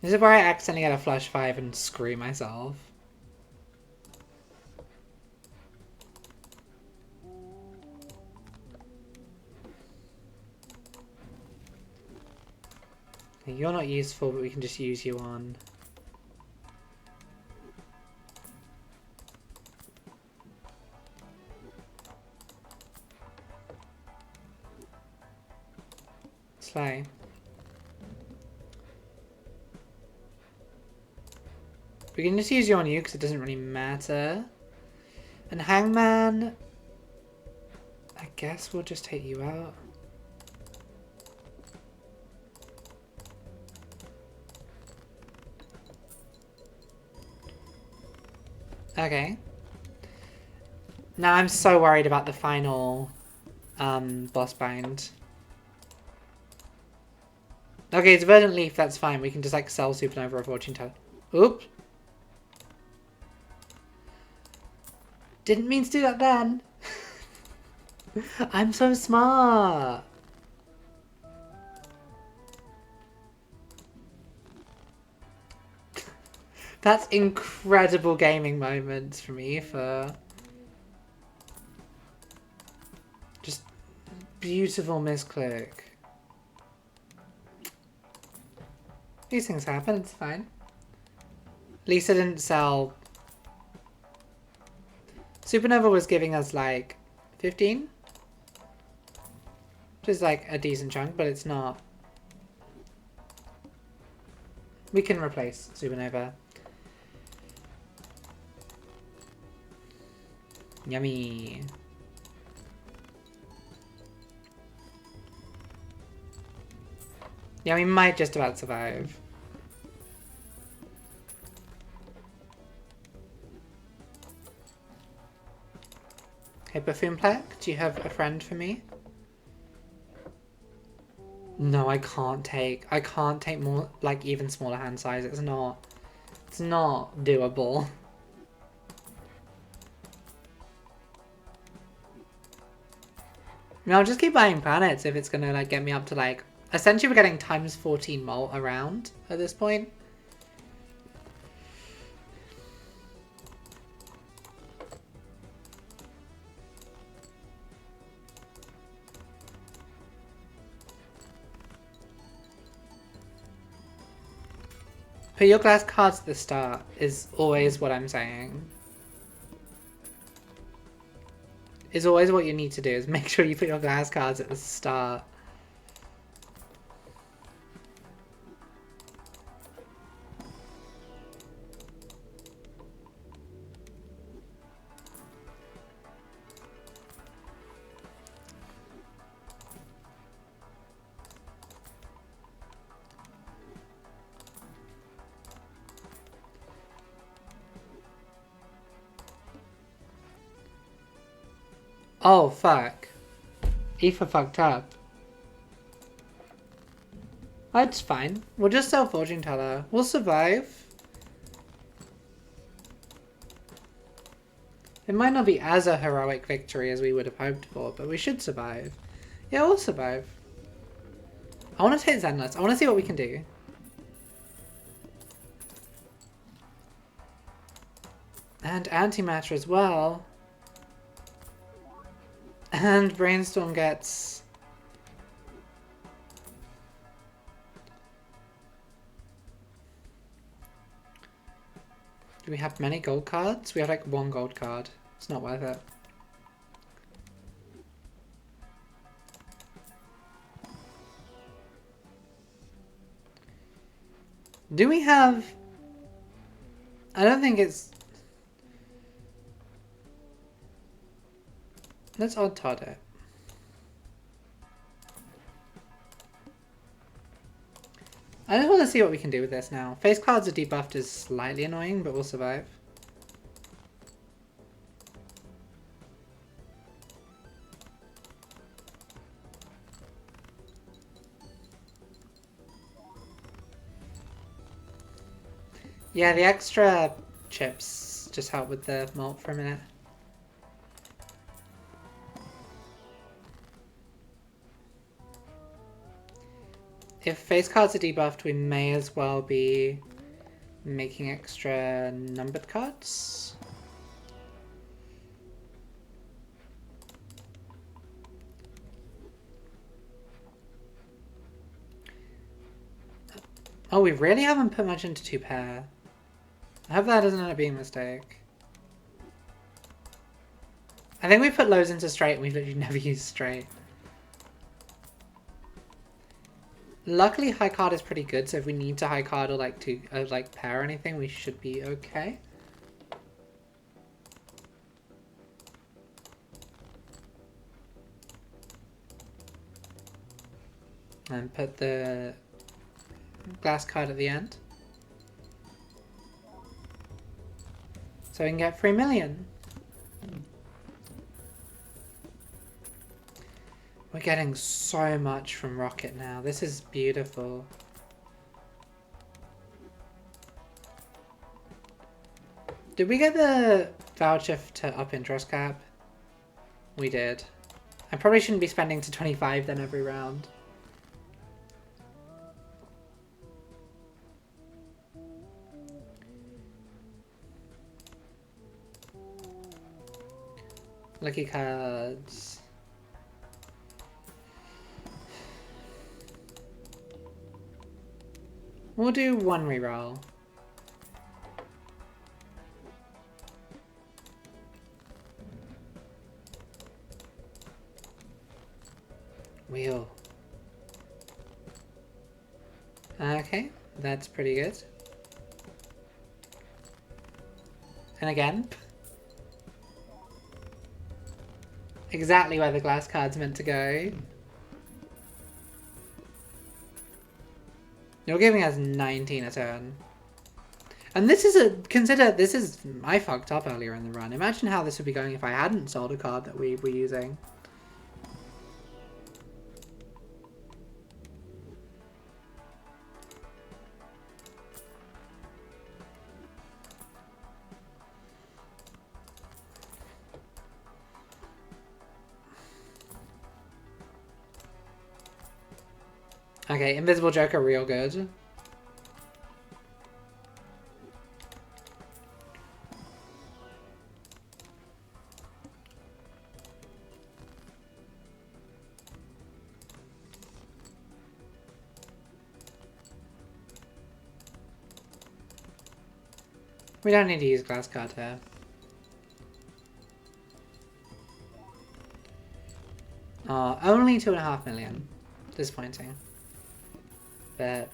A: This is where I accidentally get a flush 5 and screw myself. You're not useful, but we can just use you on. Slay. We can just use you on you because it doesn't really matter. And Hangman... I guess we'll just take you out. Okay. Now I'm so worried about the final boss bind. Okay, it's Verdant Leaf, that's fine. We can just like sell Supernova or Fortune Teller. Oop. Didn't mean to do that then. I'm so smart. That's incredible gaming moments for me for just beautiful misclick. These things happen, it's fine. Lisa didn't sell... Supernova was giving us like 15? Which is like a decent chunk, but it's not. We can replace Supernova. Yummy. Yeah, we might just about survive. Hey, Buffoonplek, do you have a friend for me? No, I can't take more, like, even smaller hand size. It's not doable. No, I'll just keep buying planets if it's gonna, like, get me up to, like... Essentially, we're getting times 14 mult around at this point. Put your glass cards at the start is always what I'm saying. Is always what you need to do, is make sure you put your glass cards at the start. Oh, fuck. Aoife fucked up. That's fine. We'll just sell Fortune Teller. We'll survive. It might not be as a heroic victory as we would have hoped for, but we should survive. Yeah, we'll survive. I want to take Zenless. I want to see what we can do. And Antimatter as well. And Brainstorm gets... Do we have many gold cards? We have like one gold card. It's not worth it. Do we have... I don't think it's... Let's odd Todd it. I just want to see what we can do with this now. Face cards are debuffed is slightly annoying, but we'll survive. Yeah, the extra chips just help with the malt for a minute. If face cards are debuffed, we may as well be making extra numbered cards. Oh, we really haven't put much into 2-pair. I hope that doesn't end up being a mistake. I think we put lows into straight and we've literally never used straight. Luckily, high card is pretty good, so if we need to high card or like to like pair or anything, we should be okay. And put the glass card at the end. So we can get 3 million. We're getting so much from Rocket now. This is beautiful. Did we get the voucher to up interest cap? We did. I probably shouldn't be spending to 25 then every round. Lucky cards. We'll do one reroll. Wheel. Okay, that's pretty good. And again. Exactly where the glass card's meant to go. You're giving us 19 a turn. And this is I fucked up earlier in the run. Imagine how this would be going if I hadn't sold a card that we were using. Okay, Invisible Joker, real good. We don't need to use glass card here. Only 2.5 million. Disappointing. But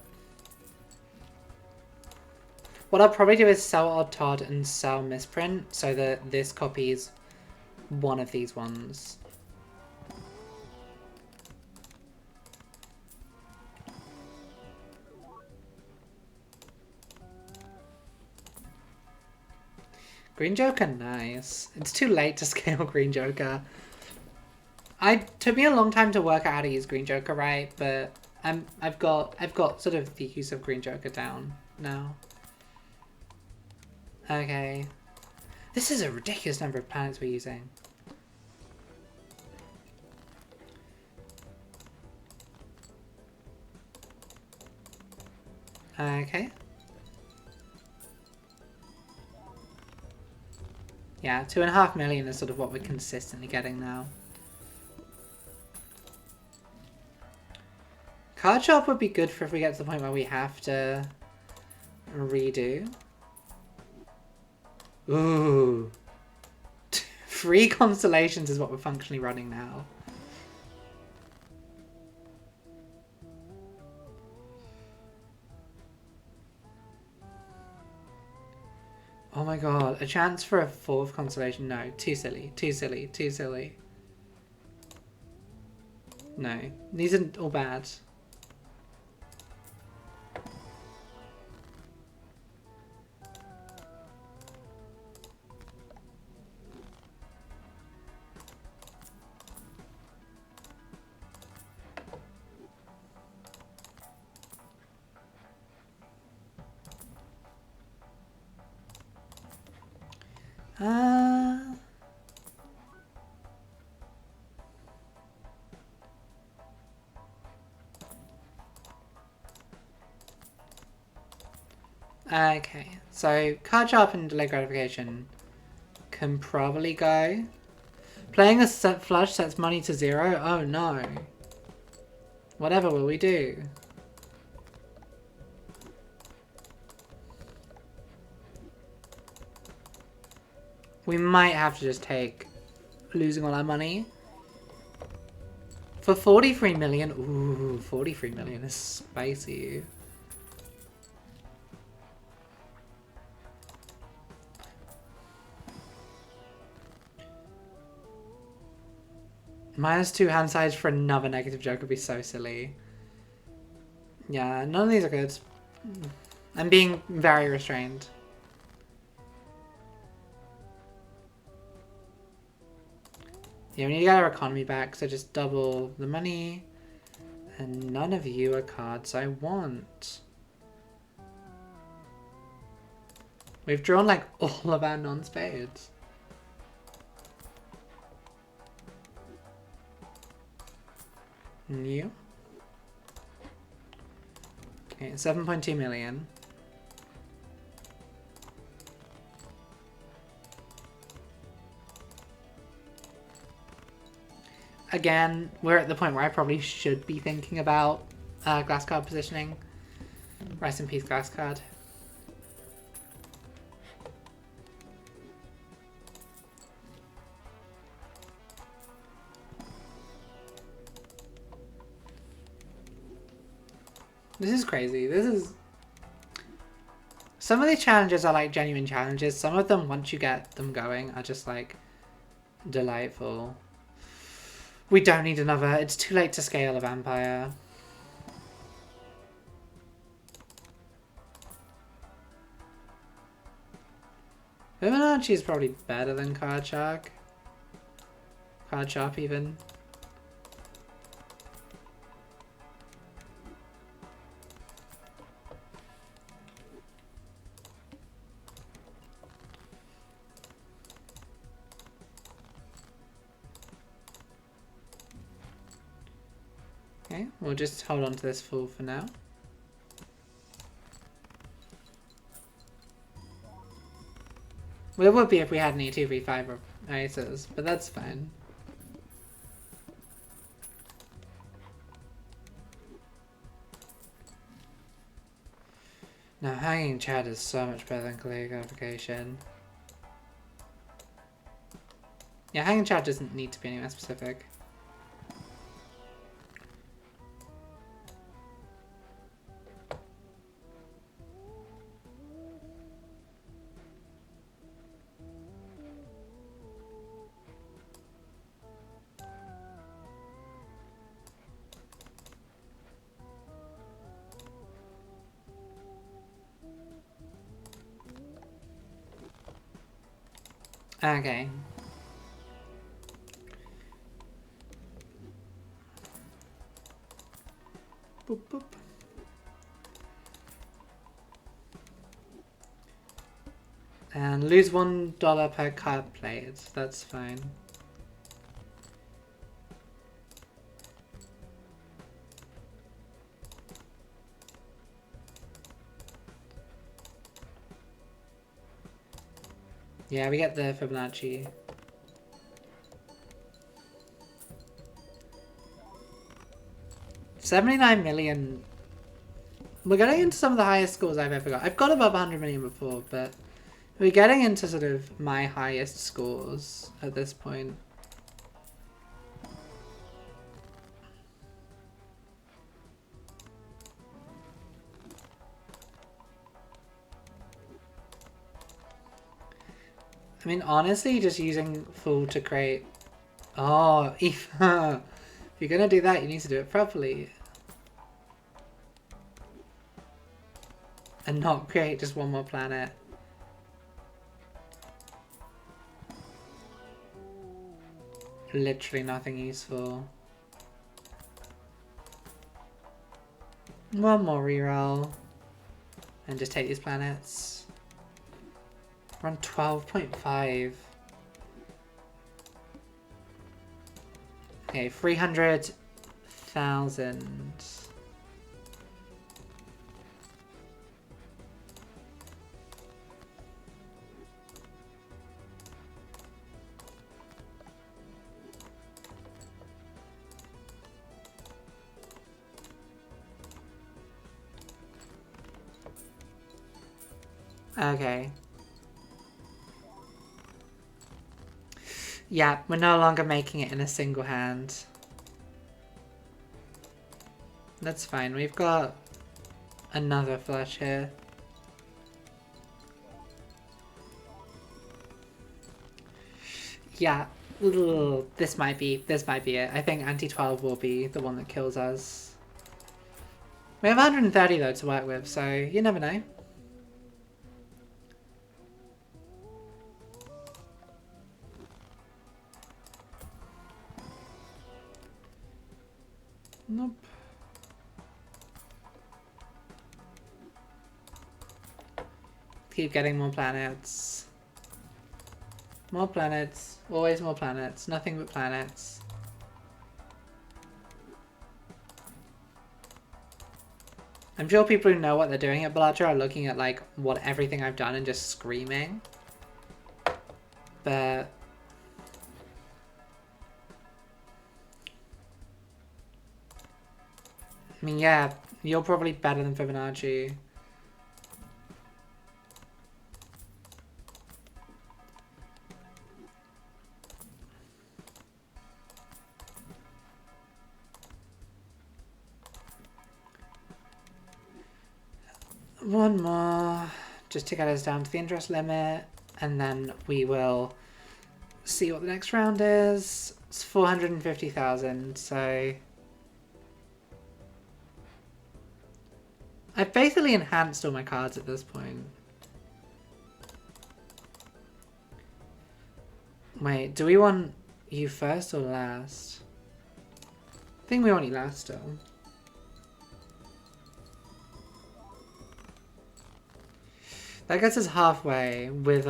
A: what I'll probably do is sell Odd Todd and sell Misprint so that this copies one of these ones. Green Joker, nice. It's too late to scale Green Joker. It took me a long time to work out how to use Green Joker right, but I've got sort of the use of Green Joker down now. Okay. This is a ridiculous number of planets we're using. Okay. Yeah, 2.5 million is sort of what we're consistently getting now. Card shop would be good for if we get to the point where we have to redo. Ooh. 3 constellations is what we're functionally running now. Oh my god, a chance for a 4th constellation? No, too silly, too silly, too silly. No, these are all bad. Okay, so card sharp and delay gratification can probably go. Playing a set flush sets money to 0? Oh no. Whatever will we do? We might have to just take losing all our money. For 43 million, ooh, 43 million is spicy. -2 hand size for another negative joke would be so silly. Yeah, none of these are good. I'm being very restrained. Yeah, we need to get our economy back, so just double the money. And none of you are cards I want. We've drawn like all of our non-spades. You? Okay, 7.2 million. Again, we're at the point where I probably should be thinking about glass card positioning. Rest in peace, grass card. This is crazy. This is... Some of these challenges are like genuine challenges. Some of them, once you get them going, are just like delightful. We don't need another. It's too late to scale a vampire. Fibonacci is probably better than Card Shark. Card Sharp even. Okay, we'll just hold on to this fool for now. Well, it would be if we had any 2v5 aces, but that's fine. Now, Hanging Chad is so much better than Calligraphication. Yeah, Hanging Chad doesn't need to be anywhere specific. Okay. Boop, boop. And lose $1 per card played. That's fine. Yeah, we get the Fibonacci. $79 million. We're getting into some of the highest scores I've ever got. I've got above 100 million before, but we're getting into sort of my highest scores at this point. I mean, honestly, just using full to create... Oh, if you're gonna do that, you need to do it properly. And not create just one more planet. Literally nothing useful. One more reroll. And just take these planets. We're on 12.5. Okay, 300,000. Okay. Yeah, we're no longer making it in a single hand. That's fine. We've got another flush here. Yeah, this might be it. I think anti-12 will be the one that kills us. We have 130 though to work with, so you never know. Nope. Keep getting more planets. More planets. Always more planets. Nothing but planets. I'm sure people who know what they're doing at Bellagio are looking at like what everything I've done and just screaming. But I mean, yeah, You're probably better than Fibonacci. One more, just to get us down to the interest limit, and then we will see what the next round is. It's 450,000, so I've basically enhanced all my cards at this point. Wait, do we want you first or last? I think we want you last still. That gets us halfway with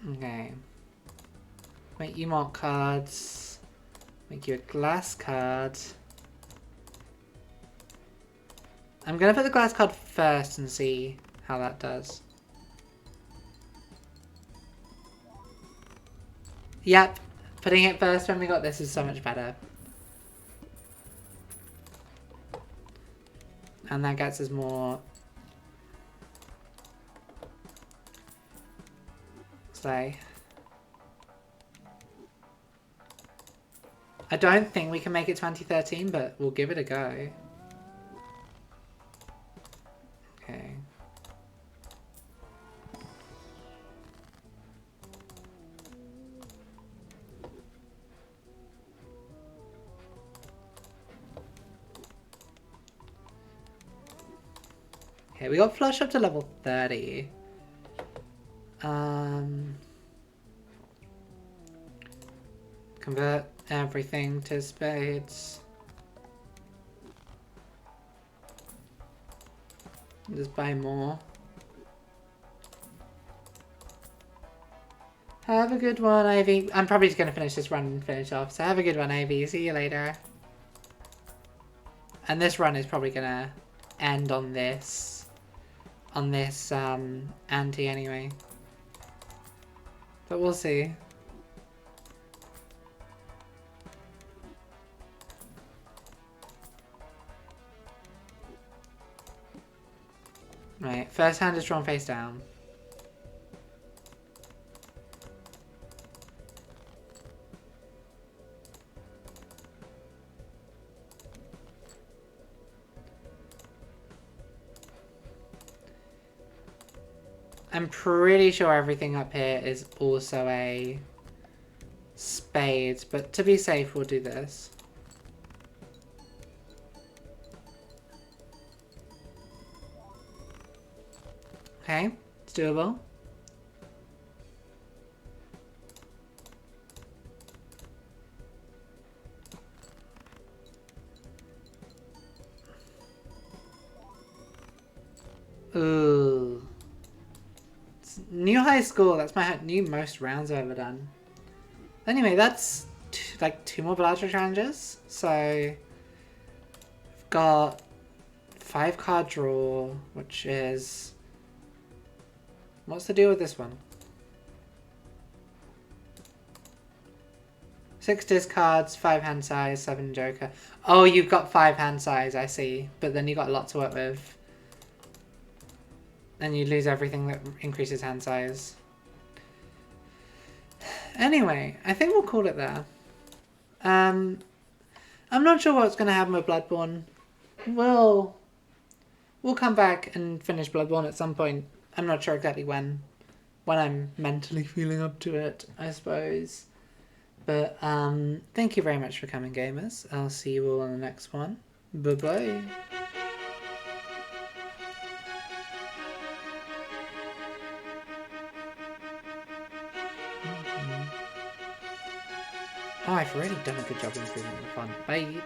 A: okay. Make you more cards. Make you a glass card. I'm gonna put the glass card first and see how that does. Yep, putting it first when we got this is so much better. And that gets us more. Say. I don't think we can make it 2013, but we'll give it a go. Okay. Okay, we got flush up to level 30. Convert everything to spades. Just buy more. Have a good one, Ivy. I'm probably just going to finish this run and finish off. So have a good one, Ivy. See you later. And this run is probably going to end on this. Ante anyway. But we'll see. Right, first hand is drawn face down. I'm pretty sure everything up here is also a spades, but to be safe, we'll do this. Okay, it's doable. Ooh. It's new high score. That's my new most rounds I've ever done. Anyway, that's like 2 more Bellatrix challenges. So, I've got 5 card draw, which is... What's the deal with this one? 6 discards, 5 hand size, 7 joker. Oh, you've got 5 hand size, I see. But then you've got a lot to work with. And you lose everything that increases hand size. Anyway, I think we'll call it there. I'm not sure what's going to happen with Bloodborne. We'll come back and finish Bloodborne at some point. I'm not sure exactly when I'm mentally feeling up to it, I suppose. But thank you very much for coming, gamers. I'll see you all on the next one. Bye-bye. Oh, I've really done a good job improving the fun. Bye.